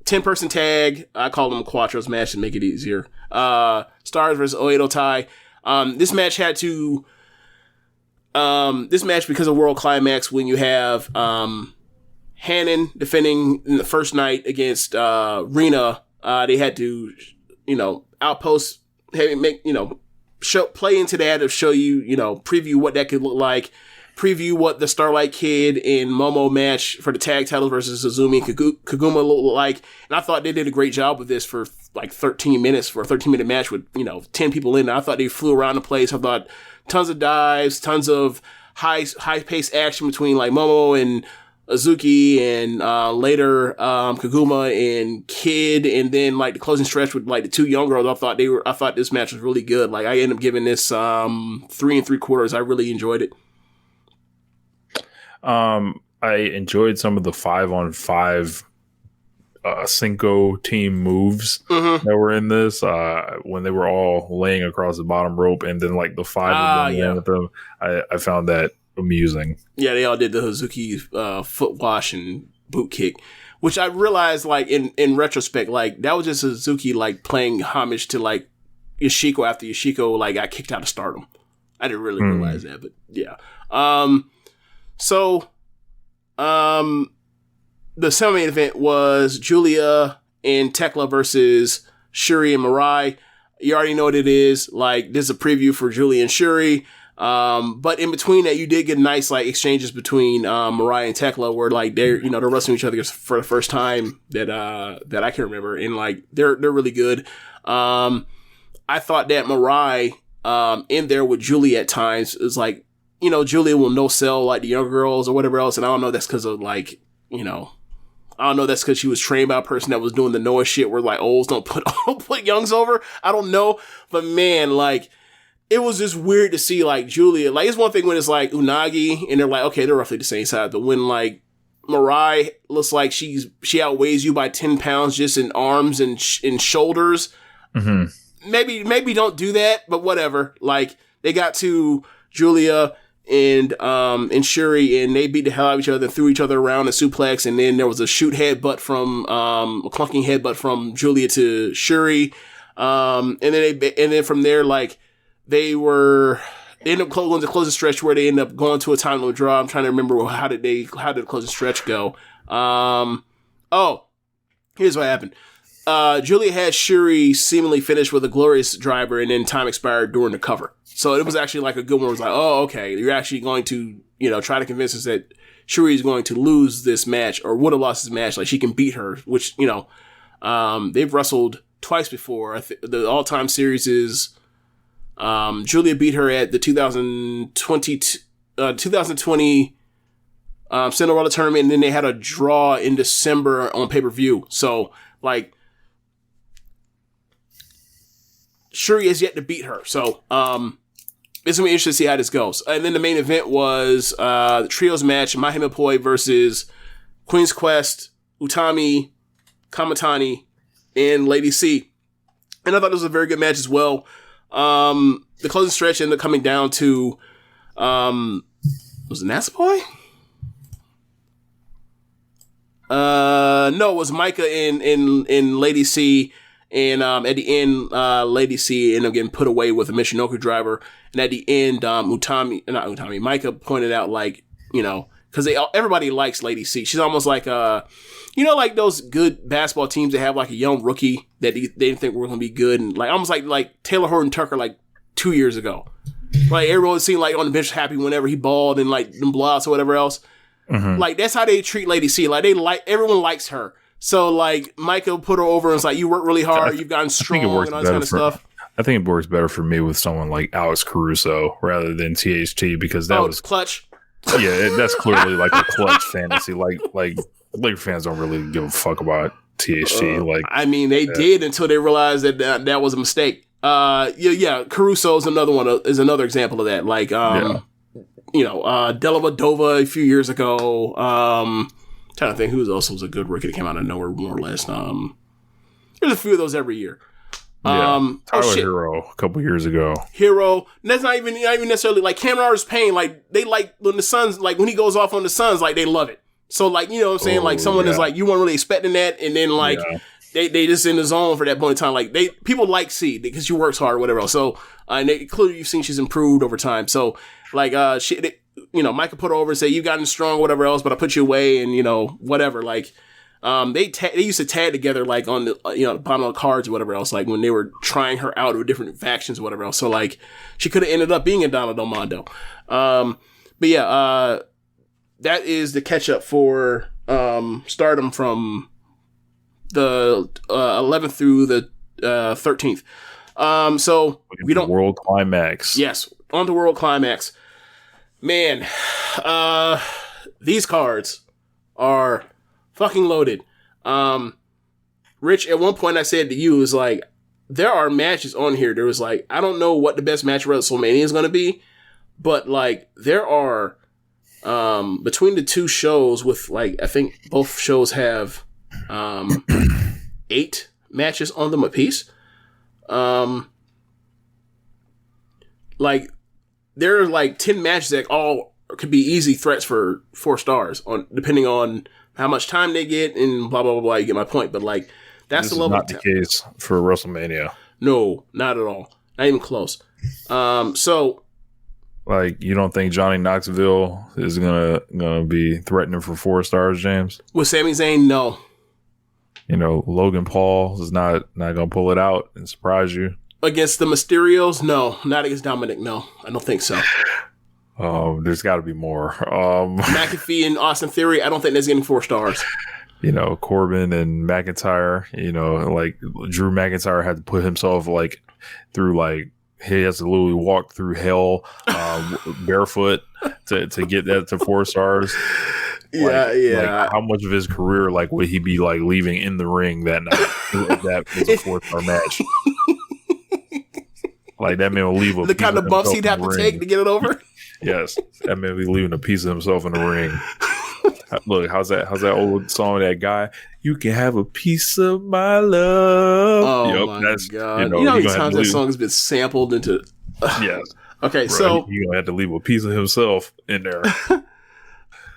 10-person tag. I call them Quattros match to make it easier. Stars versus Oedo Tai. This match had to. This match, because of World Climax, when you have Hannon defending in the first night against Rina, they had to, you know, outpost, play into that to show you, you know, preview what that could look like, preview what the Starlight Kid and Momo match for the tag titles versus Azumi and Kaguma look like. And I thought they did a great job with this for like 13 minutes for a 13-minute match with, 10 people in. I thought they flew around the place. I thought tons of dives, tons of high-paced action between like Momo and Azuki and later Kaguma and Kid, and then like the closing stretch with like the two young girls. I thought this match was really good. Like I ended up giving this 3 3/4. I really enjoyed it. I enjoyed some of the 5-on-5 Cinco team moves that were in this when they were all laying across the bottom rope, and then like the 5 of them with them. I found that amusing. Yeah, they all did the Hazuki foot wash and boot kick, which I realized like in retrospect, like that was just Hazuki like playing homage to like Yoshiko after Yoshiko like got kicked out of Stardom. I didn't really realize that, but yeah. The semi-main event was Julia and Tekla versus Shuri and Mirai. You already know what it is. Like, this is a preview for Julia and Shuri. But in between that, you did get nice, like, exchanges between, Mirai and Tekla where, like, they're wrestling each other for the first time that I can remember. And, like, they're really good. I thought that Mirai, in there with Julia at times is like, Julia will no-sell, like, the younger girls or whatever else. And I don't know that's because of, like, I don't know that's because she was trained by a person that was doing the Noah shit where, like, olds don't put youngs over. I don't know. But, man, like, it was just weird to see, like, Julia. Like, it's one thing when it's, like, Unagi, and they're like, okay, they're roughly the same size. But when, like, Mirai looks like she outweighs you by 10 pounds just in arms and shoulders, maybe don't do that, but whatever. Like, they got to Julia and Shuri, and they beat the hell out of each other and threw each other around a suplex, and then there was a headbutt from a clunking headbutt from Julia to Shuri, and then from there, like, they ended up going to closing stretch where they ended up going to a time limit draw. I'm trying to remember how did the closing stretch go. Here's what happened. Julia had Shuri seemingly finished with a glorious driver, and then time expired during the cover. So it was actually like a good one. It was like, oh, okay, you're actually going to, try to convince us that Shuri is going to lose this match or would have lost this match. Like, she can beat her, which, they've wrestled twice before. The all-time series is, Julia beat her at the 2020 Cinderella tournament, and then they had a draw in December on pay-per-view. So, like, Shuri has yet to beat her. So, it's going to be interesting to see how this goes. And then the main event was the trios match, Mahima Poi versus Queen's Quest, Utami, Kamatani, and Lady C. And I thought it was a very good match as well. The closing stretch ended up coming down to, was it Natsupoi? No, it was Micah and Lady C. And at the end, Lady C ended up getting put away with a Michinoku driver. And at the end, Micah pointed out, like, because everybody likes Lady C. She's almost like, like those good basketball teams that have like a young rookie that they didn't think were going to be good. And like almost like Taylor Horton Tucker like 2 years ago. Like everyone seemed like on the bench happy whenever he balled and like them blowouts or whatever else. Like that's how they treat Lady C. Like everyone likes her. So, like, Michael put her over and was like, you work really hard, you've gotten strong and all this kind of stuff. I think it works better for me with someone like Alex Caruso rather than THT because that was clutch. Yeah, that's clearly like a clutch fantasy. Like Laker fans don't really give a fuck about THT. I mean, they did until they realized that was a mistake. Caruso is another example of that. Like, Delavadova a few years ago. Trying to think who else was a good rookie that came out of nowhere, more or less. There's a few of those every year. Tyler Hero a couple years ago. Hero. That's not even necessarily like Cameron Payne. Like they like when the Suns, like when he goes off on the Suns, like they love it. So like you know what I'm saying, like someone is like you weren't really expecting that, and then like they just in the zone for that point in time. Like people like C because she works hard, or whatever else. So and clearly you've seen she's improved over time. So like Micah put her over and say, you've gotten strong, whatever else, but I put you away and, whatever. Like, they used to tag together, like, on the, the bottom of the cards or whatever else, like, when they were trying her out with different factions or whatever else. So, like, she could have ended up being in Donna Del Mondo. That is the catch-up for Stardom from the 11th through the 13th. So we don't World Climax. Yes, on to World Climax. Man, these cards are fucking loaded. Rich, at one point I said to you, was like, there are matches on here. There was like, I don't know what the best match of WrestleMania is going to be, but like there are between the two shows with like, I think both shows have 8 matches on them apiece. Like there are like 10 matches that all could be easy threats for 4 stars on depending on how much time they get and blah blah blah blah. You get my point, but like that's this the level. Not the case for WrestleMania. No, not at all. Not even close. So like you don't think Johnny Knoxville is gonna be threatening for 4 stars, James? With Sami Zayn, no. You know, Logan Paul is not gonna pull it out and surprise you. Against the Mysterios, no. Not against Dominic, no. I don't think so. There's got to be more. McAfee and Austin Theory, I don't think that's getting 4 stars. You know, Corbin and McIntyre, you know, like Drew McIntyre had to put himself like through like he has to literally walk through hell barefoot to get that to 4 stars. Yeah. Like how much of his career like would he be like leaving in the ring that night? That was a 4-star match. Like that man will leave the kind of bumps he'd have to take to get it over. Yes, that man will be leaving a piece of himself in the ring. Look, how's that old song? That guy, you can have a piece of my love. Oh my god! You know how many times that song has been sampled into? Yes. Okay, bro, so you gonna have to leave a piece of himself in there.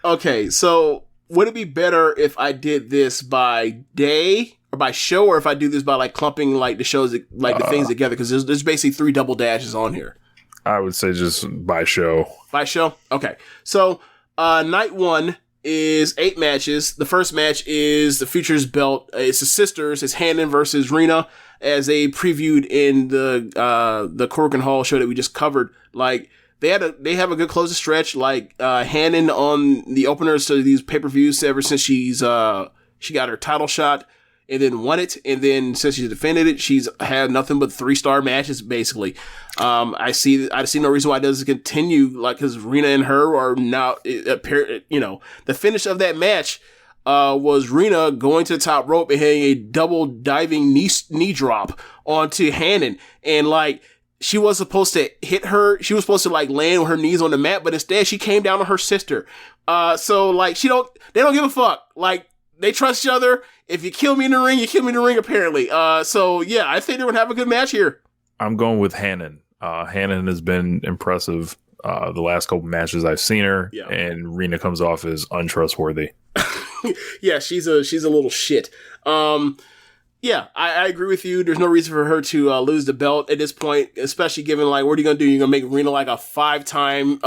Okay, so would it be better if I did this by day or by show, or if I do this by like clumping like the shows like the things together? Because there's basically 3 double dashes on here. I would say just by show. By show? Okay. So night 1 is 8 matches. The first match is the Futures belt. It's the sisters. It's Hannon versus Rena, as they previewed in the Corkin Hall show that we just covered. Like they have a good closing stretch. Like Hannon on the openers to these pay-per-views ever since she got her title shot and then won it, and then since she's defended it, she's had nothing but 3-star matches basically. I see no reason why it doesn't continue, like, because Rena and her are now, the finish of that match was Rena going to the top rope and hitting a double diving knee drop onto Hannon, and like she was supposed to hit her, she was supposed to like land with her knees on the mat, but instead she came down on her sister. So like they don't give a fuck. Like they trust each other. If you kill me in the ring, you kill me in the ring, apparently. So yeah, I think they're gonna have a good match here. I'm going with Hannon. Hannon has been impressive the last couple matches I've seen her, and Rena comes off as untrustworthy. Yeah, she's a little shit. Yeah, I agree with you. There's no reason for her to lose the belt at this point, especially given like what are you gonna do? You're gonna make Rena like a 5-time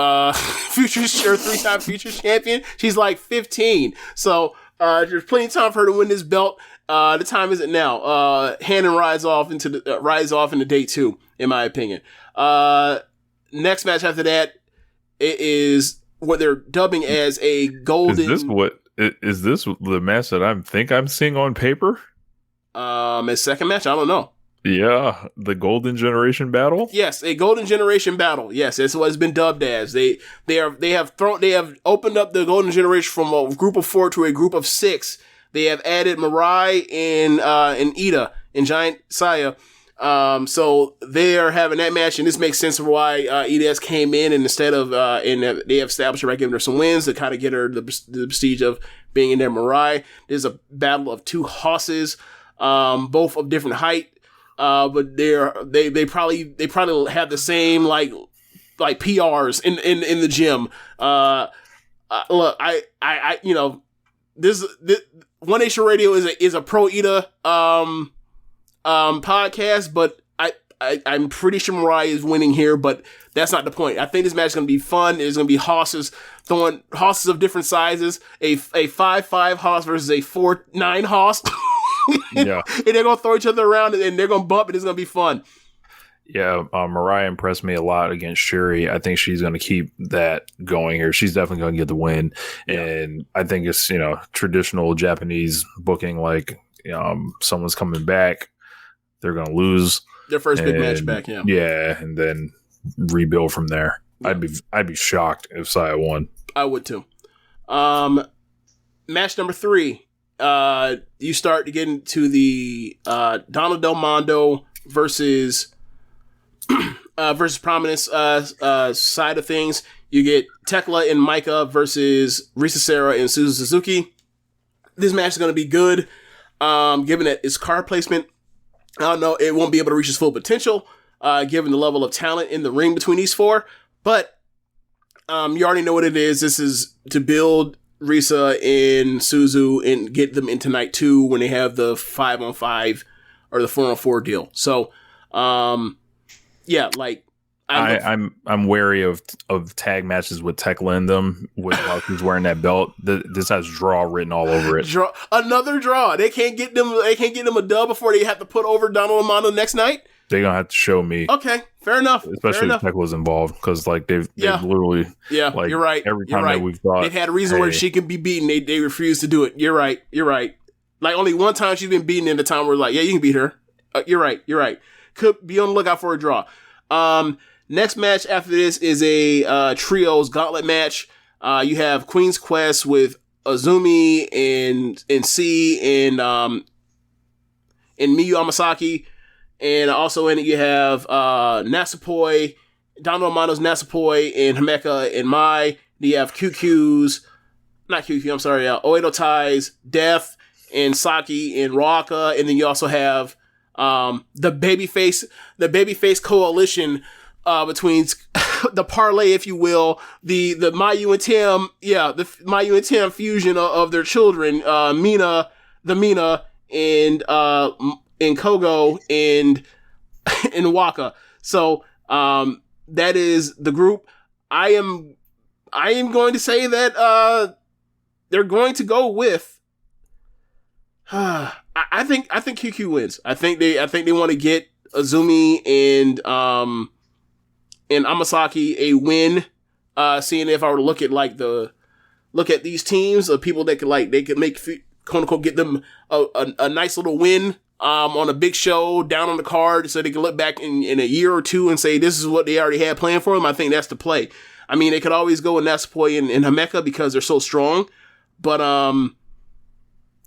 futures or 3-time futures champion? She's like 15, so there's plenty of time for her to win this belt. The time isn't now. Hannon rides off into day 2, in my opinion. Next match after that, it is what they're dubbing as a golden. Is this the match that I think I'm seeing on paper? His second match, I don't know. Yeah, the Golden Generation battle. Yes, a Golden Generation battle. Yes, that's what it's been dubbed as. They have opened up the Golden Generation from a group of 4 to a group of 6. They have added Mirai and Ida and Giant Saya. So they are having that match, and this makes sense for why Ida came in, and instead of they have established her by giving her some wins to kind of get her the prestige of being in there. Mirai. There's a battle of 2 hosses. Both of different height, but they probably have the same like PRs in the gym. Look, I this One Nation Radio is a pro Ida podcast, but I'm pretty sure Mariah is winning here, but that's not the point. I think this match is going to be fun. There's going to be hosses throwing hosses of different sizes, a 5'5" hoss versus a 4'9" hoss. Yeah. And they're going to throw each other around and they're going to bump, and it's going to be fun. Yeah, Mariah impressed me a lot against Shuri. I think she's going to keep that going here. She's definitely going to get the win. Yeah. And I think it's, traditional Japanese booking, like, someone's coming back. they're going to lose their first big match back. Yeah. Yeah. And then rebuild from there. Yeah. I'd be shocked if Saya won. I would too. Match number 3. You start to get into the Donald Del Mondo versus Prominence side of things. You get Tekla and Micah versus Risa Sera and Suzu Suzuki. This match is going to be good. Given that it's card placement, I don't know, it won't be able to reach its full potential, given the level of talent in the ring between these four. But you already know what it is. This is to build Risa and Suzu and get them into night 2 when they have the 5-on-5 or the 4-on-4 deal. So, yeah, like I'm wary of tag matches with Tekla in them with how she's wearing that belt. This has draw written all over it. Another draw. They can't get them a dub before they have to put over Donald Amano next night. They're gonna have to show me. Okay, fair enough. Especially if Tekla's involved, because like they've literally like, you're right. Every time that we've thought they've had a reason where she can be beaten, they refuse to do it. You're right. Like only one time she's been beaten in the time where like, yeah, you can beat her. You're right. Could be on the lookout for a draw. Next match after this is a trios gauntlet match. You have Queen's Quest with Azumi and C and Miyu Amasaki. And also in it, you have Natsupoi, Donald Amano's Natsupoi, and Himeka and Mai. You have Oedo Tai's Death, and Saki, and Raka. And then you also have the babyface coalition between the parlay, if you will, the Mayu and Tim, the Mayu and Tim fusion of their children, Mina, and Kogo and Waka. So that is the group. I am going to say that they're going to go with I think QQ wins. I think they want to get Azumi and Amasaki a win. Seeing if I were to look at these teams of people that could make quote unquote get them a nice little win on a big show down on the card, so they can look back in a year or two and say this is what they already had planned for them. I think that's the play. I mean, they could always go with Natsupoi and Himeka because they're so strong, but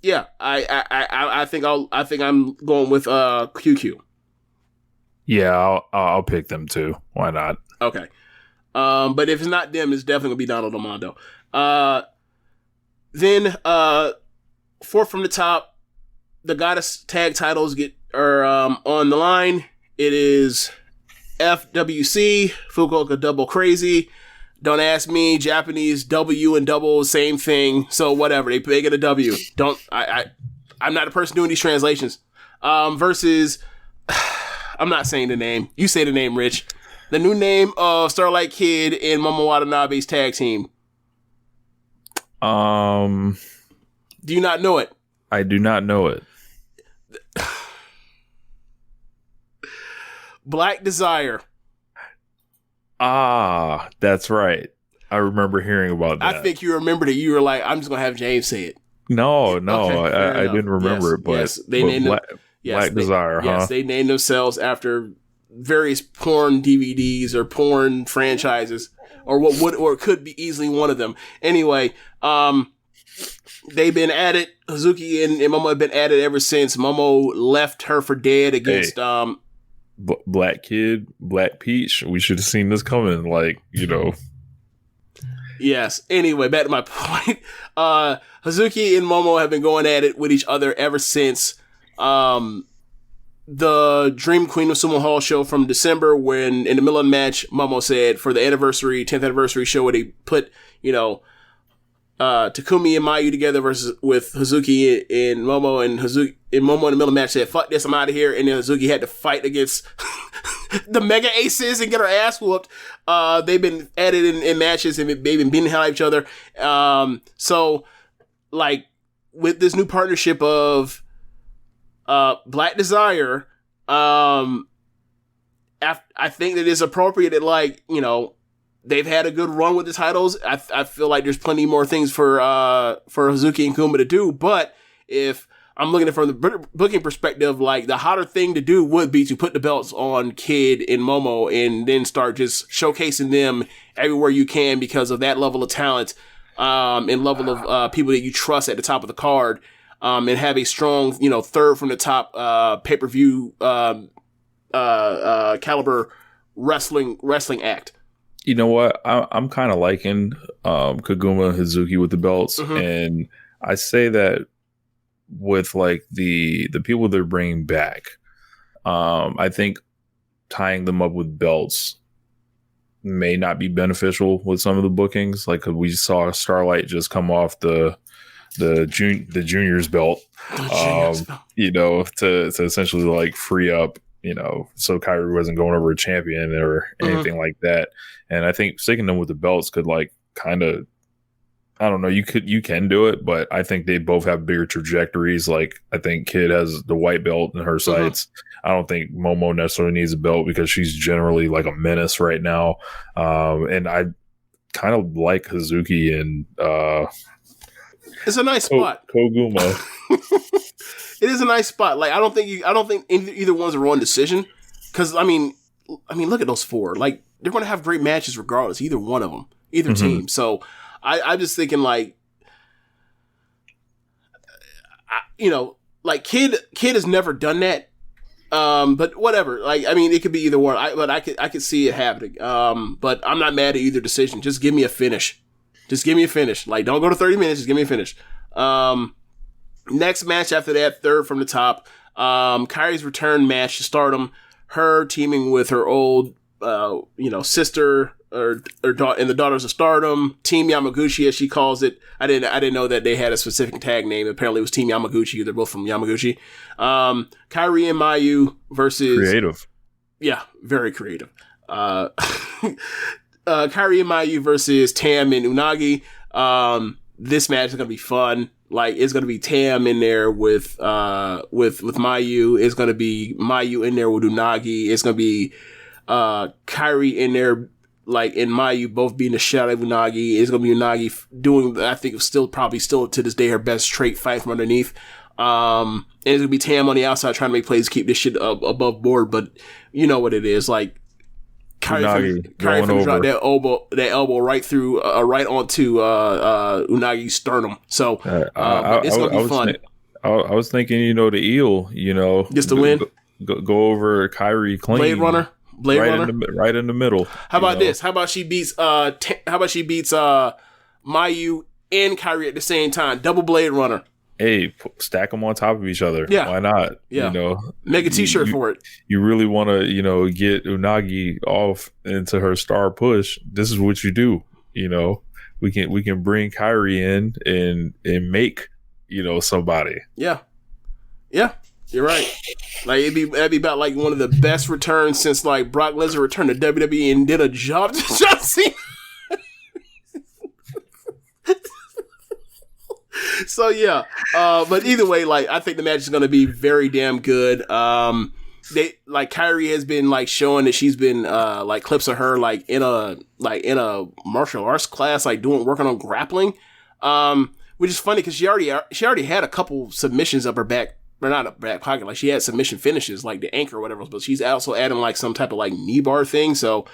yeah, I think I'm going with QQ. Yeah, I'll pick them too. Why not? Okay. But if it's not them, it's definitely gonna be Donald Amando. Then fourth from the top, the Goddess tag titles are on the line. It is FWC, Fukuoka Double Crazy. Don't ask me, Japanese W and double, same thing. So whatever, they get a W. I'm not the person doing these translations. Versus, I'm not saying the name. You say the name, Rich. The new name of Starlight Kid and Momo Watanabe's tag team. Do you not know it? I do not know it. Black Desire. Ah, that's right. I remember hearing about that. I think you remembered it. You were like, I'm just going to have James say it. No, Okay, I didn't remember it, but they named Black Desire, huh? Yes, they named themselves after various porn DVDs or porn franchises, or what would or could be easily one of them. Anyway, they've been at it. Hazuki and Momo have been at it ever since Momo left her for dead against Black Kid, Black Peach. We should have seen this coming, Yes. Anyway, back to my point. Hazuki and Momo have been going at it with each other ever since the Dream Queen of Sumo Hall show from December, when in the middle of the match, Momo said for the 10th anniversary show where they put, Takumi and Mayu together with Hazuki and Momo, and Hazuki and Momo in the middle of the match said, fuck this, I'm out of here. And then Hazuki had to fight against the Mega Aces and get her ass whooped. They've been at it in matches and they've been beating the hell out of each other. So with this new partnership of Black Desire, I think that it's appropriate that they've had a good run with the titles. I feel like there's plenty more things for Hazuki and Kuma to do. But if I'm looking at it from the booking perspective, like the hotter thing to do would be to put the belts on Kid and Momo and then start just showcasing them everywhere you can because of that level of talent and level of people that you trust at the top of the card, and have a strong, third from the top pay-per-view caliber wrestling act. You know what? I'm kind of liking Koguma and Hazuki with the belts, and I say that with like the people they're bringing back, I think tying them up with belts may not be beneficial with some of the bookings. Like we saw Starlight just come off the juniors belt, to essentially like free up, so Kyrie wasn't going over a champion or anything like that. And I think sticking them with the belts could like kind of, I don't know, you can do it, but I think they both have bigger trajectories. Like I think Kid has the white belt in her sights. I don't think Momo necessarily needs a belt because she's generally like a menace right now. And I kind of like Hazuki and it's a nice spot. Koguma. It is a nice spot. Like I don't think either one's a wrong decision. Cause I mean, look at those four. Like they're going to have great matches regardless. Either one of them, either team. So I'm just thinking like, like Kid has never done that. But whatever. Like, I mean, it could be either one. I could see it happening. But I'm not mad at either decision. Just give me a finish. Like, don't go to 30 minutes. Just give me a finish. Next match after that, third from the top. Kairi's return match to Stardom. Her teaming with her old, sister or daughter, and the Daughters of Stardom. Team Yamaguchi, as she calls it. I didn't know that they had a specific tag name. Apparently, it was Team Yamaguchi. They're both from Yamaguchi. Kairi and Mayu versus creative. Yeah, very creative. Kairi and Mayu versus Tam and Unagi. This match is gonna be fun. Like it's gonna be Tam in there with Mayu. It's gonna be Mayu in there with Unagi. It's gonna be Kairi in there, like and Mayu both being the shit out of Unagi. It's gonna be Unagi doing, I think, probably still to this day her best straight fight from underneath. And it's gonna be Tam on the outside trying to make plays, keep this shit above board. But you know what it is, like. Kairi finna drop that elbow right through, right onto Unagi's sternum. So it's gonna be fun. I was thinking, the eel, just to win, go over Kairi clean, Blade Runner, right in the middle. How about this? How about she beats Mayu and Kairi at the same time? Double Blade Runner. Hey, stack them on top of each other. Yeah. Why not? Yeah. Make a t-shirt for it. You really want to, get Unagi off into her star push. This is what you do. We can bring Kairi in and make, somebody. Yeah. Yeah. You're right. Like that'd be about like one of the best returns since like Brock Lesnar returned to WWE and did a job to John Cena. So yeah, but either way, like I think the match is going to be very damn good. Kairi has been like showing that she's been like clips of her like in a martial arts class, like working on grappling, which is funny because she already had a couple submissions up her back, or not a back pocket, like she had submission finishes like the anchor or whatever, but she's also adding like some type of like knee bar thing. So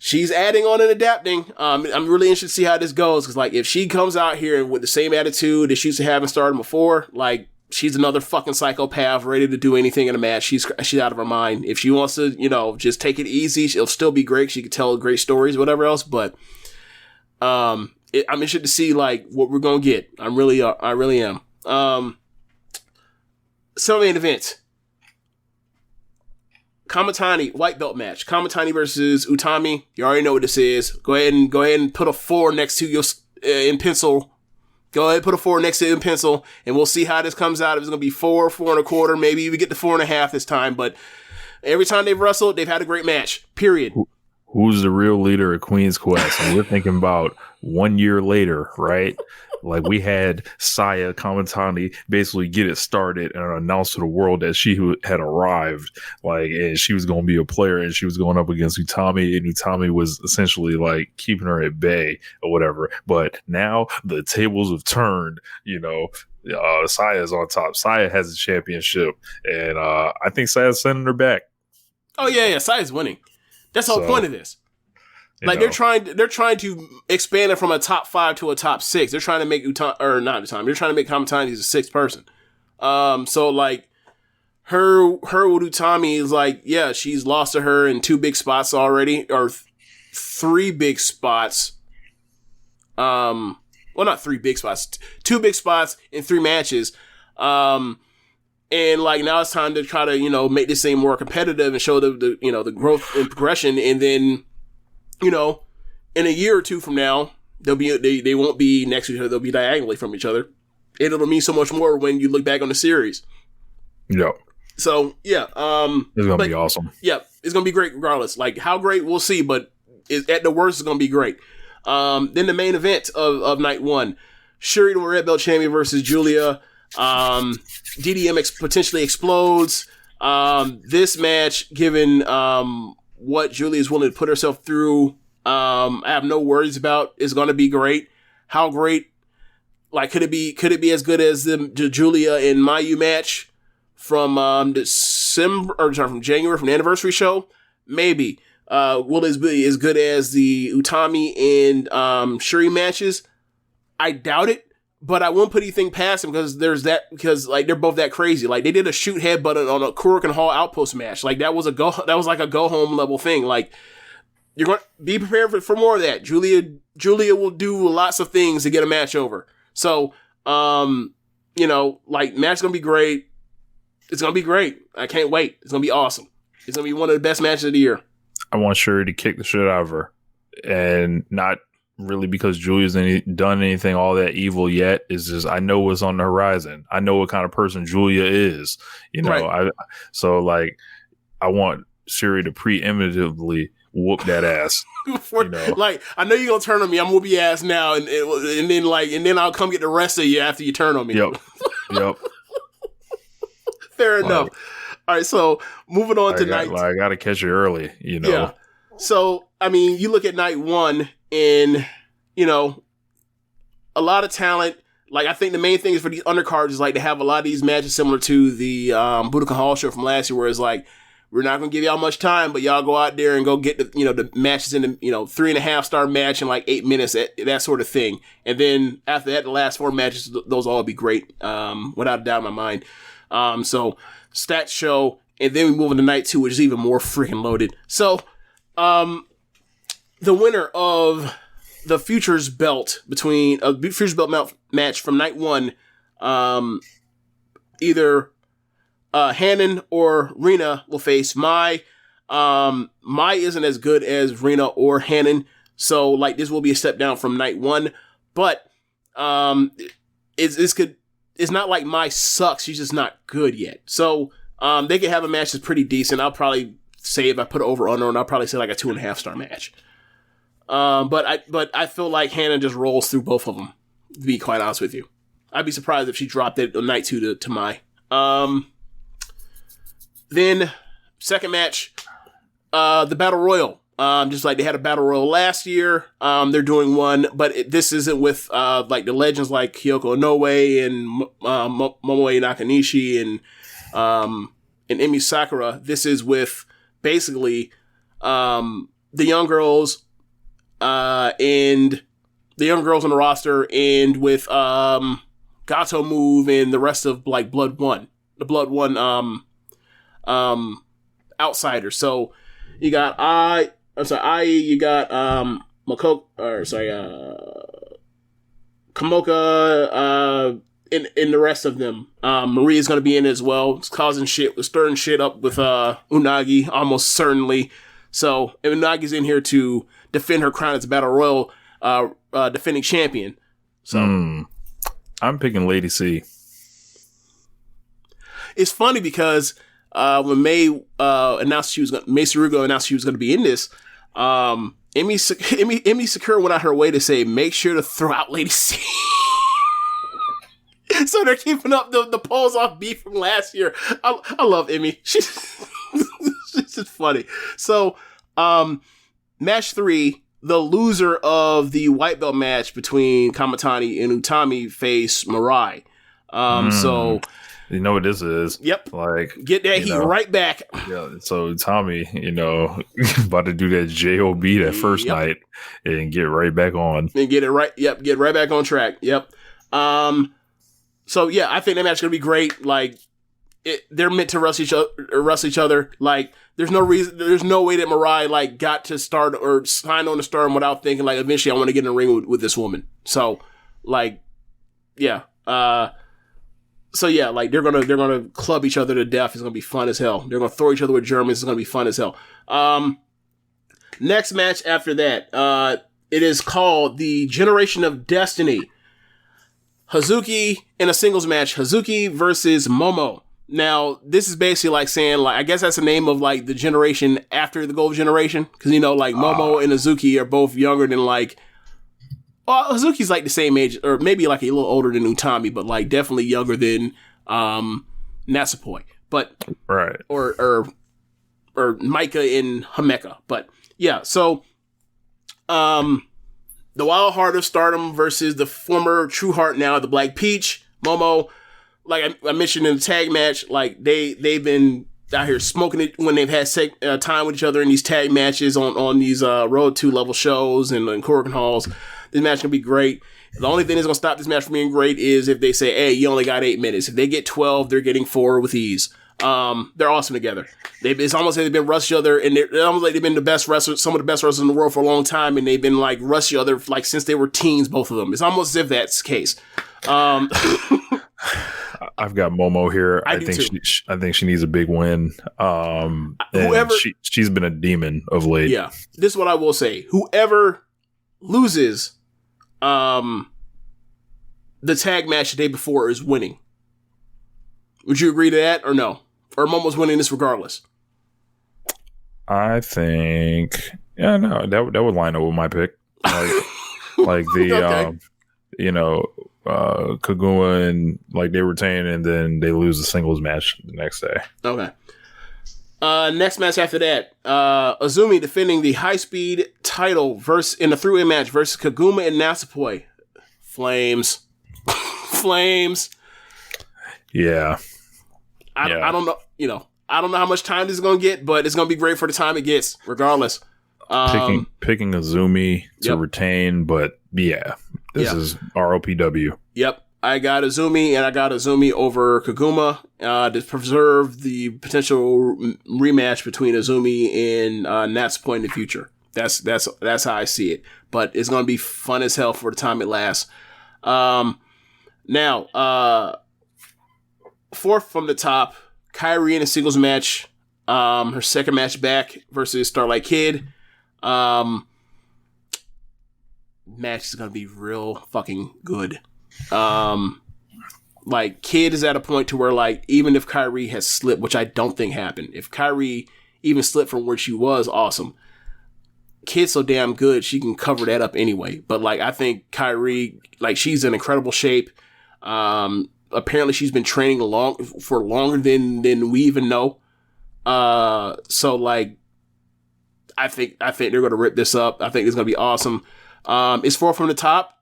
she's adding on and adapting. I'm really interested to see how this goes because, like, if she comes out here with the same attitude that she used to have in Stardom before, like, she's another fucking psychopath ready to do anything in a match. She's out of her mind. If she wants to, just take it easy, she'll still be great. She could tell great stories, whatever else. But I'm interested to see like what we're gonna get. I really am. So main event. Kamatani white belt match. Kamatani versus Utami. You already know what this is. Go ahead and put a 4 next to your in pencil. Go ahead and put a 4 next to it in pencil, and we'll see how this comes out. If it's gonna be 4, 4.25, maybe we get to 4.5 this time. But every time they've wrestled, they've had a great match. Period. Who's the real leader of Queen's Quest? And we're thinking about 1 year later, right? Like, we had Saya Kamatani basically get it started and announce to the world that she had arrived, like, and she was going to be a player, and she was going up against Utami, and Utami was essentially like keeping her at bay or whatever. But now the tables have turned, Saya's on top. Saya has a championship, and I think Saya's sending her back. Oh yeah, Saya's winning. That's the whole point of this. Like, they're trying to expand it from a top 5 to a top 6. They're trying to make they're trying to make Kamatani a 6th person. So like her with Utami is like, yeah, she's lost to her in 2 big spots already, or 3 big spots. Well, not 3 big spots, 2 big spots in 3 matches. And like, now it's time to try to, make this thing more competitive and show the growth and progression. And then, in a year or 2 from now, they won't be next to each other. They'll be diagonally from each other. And it'll mean so much more when you look back on the series. Yeah. So, yeah. It's going to be awesome. Yeah. It's going to be great regardless. Like, how great, we'll see, but at the worst, it's going to be great. Then the main event of night 1, Shuri, the Red Belt Champion versus Julia. DDM potentially explodes. This match, given what Julia is willing to put herself through, I have no worries about. It's going to be great. How great? Like, could it be as good as the Julia and Mayu match from from January, from the anniversary show? Maybe. Will it be as good as the Utami and Shuri matches? I doubt it. But I won't put anything past them because like, they're both that crazy. Like, they did a shoot headbutt on a Korakuen Hall Outpost match. Like, that was like a go home level thing. Like, you're going to be prepared for more of that. Julia will do lots of things to get a match over. So, like, match's going to be great. It's going to be great. I can't wait. It's going to be awesome. It's going to be one of the best matches of the year. I want Shuri to kick the shit out of her, and not really because Julia's done anything all that evil yet. It's just, I know what's on the horizon. I know what kind of person Julia is, Right. I want Shuri to preemptively whoop that ass. Like, I know you're gonna turn on me. I'm gonna whoop your ass now, and then I'll come get the rest of you after you turn on me. Yep. Fair enough. All right, so moving on to night. I gotta catch it early, Yeah. So I mean, you look at night 1. And, a lot of talent. Like, I think the main thing is for these undercards is like to have a lot of these matches similar to the Budokan Hall show from last year, where it's like, we're not going to give y'all much time, but y'all go out there and go get the matches in the 3.5 star match in like 8 minutes, that sort of thing. And then after that, the last 4 matches, those all be great, without a doubt in my mind. So stats show, and then we move into night 2, which is even more freaking loaded. So, the winner of the Futures Belt match from night 1, either Hannon or Rina will face Mai. Mai isn't as good as Rina or Hannon, so like, this will be a step down from night 1. But it's not like Mai sucks; she's just not good yet. So they could have a match that's pretty decent. I'll probably say, if I put it over under, and I'll probably say like a 2.5 star match. But I feel like Hannah just rolls through both of them, to be quite honest with you. I'd be surprised if she dropped it on night 2 to Mai. Then, second match, the Battle Royal. Just like they had a Battle Royal last year, they're doing one, but this isn't with, like, the legends like Kyoko Inoue and Momoe Nakanishi and Emi Sakura. This is with, basically, the young girls, and the young girls on the roster, and with Gato Move and the rest of like Blood One outsiders. So you got you got Kamoka, and the rest of them. Maria's gonna be in as well, stirring shit up with Unagi almost certainly. So Unagi's in here to defend her crown as Battle Royal defending champion. So I'm picking Lady C. It's funny because when May Sarugo announced she was going to be in this, Emi Sakura went out her way to say, make sure to throw out Lady C. So they're keeping up the pulls off beef from last year. I love Emmy. She's just funny. So, match 3, the loser of the white belt match between Kamitani and Utami face Mirai. So you know what this is? Yep. Like, get that heat right back. Yeah. So Tommy, about to do that JOB that first night and get right back on. And get it right. Yep. Get right back on track. Yep. So yeah, I think that match is gonna be great. Like, they're meant to wrestle each other. Like, there's no way that Mirai like got to start or signed on to Stardom without thinking like eventually I want to get in the ring with this woman. So like, yeah. So yeah, like they're gonna club each other to death. It's gonna be fun as hell. They're gonna throw each other with Germans. It's gonna be fun as hell. Next match after that, it is called the Generation of Destiny. Hazuki in a singles match. Hazuki versus Momo. Now this is basically like saying like I guess that's the name of like the generation after the Gold Generation because like Momo and Hazuki are both younger than like. Well, Hazuki's like the same age, or maybe like a little older than Utami, but like definitely younger than Natsupoi. But right, or Micah and Himeka. But yeah, so the Wild Heart of Stardom versus the former True Heart, now the Black Peach, Momo. Like I mentioned in the tag match, like they've been out here smoking it when they've had time with each other in these tag matches on these Road 2 level shows and Korakuen Halls. This match can be great. The only thing that's going to stop this match from being great is if they say, hey, you only got 8 minutes. If they get 12, they're getting 4 with ease. They're awesome together. It's almost like they've been rushed each other, and they're almost like they've been the best wrestlers, some of the best wrestlers in the world for a long time, and they've been like rushed each other like since they were teens, both of them. It's almost as if that's the case. I've got Momo here. I think she needs a big win. She's been a demon of late. Yeah. This is what I will say. Whoever loses the tag match the day before is winning. Would you agree to that or no? Or Momo's winning this regardless? I think that would line up with my pick. Like the okay. Kaguma and like they retain and then they lose the singles match the next day. Okay. Next match after that, Azumi defending the high speed title in a 3-way match versus Kaguma and Natsupoi. Flames. Yeah. I don't know. I don't know how much time this is going to get, but it's going to be great for the time it gets, regardless. Picking Azumi to retain, but this is ROPW. Yep. I got Azumi, and I got Azumi over Kaguma to preserve the potential rematch between Azumi and Natsupoi in the future. That's how I see it. But it's going to be fun as hell for the time it lasts. Now, fourth from the top, Kairi in a singles match. Her second match back versus Starlight Kid. Match is going to be real fucking good. Like Kid is at a point to where like even if Kairi has slipped, which I don't think happened, if Kairi even slipped from where she was, awesome. Kid's so damn good she can cover that up anyway. But like I think Kairi, like she's in incredible shape. Apparently she's been training for longer than we even know. So like I think they're gonna rip this up. I think it's gonna be awesome. It's 4 from the top.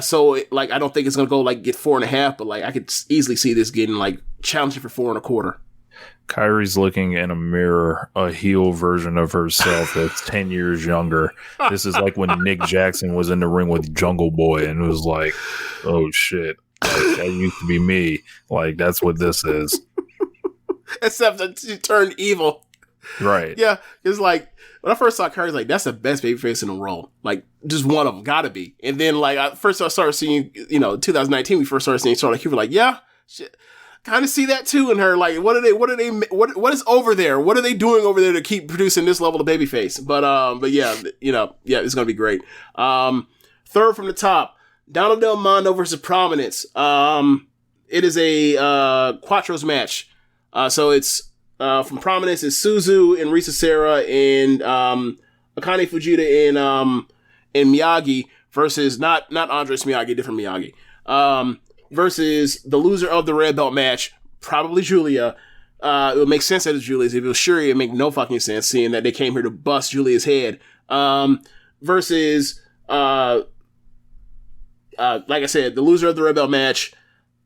So I don't think it's gonna go like get 4.5, but like I could easily see this getting like challenging for 4.25. Kairi's looking in a mirror, a heel version of herself that's 10 years younger. This is like when Nick Jackson was in the ring with Jungle Boy and it was like, oh shit, like, that used to be me. Like that's what this is. Except that she turned evil. Right. Yeah. It's like when I first saw Kairi, like that's the best babyface in the world. Like just one of them, gotta be. And then like I started seeing, 2019, we first started seeing Starlight Kid. Like, yeah, shit. Kind of see that too in her. Like, what is over there? What are they doing over there to keep producing this level of babyface? But yeah, it's gonna be great. Third from the top, Donald Del Mondo versus Prominence. It is a Quattros match. So it's from Prominence is Suzu and Risa Sera and Akane Fujita and Miyagi versus not Andres Miyagi, different Miyagi. versus the loser of the red belt match, probably Julia. It would make sense that it's Julia's. If it was Shuri, it would make no fucking sense, seeing that they came here to bust Julia's head. Versus, like I said, the loser of the red belt match,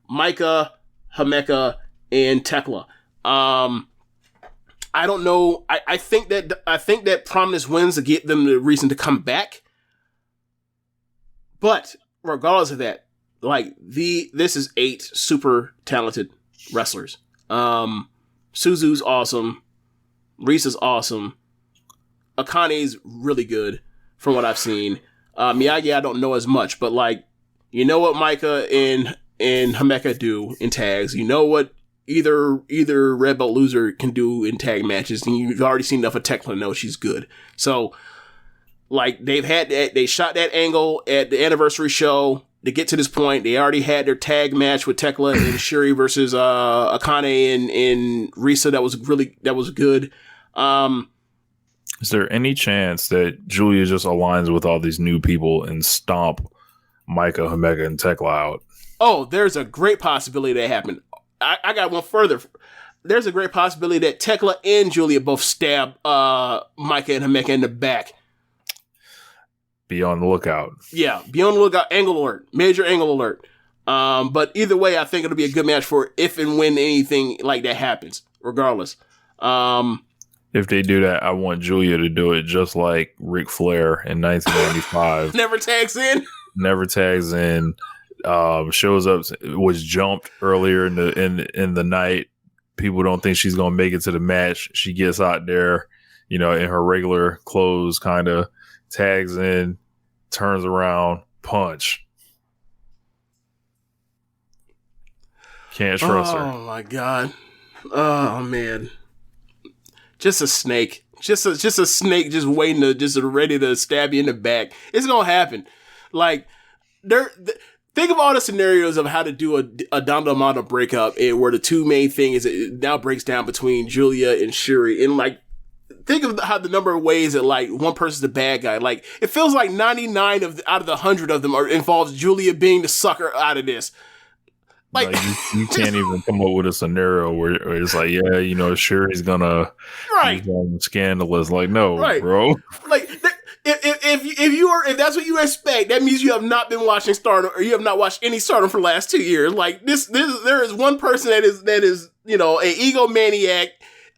Micah, Himeka, and Tekla. I don't know. I think that Prominence wins to get them the reason to come back. But regardless of that, like this is 8 super talented wrestlers. Suzu's awesome. Risa's awesome. Akane's really good from what I've seen. Miyagi I don't know as much, but like, you know what Micah and Himeka do in tags. You know what either red belt loser can do in tag matches, and you've already seen enough of Tekla to know she's good. So, like, they shot that angle at the anniversary show to get to this point. They already had their tag match with Tekla and Shuri versus Akane and Risa. That was good. Is there any chance that Julia just aligns with all these new people and stomp Micah, Himeka, and Tekla out? Oh, there's a great possibility that happened. I got one further. There's a great possibility that Tekla and Julia both stab Micah and Himeka in the back. Be on the lookout. Yeah, be on the lookout. Angle alert. Major angle alert. But either way, I think it'll be a good match for if and when anything like that happens, regardless. If they do that, I want Julia to do it just like Ric Flair in 1995. Never tags in. Never tags in. Shows up, was jumped earlier in the night. People don't think she's gonna make it to the match. She gets out there, in her regular clothes, kind of tags in, turns around, punch. Can't trust her. Oh my god. Oh man. Just a snake. Just a snake just waiting ready to stab you in the back. It's gonna happen. Like think of all the scenarios of how to do a Dom Amato breakup, and where the two main things it now breaks down between Julia and Shuri, and like think of how the number of ways that like one person's the bad guy. Like it feels like 99 out of the 100 of them involves Julia being the sucker out of this. Like you can't even come up with a scenario where it's like, yeah, Shuri's gonna be scandalous. Like, no, bro. Like if that's what you expect, that means you have not been watching Stardom, or you have not watched any Stardom for the last 2 years. Like there is one person that is an egomaniac,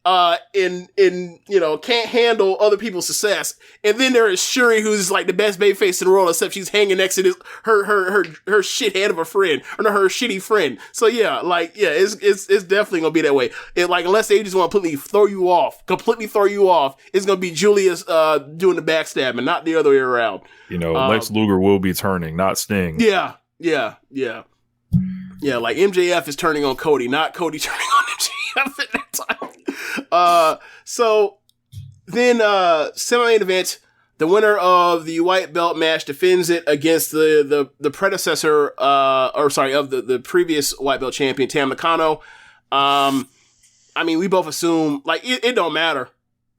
can't handle other people's success, and then there is Shuri, who's like the best babyface in the world, except she's hanging next to her shithead of a friend, or no, her shitty friend. So it's definitely gonna be that way. Unless they just want to completely throw you off, it's gonna be Julia's doing the backstabbing, not the other way around. Lex Luger will be turning, not Sting. Yeah. Like MJF is turning on Cody, not Cody turning on MJF at that time. So then semi-main event, the winner of the white belt match defends it against the predecessor, of the previous white belt champion, Tam Nakano. We both assume like it don't matter.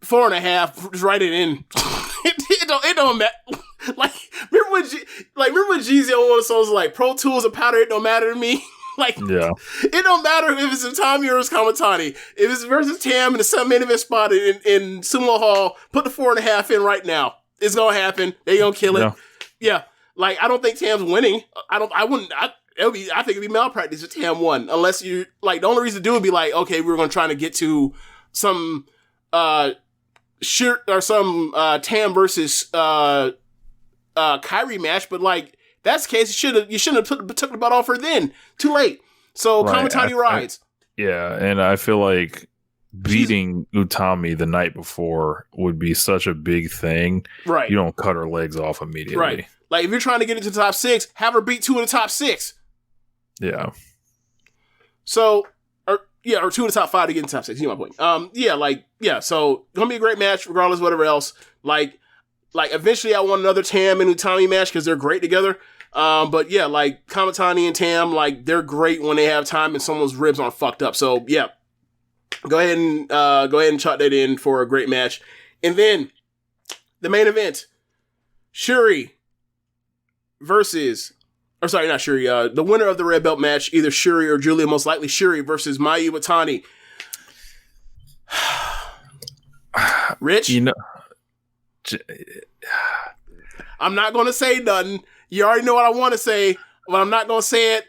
4.5, just write it in. it don't matter. Remember when Jeezy on one of the songs was like, Pro Tools and powder, it don't matter to me. It don't matter if it's Utami or it's Kamatani. If it's versus Tam in the semi-main event spot in Sumo Hall, put the 4.5 in right now. It's gonna happen. They gonna kill it. Yeah. I don't think Tam's winning. I think it'd be malpractice if Tam won. Unless you, the only reason to do it would be okay, we're gonna try to get to some, Tam versus, Kyrie match, but that's the case. You shouldn't have took the belt off her then. Too late. So Kamatani rides. And I feel like beating Utami the night before would be such a big thing. Right. You don't cut her legs off immediately. Right. If you're trying to get into the top 6, have her beat 2 in the top 6. Yeah. So, or 2 in the top 5 to get in the top 6. You know my point. So gonna be a great match regardless of whatever else. Eventually I want another Tam and Utami match because they're great together. Kamatani and Tam, they're great when they have time and someone's ribs aren't fucked up. So yeah, go ahead and chalk that in for a great match. And then the main event, Shuri versus or sorry, not Shuri. The winner of the red belt match, either Shuri or Julia, most likely Shuri versus Mayu Iwatani. Rich, I'm not going to say nothing. You already know what I want to say, but I'm not going to say it.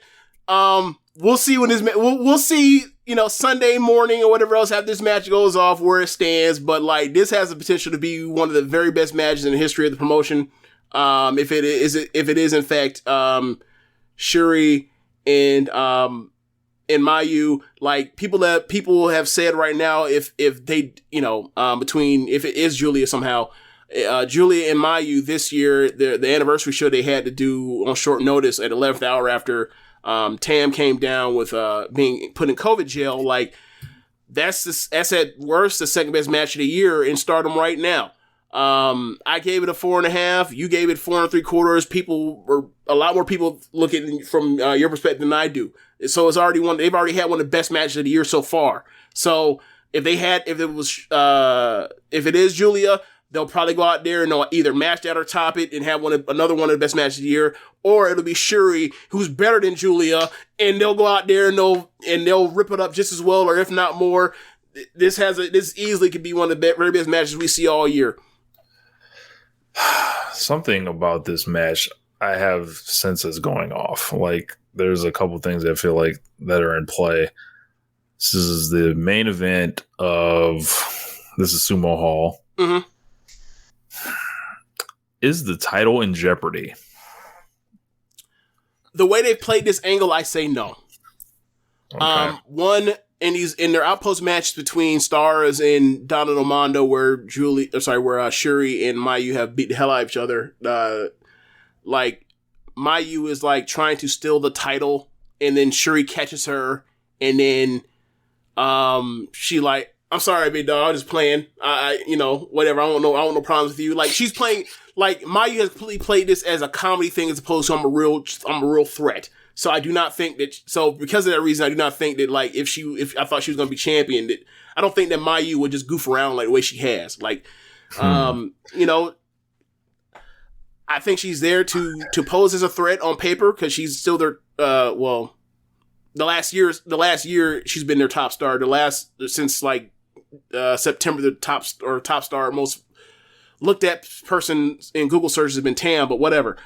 We'll see when we'll see, Sunday morning or whatever else after this match goes off where it stands. But like, this has the potential to be one of the very best matches in the history of the promotion. If it is in fact, Shuri and Mayu, like people have said right now, if they, between, if it is Julia somehow, Julia and Mayu this year, the anniversary show they had to do on short notice at 11th hour after Tam came down with being put in COVID jail. Like, that's at worst the second best match of the year in Stardom right now. I gave it a 4.5. You gave it 4 3/4. A lot more people look at it from your perspective than I do. So it's already they've already had one of the best matches of the year so far. So if it is Julia, they'll probably go out there and they'll either match that or top it and have another one of the best matches of the year, or it'll be Shuri, who's better than Julia, and they'll go out there and they'll rip it up just as well, or if not more. This easily could be one of the very best matches we see all year. Something about this match I have senses going off. Like, there's a couple things I feel like that are in play. This is the main event of Sumo Hall. Mm-hmm. Is the title in jeopardy? The way they've played this angle, I say no. Okay. In their outpost match between Stars and Donald Mondo, where Shuri and Mayu have beat the hell out of each other. Like, Mayu is like trying to steal the title, and then Shuri catches her, and then she like, I'm sorry, big dog, I'm just playing. Whatever. I don't no problems with you. Like, she's playing, like, Mayu has completely played this as a comedy thing as opposed to I'm a real threat. So I do not think that, because of that reason, I do not think that, like, if I thought she was going to be champion, that I don't think that Mayu would just goof around like the way she has. Like, I think she's there to pose as a threat on paper because she's still their, the last year she's been their top star. Since like, September, the top star, most looked at person in Google searches has been Tam, but whatever.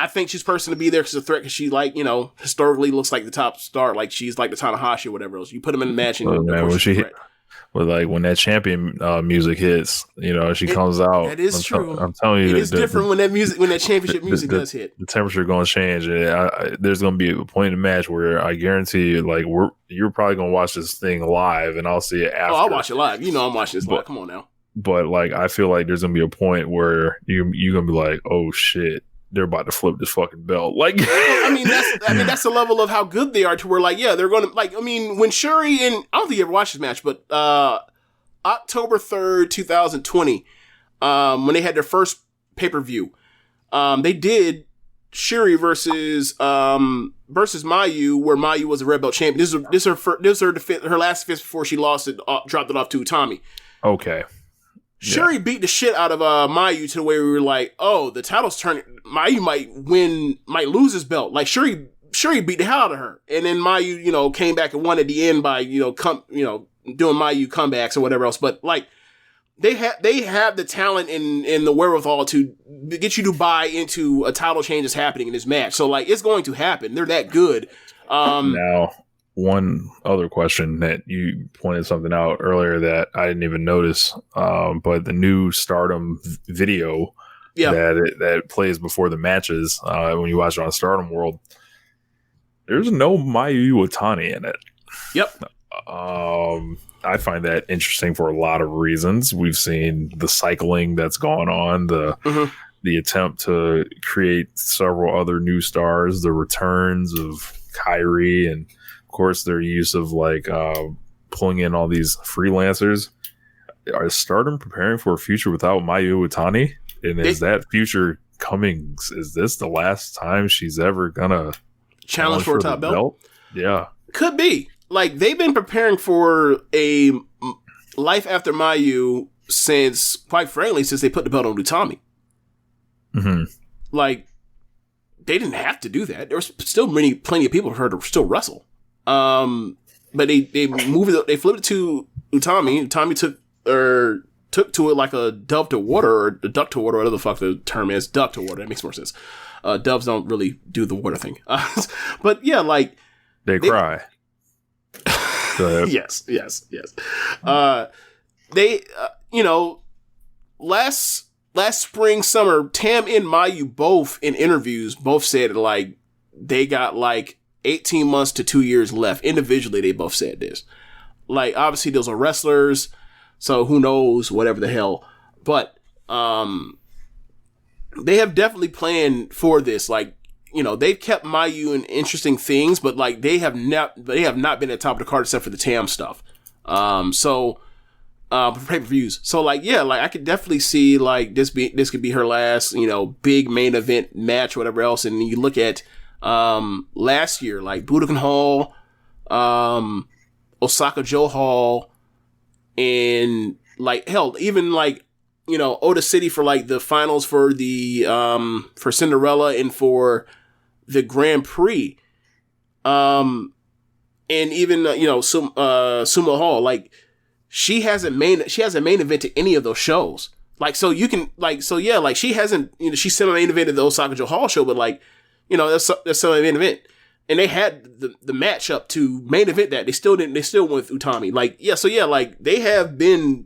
I think she's person to be there because a threat, because she, like, historically looks like the top star, like she's like the Tanahashi or whatever else. You put them in the match and when that champion music hits, she comes out. That is true. I'm telling you, it is different when that championship music does hit. The temperature going to change. There's going to be a point in the match where I guarantee you, like, you're probably going to watch this thing live, and I'll see it after. Oh, I'll watch it live. I'm watching this live. Come on now. But like, I feel like there's going to be a point where you're going to be like, oh shit, they're about to flip this fucking belt. Like, that's the level of how good they are, to where, like, yeah, they're going to, like, when Shuri and, I don't think you ever watched this match, but October 3rd, 2020, when they had their first pay-per-view, they did Shuri versus Mayu, where Mayu was a red belt champion. This is her last defense before she lost it, dropped it off to Utami. Okay. Shuri beat the shit out of Mayu to the way we were like, oh, the title's turning. Mayu might lose his belt. Like, Shuri beat the hell out of her, and then Mayu, came back and won at the end by doing Mayu comebacks or whatever else. But like, they have the talent and the wherewithal to get you to buy into a title change that's happening in this match. So like, it's going to happen. They're that good. Now, one other question that you pointed something out earlier that I didn't even notice, but the new Stardom video that plays before the matches, when you watch it on Stardom World, there's no Mayu Iwatani in it. Yep. I find that interesting for a lot of reasons. We've seen the cycling that's gone on, the attempt to create several other new stars, the returns of Kyrie, and of course their use of like pulling in all these freelancers. Are Stardom preparing for a future without Mayu Iwatani? And is that future coming? Is this the last time she's ever gonna challenge for a top belt? Yeah, could be. Like, they've been preparing for a life after Mayu since, quite frankly, since they put the belt on Utami. Mm-hmm. Like, they didn't have to do that. There was still plenty of people for her to still wrestle. But they moved it, they flipped it to Utami. Utami took to it like a dove to water, or a duck to water, whatever the fuck the term is. Duck to water. That makes more sense. Doves don't really do the water thing. But yeah, like they cry. Yes. They, last spring, summer, Tam and Mayu both in interviews both said like they got like 18 months to 2 years left. Individually, they both said this. Like, obviously, those are wrestlers, so who knows, whatever the hell. But they have definitely planned for this. Like, they've kept Mayu in interesting things, but like they have not been at the top of the card except for the Tam stuff. For pay-per-views. So like, yeah, like I could definitely see like this could be her last, big main event match, whatever else. And you look at last year, like Budokan Hall, Osaka Joe Hall, and like hell, even like Oda City for like the finals for the for Cinderella and for the Grand Prix, and even Sumo Hall. Like she hasn't main event to any of those shows. Like so you can like so yeah like she hasn't she semi-main evented the Osaka Joe Hall show, but like that's semi-main event. And they had the match up to main event that they still went with Utami. Like, yeah, so yeah, like they have been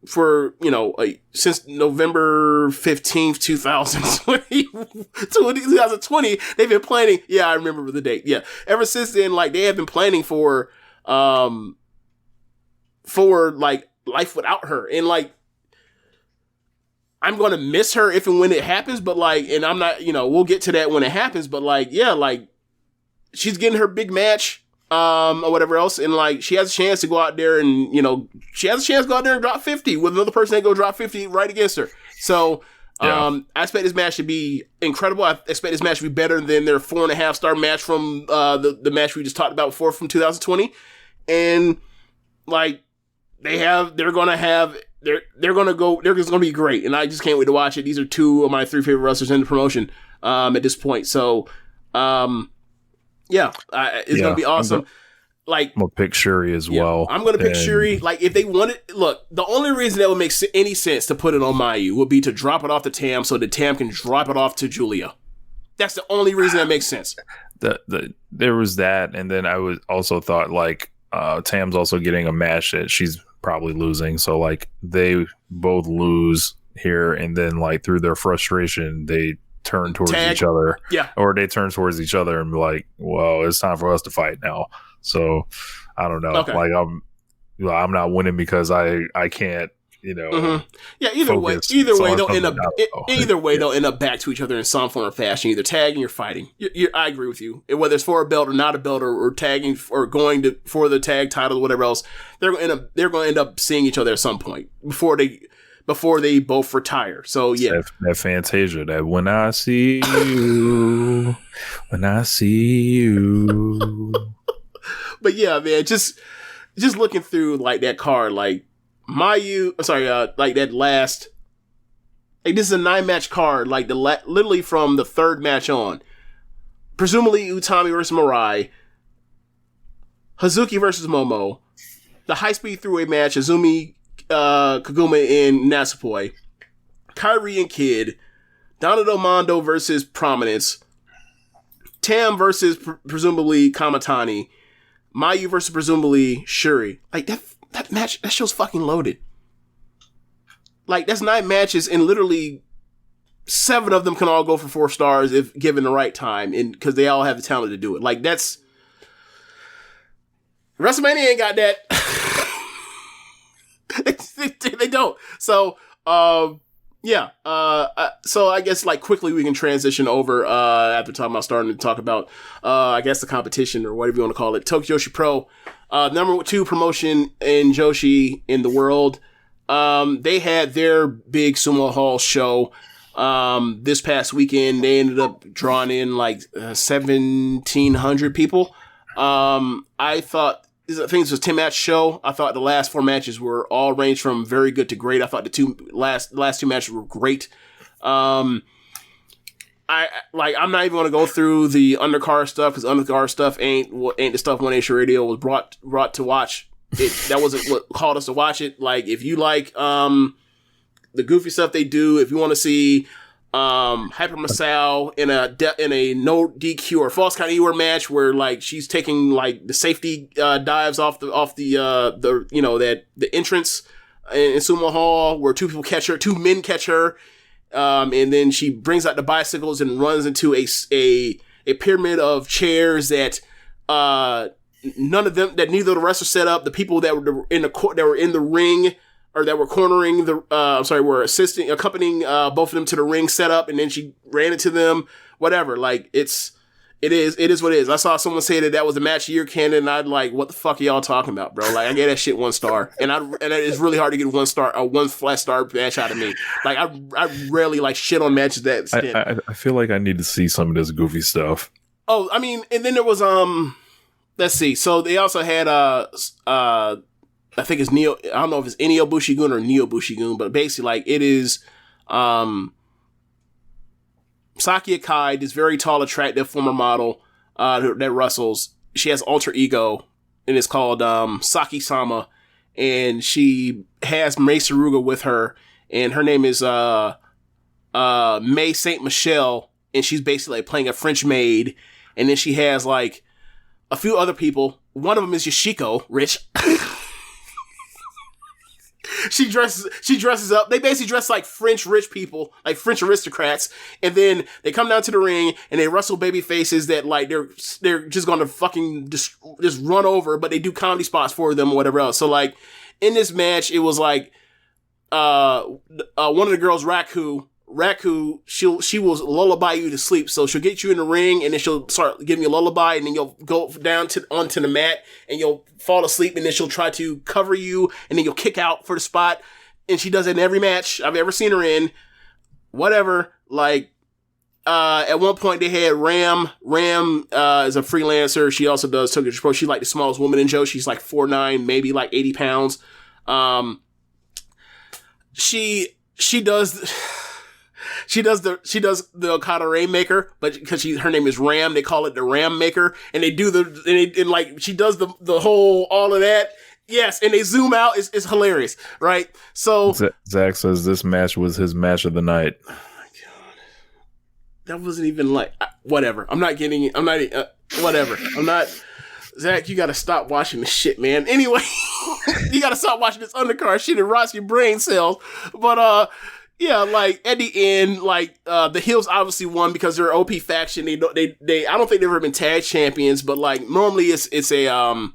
for, since November 15th, 2020, they've been planning. Yeah, I remember the date. Yeah. Ever since then, like they have been planning for like life without her. And like, I'm going to miss her if and when it happens, but like, and I'm not, we'll get to that when it happens, but like, yeah, like, she's getting her big match, or whatever else, and like she has a chance to go out there and she has a chance to go out there and drop 50 with another person that go drop 50 right against her. So I expect this match to be incredible. I expect this match to be better than their 4.5-star match from the match we just talked about before from 2020. And like they're gonna be great, and I just can't wait to watch it. These are two of my 3 favorite wrestlers in the promotion at this point. So it's going to be awesome. I'm going to pick Shuri as well. I'm going to pick Shuri. Like, if they wanted... Look, the only reason that would make any sense to put it on Mayu would be to drop it off to Tam so that Tam can drop it off to Julia. That's the only reason that makes sense. There was that, and then I was also thought, like, Tam's also getting a match that she's probably losing, so, like, they both lose here, and then, like, through their frustration, they turn towards each other, or they turn towards each other and be like, well, it's time for us to fight now. So I don't know. Okay. Like I'm not winning because I can't, either way they'll end up they'll end up back to each other in some form or fashion, either tagging or fighting. I agree with you. Whether it's for a belt or not a belt, or tagging or going for the tag title or whatever else, they're going to end up seeing each other at some point before they both retire. So yeah, that Fantasia, that when I see you. But yeah, man, just looking through like that card, like Mayu, like that last, like this is a 9-match card, like literally from the 3rd match on, presumably Utami versus Mirai, Hazuki versus Momo, the high speed 3-way match, Azumi, Kaguma and Natsupoi, Kyrie and Kid, Donato Mondo versus Prominence, Tam versus presumably Kamatani, Mayu versus presumably Shuri. Like that match, that show's fucking loaded. Like that's 9 matches, and literally 7 of them can all go for 4 stars if given the right time, and because they all have the talent to do it. Like that's WrestleMania ain't got that. They don't. So, so I guess like quickly we can transition over after starting to talk about I guess the competition or whatever you want to call it. Tokyo Joshi Pro, number 2 promotion in Joshi in the world. They had their big Sumo Hall show this past weekend. They ended up drawing in like 1,700 people. I think this was a 10-match show. I thought the last 4 matches were all ranged from very good to great. I thought the last 2 matches were great. I'm not even gonna go through the undercard stuff because undercard stuff ain't the stuff One Nation Radio was brought to watch. That wasn't what called us to watch it. Like, if you like the goofy stuff they do, if you want to see Hyper Masao in a no DQ or false count anywhere match where like she's taking like the safety dives off the the entrance in Sumo Hall where two men catch her, and then she brings out the bicycles and runs into a pyramid of chairs that neither of the wrestlers set up. The people that were in the ring or that were cornering were accompanying both of them to the ring set up, and then she ran into them. Whatever, like it is what it is. I saw someone say that was the match of year canon, and I'd like, what the fuck are y'all talking about, bro? Like, I gave that shit 1 star, and it's really hard to get 1 star, a 1 flat star match out of me. Like, I rarely like shit on matches that. I feel like I need to see some of this goofy stuff. Oh, I mean, and then there was let's see. So they also had I think it's Neo. I don't know if it's Inyo Bushigun or Neo Bushigun, but basically, like, it is Saki Akai, this very tall, attractive former model that wrestles. She has alter ego, and it's called Saki Sama, and she has Mei Saruga with her, and her name is May Saint Michelle, and she's basically like playing a French maid, and then she has like a few other people. One of them is Yoshiko, Rich. She dresses up. They basically dress like French rich people, like French aristocrats, and then they come down to the ring and they wrestle baby faces that like they're just gonna fucking just run over, but they do comedy spots for them or whatever else. So like in this match, it was like one of the girls, Raku, she will lullaby you to sleep. So she'll get you in the ring and then she'll start giving you a lullaby, and then you'll go down onto the mat and you'll fall asleep, and then she'll try to cover you, and then you'll kick out for the spot. And she does it in every match I've ever seen her in. Whatever. Like, at one point they had Ram. Ram is a freelancer. She also does Tokyo Pro. She's like the smallest woman in Joe. She's like 4'9", maybe like 80 pounds. She does the Okada Rainmaker, but because her name is Ram, they call it the Ram Maker, and they do she does the whole all of that. Yes, and they zoom out. It's hilarious, right? So Zach says this match was his match of the night. Oh my god, that wasn't even like whatever. Whatever. I'm not. Zach, you gotta stop watching this shit, man. Anyway, you gotta stop watching this undercard shit and rots your brain cells. But yeah, like at the end, like the heels obviously won because they're OP faction. They I don't think they've ever been tag champions, but like normally it's May and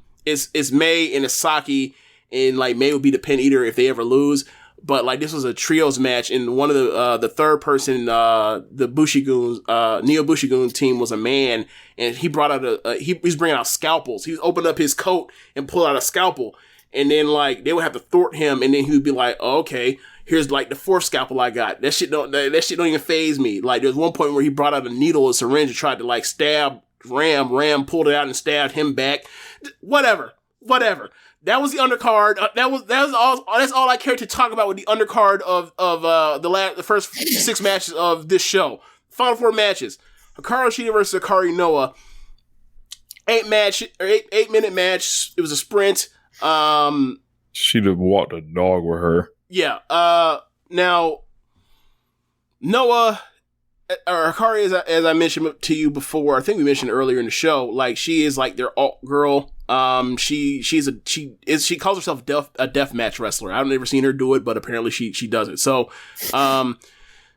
it's Saki, and like May would be the pin eater if they ever lose. But like this was a trios match, and one of the third person, the Bushigun, Neo Bushigun team was a man, and he brought out he was bringing out scalpels. He opened up his coat and pulled out a scalpel, and then like they would have to thwart him, and then he would be like, oh, okay, here's like the 4th scalpel I got. That shit don't even faze me. Like there's one point where he brought out a needle, a syringe, and tried to like stab Ram. Ram pulled it out and stabbed him back. Whatever. That was the undercard. That's all I cared to talk about with the undercard of the first 6 matches of this show. Final 4 matches: Hikaru Shida versus Akari Noah. 8-minute match. It was a sprint. She'd have walked a dog with her. Yeah. Now Noah or Hikari, as I mentioned to you before, I think we mentioned earlier in the show, like she is like their alt girl. She calls herself a deathmatch wrestler. I've never seen her do it, but apparently she does it. So,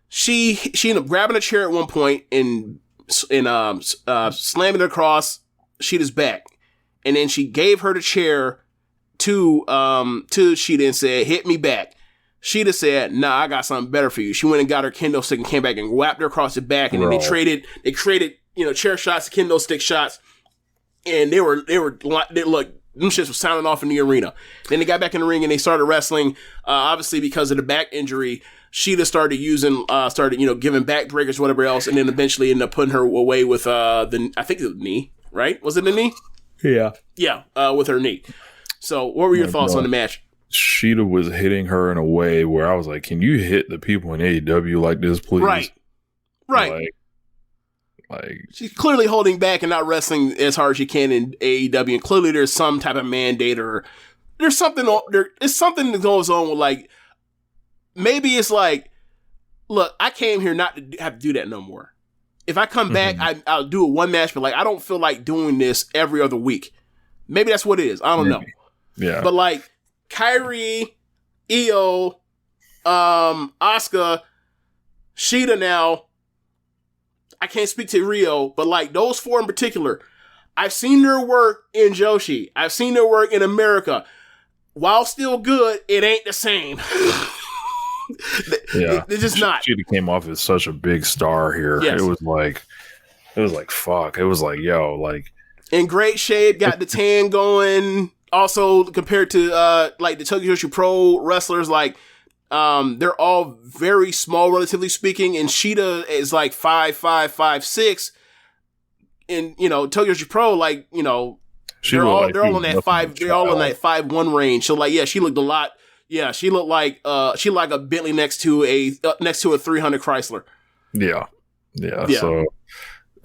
she ended up grabbing a chair at one point and slamming it across Sheeta's back, and then she gave her the chair to Sheeta and said, "Hit me back." Sheeta said, "Nah, I got something better for you." She went and got her kendo stick and came back and whapped her across the back, and then they traded chair shots, kendo stick shots. And they look, them shits were sounding off in the arena. Then they got back in the ring and they started wrestling. Obviously because of the back injury, Sheeta started giving back breakers, whatever else, and then eventually ended up putting her away with I think it was the knee, right? Was it the knee? Yeah. Yeah, with her knee. So what were your thoughts on the match? Sheeta was hitting her in a way where I was like, can you hit the people in AEW like this, please? Right. Like, Like, she's clearly holding back and not wrestling as hard as she can in AEW, and clearly there's some type of mandate or there's something that goes on with, like, maybe it's like, look, I came here not to have to do that no more. If I come back, I'll do a one match, but like, I don't feel like doing this every other week. Maybe that's what it is. I don't know. Yeah. But like Kyrie, Io, Asuka, Shida now, I can't speak to Rio, but like those four in particular, I've seen their work in Joshi. I've seen their work in America. While still good, it ain't the same. Yeah. It's just not. She came off as such a big star here. Yes. It was like fuck. It was like, yo, like, in great shape, got the tan going. Also, compared to like the Tokyo Joshi Pro wrestlers, like they're all very small, relatively speaking. And Shida is like 5'5", 5'6", and Tokyo Joshi Pro, like they're all on that 5'1" range. So like, yeah, she looked a lot. Yeah, she looked like a Bentley next to a 300 Chrysler. Yeah. So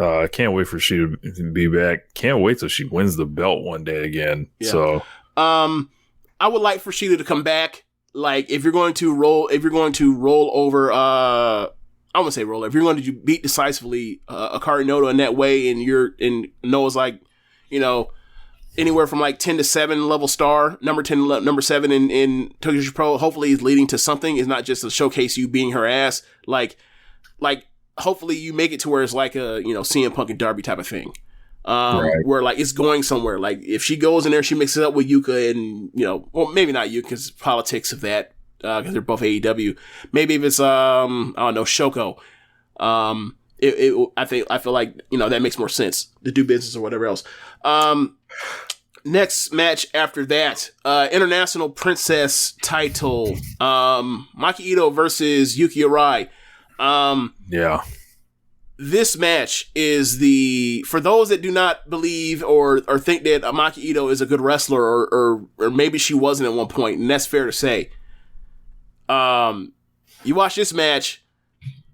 I can't wait for she to be back. Can't wait till she wins the belt one day again. Yeah. So I would like for Sheeta to come back. Like, if you're going to roll over, I wouldn't say roll. If you're going to beat decisively Akari Noto in that way, and Noah's like, anywhere from like 10 to 7 level star, number 10, number 7 in Tokyo Joshi Pro, hopefully is leading to something. It's not just to showcase you being her ass. Like hopefully you make it to where it's like a, CM Punk and Darby type of thing. Right. Where like it's going somewhere. Like if she goes in there, she mixes it up with Yuka and, well, maybe not Yuka because politics of that, because they're both AEW. Maybe if it's, I don't know, Shoko. I feel like, that makes more sense to do business or whatever else. Next match after that, International Princess title, Maki Ito versus Yuki Arai. Yeah. This match is for those that do not believe or think that Maki Ito is a good wrestler or maybe she wasn't at one point, and that's fair to say. You watch this match,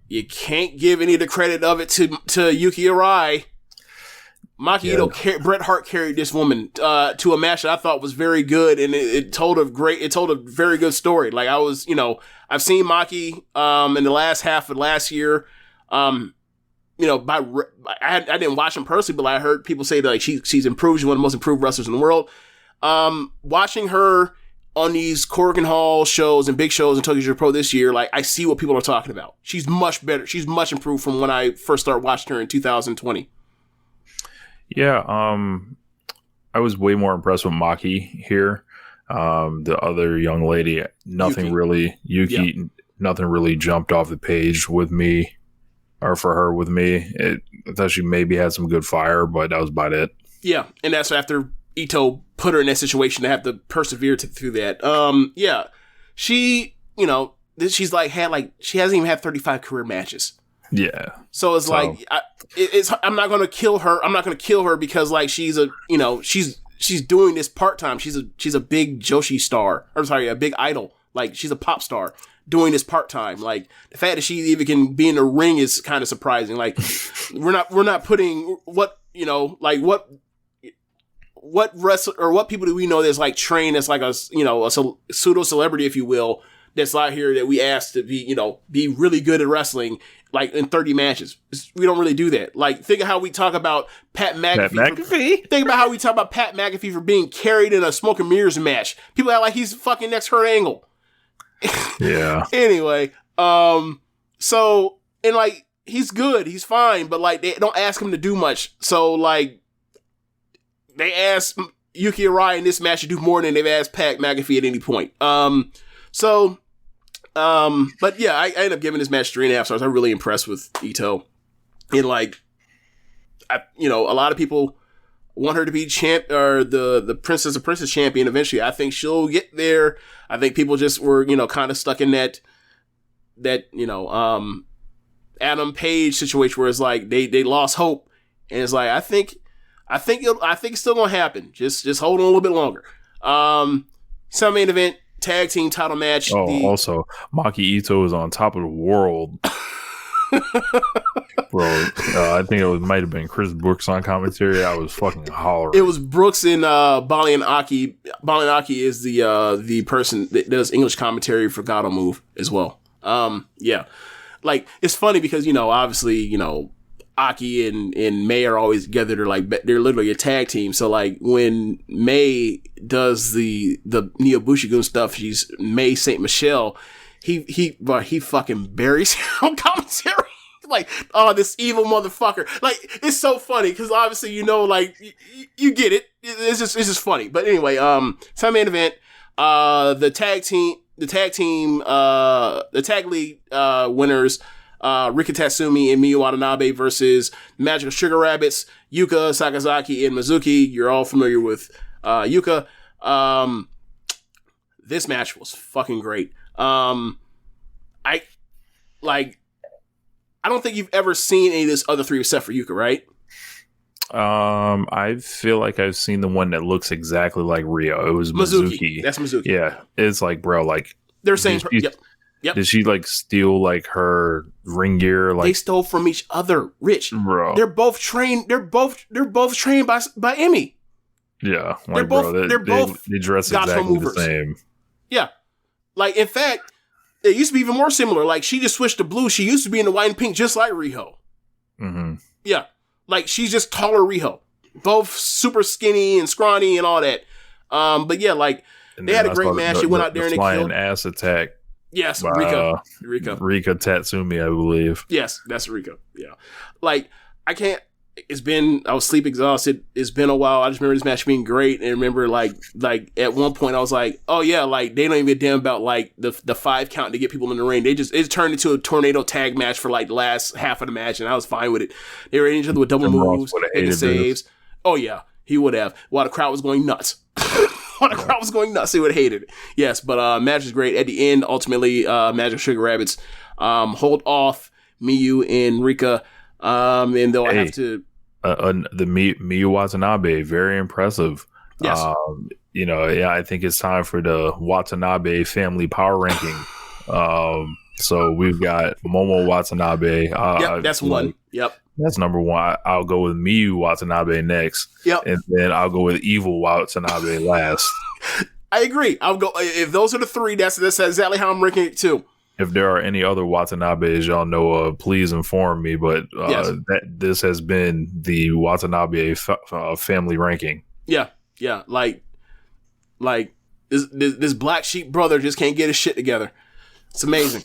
you can't give any of the credit of it to Yuki Arai. Maki Ito, Bret Hart carried this woman to a match that I thought was very good, and it told a very good story. Like I've seen Maki in the last half of last year. I didn't watch him personally, but I heard people say that like she's improved. She's one of the most improved wrestlers in the world. Watching her on these Korakuen Hall shows and big shows in Tokyo Joshi Pro this year, like I see what people are talking about. She's much better. She's much improved from when I first started watching her in 2020. Yeah, I was way more impressed with Maki here. The other young lady, nothing really jumped off the page with me, or for her with me. I thought she maybe had some good fire, but that was about it. Yeah, and that's after Ito put her in that situation to have to persevere through that. Yeah, she, she's she hasn't even had 35 career matches. Yeah. So it's like I'm not gonna kill her. I'm not gonna kill her because like she's doing this part time. She's a big Joshi star. Or sorry, a big idol. Like she's a pop star doing this part time. Like the fact that she even can be in the ring is kind of surprising. Like we're not putting what wrestler or what people do we know that's like trained as like a pseudo celebrity, if you will, that's out here that we asked to be really good at wrestling, like in 30 matches. We don't really do that. Like, think of how we talk about Pat McAfee. Think about how we talk about Pat McAfee for being carried in a smoke and mirrors match. People act like he's fucking next Kurt Angle. Yeah. Anyway, so, and like, he's good, he's fine, but like, they don't ask him to do much. So like, they asked Yuki Arai in this match to do more than they've asked Pat McAfee at any point. But yeah, I ended up giving this match 3.5 stars. I'm really impressed with Ito. And like, a lot of people want her to be champ or the princess champion eventually. I think she'll get there. I think people just were, kind of stuck in that Adam Page situation where it's like they lost hope. And it's like, I think it's still gonna happen. Just hold on a little bit longer. Some main event tag team title match. Also Maki Ito is on top of the world. Bro, I think it might have been Chris Brooks on commentary. I was fucking hollering. It was Brooks and Bali and Aki. Bali and Aki is the person that does English commentary for God Move as well. Yeah. Like, it's funny because, obviously, Aki and May are always together. They're literally a tag team. So, like, when May does the Neo Bushigun stuff, she's May St. Michelle, he fucking buries him on commentary. Like, oh, this evil motherfucker. Like, it's so funny because obviously, you get it. It's just funny. But anyway, main event, the tag league winners, Rika Tatsumi and Miyu Watanabe versus Magical Sugar Rabbits, Yuka Sakazaki and Mizuki. You're all familiar with Yuka. This match was fucking great. I don't think you've ever seen any of this other three except for Yuka, right? I feel like I've seen the one that looks exactly like Rio. It was Mizuki. That's Mizuki. Yeah, it's like, bro, like they're saying, yep. Did she like steal like her ring gear? Like, they stole from each other, Rich. Bro, they're both trained. They're both trained by Emmy. Yeah, like, they're both they dress exactly the same. Yeah, like in fact, it used to be even more similar. Like, she just switched to blue. She used to be in the white and pink, just like Riho. Mm-hmm. Yeah, like she's just taller Riho. Both super skinny and scrawny and all that. But yeah, like they had a great match. They went out there and they killed. Ass attack. Yes, by, Rika Tatsumi, I believe. Yes, that's Rika. Yeah, like I was sleep exhausted. It's been a while. I just remember this match being great, and remember like at one point I was like, oh yeah, like they don't even give a damn about like the 5 count to get people in the ring. It turned into a tornado tag match for like the last half of the match, and I was fine with it. They were hitting each other with double moves, making saves. Oh yeah, he would have. While the crowd was going nuts. He would have hated it. Yes, but match is great. At the end, ultimately, Magic Sugar Rabbits hold off Miyu and Rika. And they'll have to the Miyu Watanabe, very impressive. Yes. I think it's time for the Watanabe family power ranking. So we've got Momo Watanabe. Yep, that's one. Yep. That's number one. I'll go with Miyu Watanabe next. Yep. And then I'll go with Evil Watanabe last. I agree. I'll go if those are the three. That's exactly how I'm ranking it too. If there are any other Watanabes y'all know of, please inform me. But yes. This has been the Watanabe family ranking. Yeah. Like this black sheep brother just can't get his shit together. It's amazing.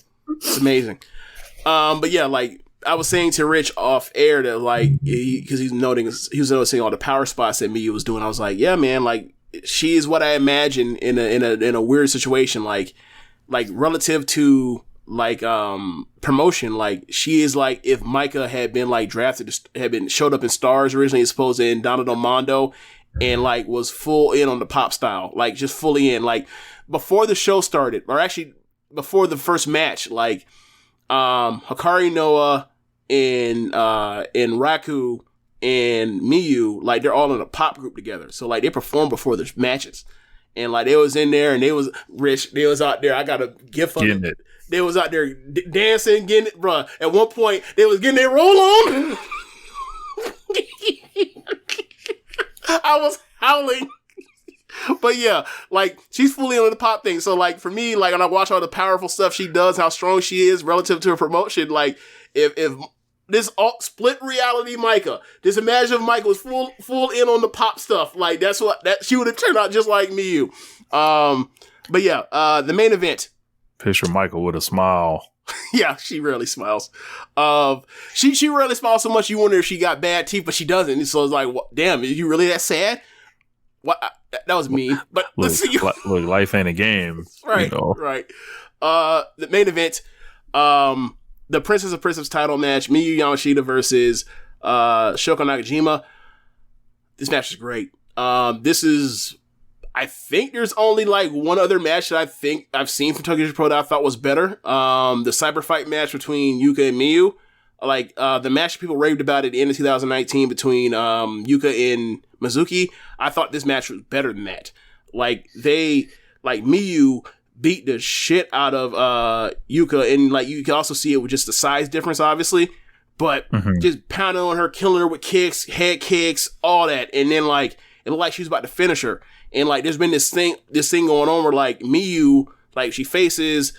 But yeah, like I was saying to Rich off air that like because he was noticing all the power spots that Miyu was doing. I was like, yeah, man, like she is what I imagine in a weird situation, like relative to like promotion. Like she is like if Micah had been like drafted, showed up in Stars originally, as opposed to in Donald Mondo, and like was full in on the pop style, like just fully in. Like before the show started, or actually before the first match, like Hikari Noah and Raku and Miyu, like they're all in a pop group together. So like they performed before the matches. And like they was in there and they was rich. They was out there. I got a gift of it. They was out there dancing, getting it, bruh. At one point, they was getting their roll on. I was howling. But yeah, like she's fully on the pop thing. So like for me, like when I watch all the powerful stuff she does, how strong she is relative to her promotion, like if this split reality Micah, just imagine if Micah was full in on the pop stuff, like that she would have turned out just like Miyu. But yeah, the main event. Picture Michael with a smile. Yeah, she rarely smiles. She rarely smiles so much you wonder if she got bad teeth, but she doesn't. So it's like, damn, are you really that sad? What? That was mean. But let's see. Look, life ain't a game. Right. Right. The main event. The Princess of Princess title match, Miyu Yamashita versus Shoko Nakajima. This match is great. I think there's only like one other match that I think I've seen from Tokyo Pro that I thought was better. The cyber fight match between Yuka and Miyu. Like the match people raved about at the end of 2019 between Yuka and Mizuki. I thought this match was better than that. Like Miyu beat the shit out of Yuka, and like you can also see it with just the size difference, obviously, but just pounding on her, killing her with kicks, head kicks, all that, and then like it looked like she was about to finish her, and like there's been this thing going on where like Miyu, like she faces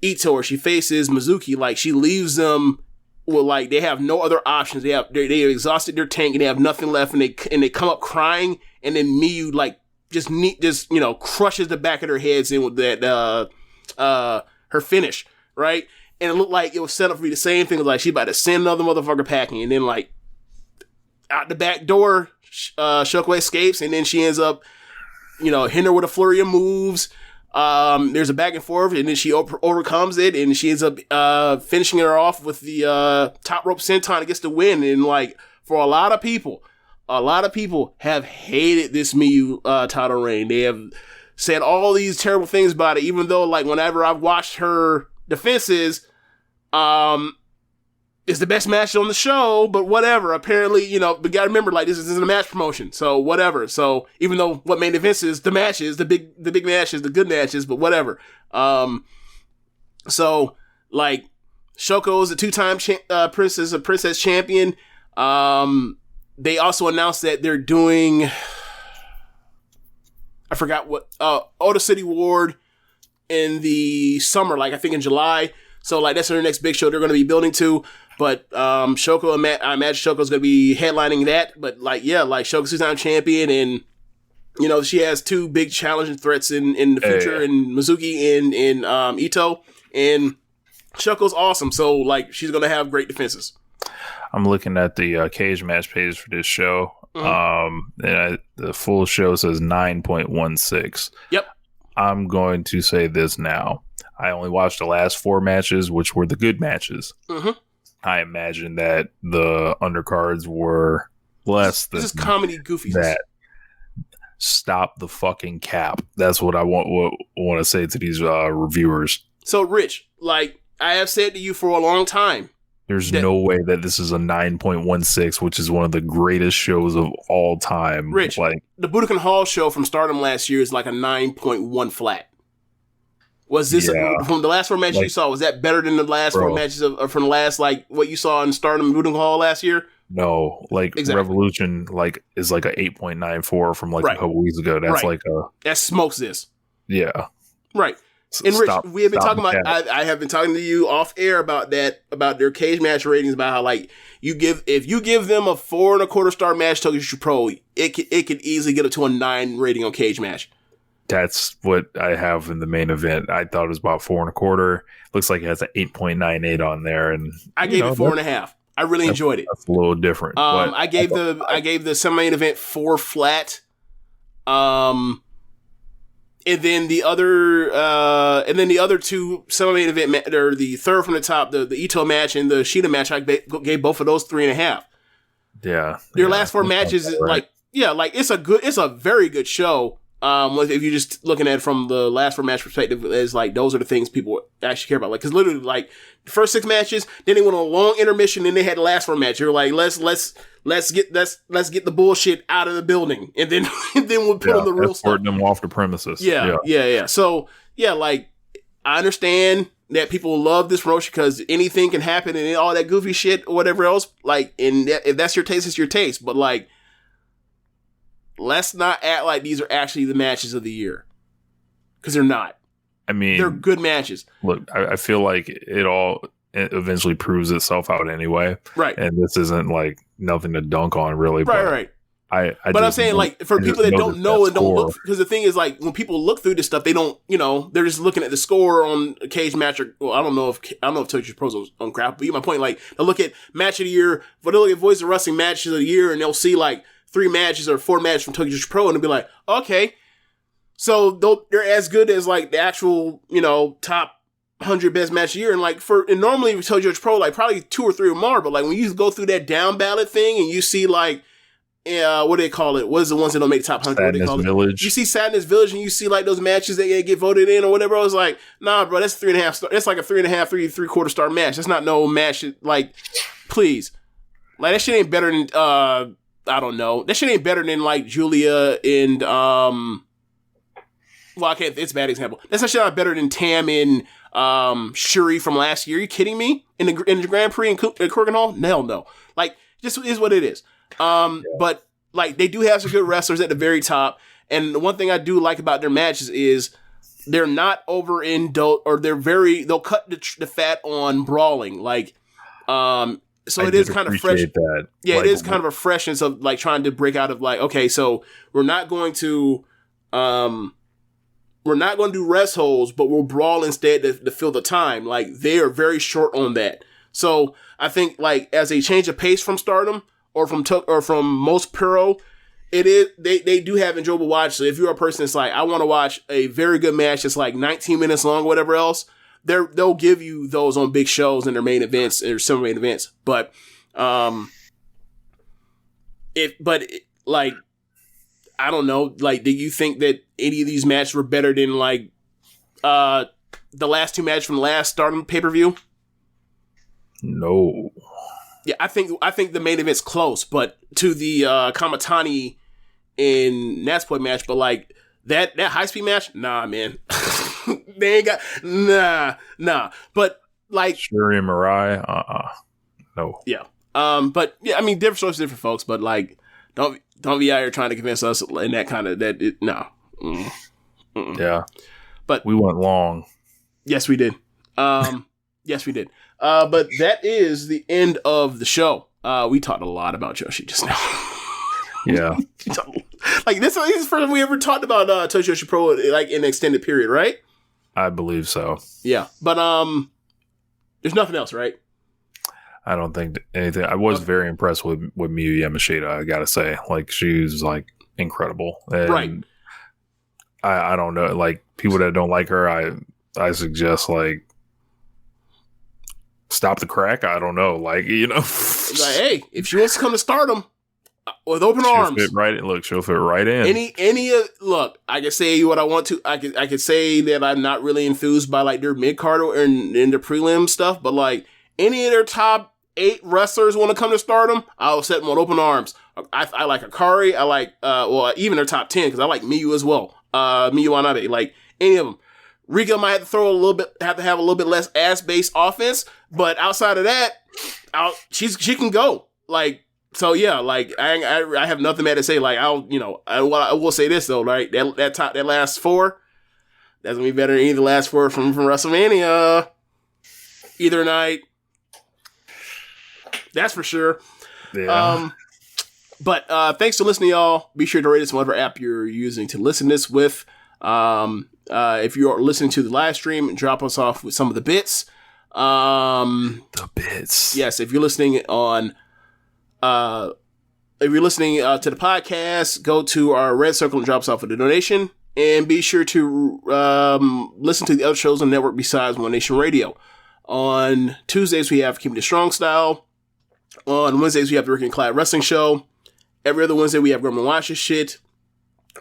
Ito or she faces Mizuki, like she leaves them with like they have no other options. They exhausted their tank and they have nothing left, and they come up crying, and then Miyu like just crushes the back of their heads in with that her finish, right? And it looked like it was set up to be the same thing. It was like she about to send another motherfucker packing, and then like out the back door, Shoko escapes, and then she ends up, hitting her with a flurry of moves. There's a back and forth, and then she overcomes it, and she ends up finishing her off with the top rope senton and gets the win. And like for a lot of people have hated this Miyu title reign. They have said all these terrible things about it, even though like whenever I've watched her defenses, it's the best match on the show, but whatever. Apparently, we gotta remember, like, this isn't a match promotion, so whatever. So even though what main events is the matches, the big matches, the good matches, but whatever. So like Shoko's a 2-time princess champion. They also announced that they're doing, I forgot what, Oda City Ward in the summer, like I think in July. So like that's their next big show they're going to be building to. But Shoko, I imagine Shoko's going to be headlining that. But like, yeah, like Shoko's 2-time champion, and she has 2 big challenging threats in the future, and Mizuki and Ito, and Shoko's awesome. So like she's going to have great defenses. I'm looking at the cage match page for this show. And the full show says 9.16. Yep. I'm going to say this now. I only watched the last 4 matches, which were the good matches. I imagine that the undercards were less than this is comedy goofiness. That. Stop the fucking cap. That's what I want to say to these reviewers. So, Rich, like I have said to you for a long time, there's no way that this is a 9.16, which is one of the greatest shows of all time. Rich, like the Budokan Hall show from Stardom last year is like a 9.1 flat. Was this from the last 4 matches you saw? Was that better than the last 4 matches from the last like what you saw in Stardom and Budokan Hall last year? No, like exactly. Revolution like is like a 8.94 from like a couple weeks ago. That's like a that smokes this. Yeah, right. And Rich, we have been talking about. I have been talking to you off air about that, about their cage match ratings, about how like if you give them a 4 1/4 star match, Tokyo Pro, it could easily get up to a 9 rating on cage match. That's what I have in the main event. I thought it was about 4 1/4. Looks like it has an 8.98 on there, and I gave it 4.5. I really enjoyed it. That's a little different. I gave the semi-main event 4 flat. And then the other 2 semi-main event or the third from the top, the Ito match and the Shida match, I gave both of those 3.5. Yeah. Their last 4 matches is like it's a very good show. If you're just looking at it from the last 4 match perspective, is like those are the things people actually care about. Like, because literally, like the first 6 matches, then they went on a long intermission, then they had the last 4 match. You're like, let's get the bullshit out of the building, and then we'll put on the real stuff. Escort them off the premises. Yeah. So like I understand that people love this promotion because anything can happen and all that goofy shit or whatever else. Like, and if that's your taste, it's your taste. But like, let's not act like these are actually the matches of the year, because they're not. I mean, they're good matches. Look, I feel like it eventually proves itself out anyway. Right. And this isn't like nothing to dunk on, really. Right. But I'm saying, like, for people that don't know and don't look, because the thing is, like, when people look through this stuff, they don't, they're just looking at the score on a cage match. Or, well, I don't know if Tokyo Pro's on crap, but you get my point. Like, they'll look at match of the year, but they'll look at Voice of Wrestling matches of the year, and they'll see like 3 matches or 4 matches from Tokyo Pro, and they'll be like, okay, so they're as good as like the actual, top 100 best match of the year. And like and normally with Tokyo Pro, like probably 2 or 3 or more, but like when you go through that down ballot thing and you see like, what do they call it? What is the ones that don't make top 100? What do they call Village. You see Sadness Village, and you see like those matches that get voted in or whatever. I was like, nah, bro, that's 3.5 star. That's like a 3.5, 3/4 star match. That's not no match. Like, please, like that shit ain't better than I don't know. That shit ain't better than like Julia and Well, okay, it's a bad example. That's actually not better than Tam and Shuri from last year. Are you kidding me? In the Grand Prix in Kurgan Hall? No. Like, just is what it is. But like, they do have some good wrestlers at the very top. And the one thing I do like about their matches is they're not overindulged, or they'll cut the fat on brawling. Like, so it is kind of fresh. That. Yeah, like, it is kind of a freshness of like trying to break out of like, okay, so we're not going to do rest holds, but we'll brawl instead to fill the time. Like, they are very short on that. So I think like as a change of pace from Stardom or from most Pro, it is they do have enjoyable watch. So if you're a person that's like, I want to watch a very good match that's like 19 minutes long, whatever else, they'll give you those on big shows and their main events or some main events. But like, I don't know. Like, do you think that any of these matches were better than like the last two matches from the last Stardom pay-per-view? No. Yeah, I think the main event's close, but to the Kamatani and Natsupoi match, but like that high speed match, nah, man. They ain't got nah. But like Shuri and Mirai, no. Yeah. But yeah, I mean, different stories, different folks, but like don't be out here trying to convince us in that kind of no. Yeah. But we went long. Yes, we did. Yes, we did. But that is the end of the show. We talked a lot about Joshi just now. Yeah. Like this is the first time we ever talked about Toshiyoshi Pro like in an extended period, right? I believe so. Yeah. But there's nothing else, right? I don't think anything. I was very impressed with Miyu Yamashita, I gotta say. Like, she's like incredible. And right. I don't know. Like, people that don't like her, I suggest like stop the crack. I don't know. Like, you know. Like, hey, if she wants to come to Stardom with open arms, she'll fit right in. Look, I can say what I want to. I could say that I'm not really enthused by like their mid card and their prelim stuff, but like any of their top 8 wrestlers want to come to Stardom, I'll set them on open arms. I like Akari. I like even their top 10 because I like Miyu as well. Miyu Wanabe, like any of them. Rika might have to have a little bit less ass-based offense, but outside of that, she can go. Like, so yeah, like I have nothing bad to say. Like, I will say this though, right? That last 4, that's gonna be better than either last 4 from WrestleMania either night. That's for sure. Yeah. But thanks for listening, y'all. Be sure to rate us on whatever app you're using to listen to this with. If you're listening to the live stream, drop us off with some of the bits. The bits. Yes, if you're listening on, to the podcast, go to our red circle and drop us off with a donation. And be sure to listen to the other shows on the network besides One Nation Radio. On Tuesdays, we have Keepin It Strong Style. On Wednesdays, we have the Ricky Clive Wrestling Show. Every other Wednesday, we have Grumman Watch This Shit.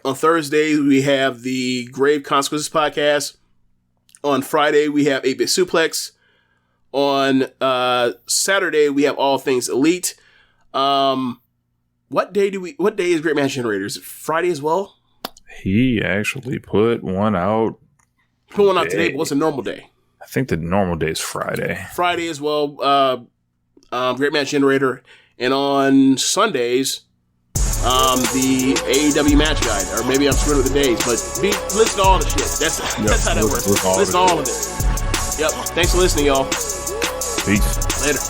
On Thursdays, we have the Grave Consequences Podcast. On Friday, we have 8-Bit Suplex. On Saturday, we have All Things Elite. What day is Great Match Generator? Is it Friday as well? He actually put one out. Put one out today, but what's a normal day? I think the normal day is Friday. Friday as well. Great Match Generator. And on Sundays, the AEW Match Guide. Or maybe I'm screwed with the days, but listen to all the shit. That's how that works. Listen to all of it. Yep. Thanks for listening, y'all. Peace. Later.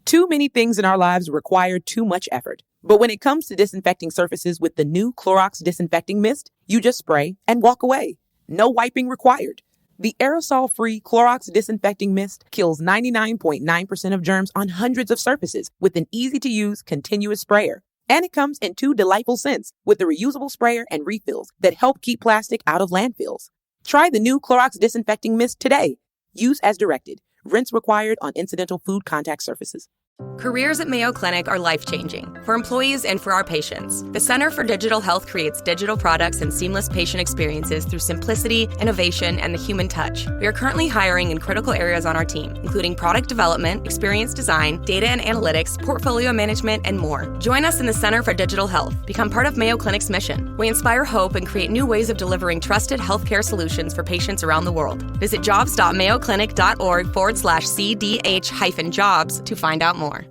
Too many things in our lives require too much effort. But when it comes to disinfecting surfaces with the new Clorox Disinfecting Mist, you just spray and walk away. No wiping required. The aerosol-free Clorox Disinfecting Mist kills 99.9% of germs on hundreds of surfaces with an easy-to-use continuous sprayer. And it comes in 2 delightful scents with a reusable sprayer and refills that help keep plastic out of landfills. Try the new Clorox Disinfecting Mist today. Use as directed. Rinse required on incidental food contact surfaces. Careers at Mayo Clinic are life-changing for employees and for our patients. The Center for Digital Health creates digital products and seamless patient experiences through simplicity, innovation, and the human touch. We are currently hiring in critical areas on our team, including product development, experience design, data and analytics, portfolio management, and more. Join us in the Center for Digital Health. Become part of Mayo Clinic's mission. We inspire hope and create new ways of delivering trusted healthcare solutions for patients around the world. Visit jobs.mayoclinic.org/CDH-jobs to find out more.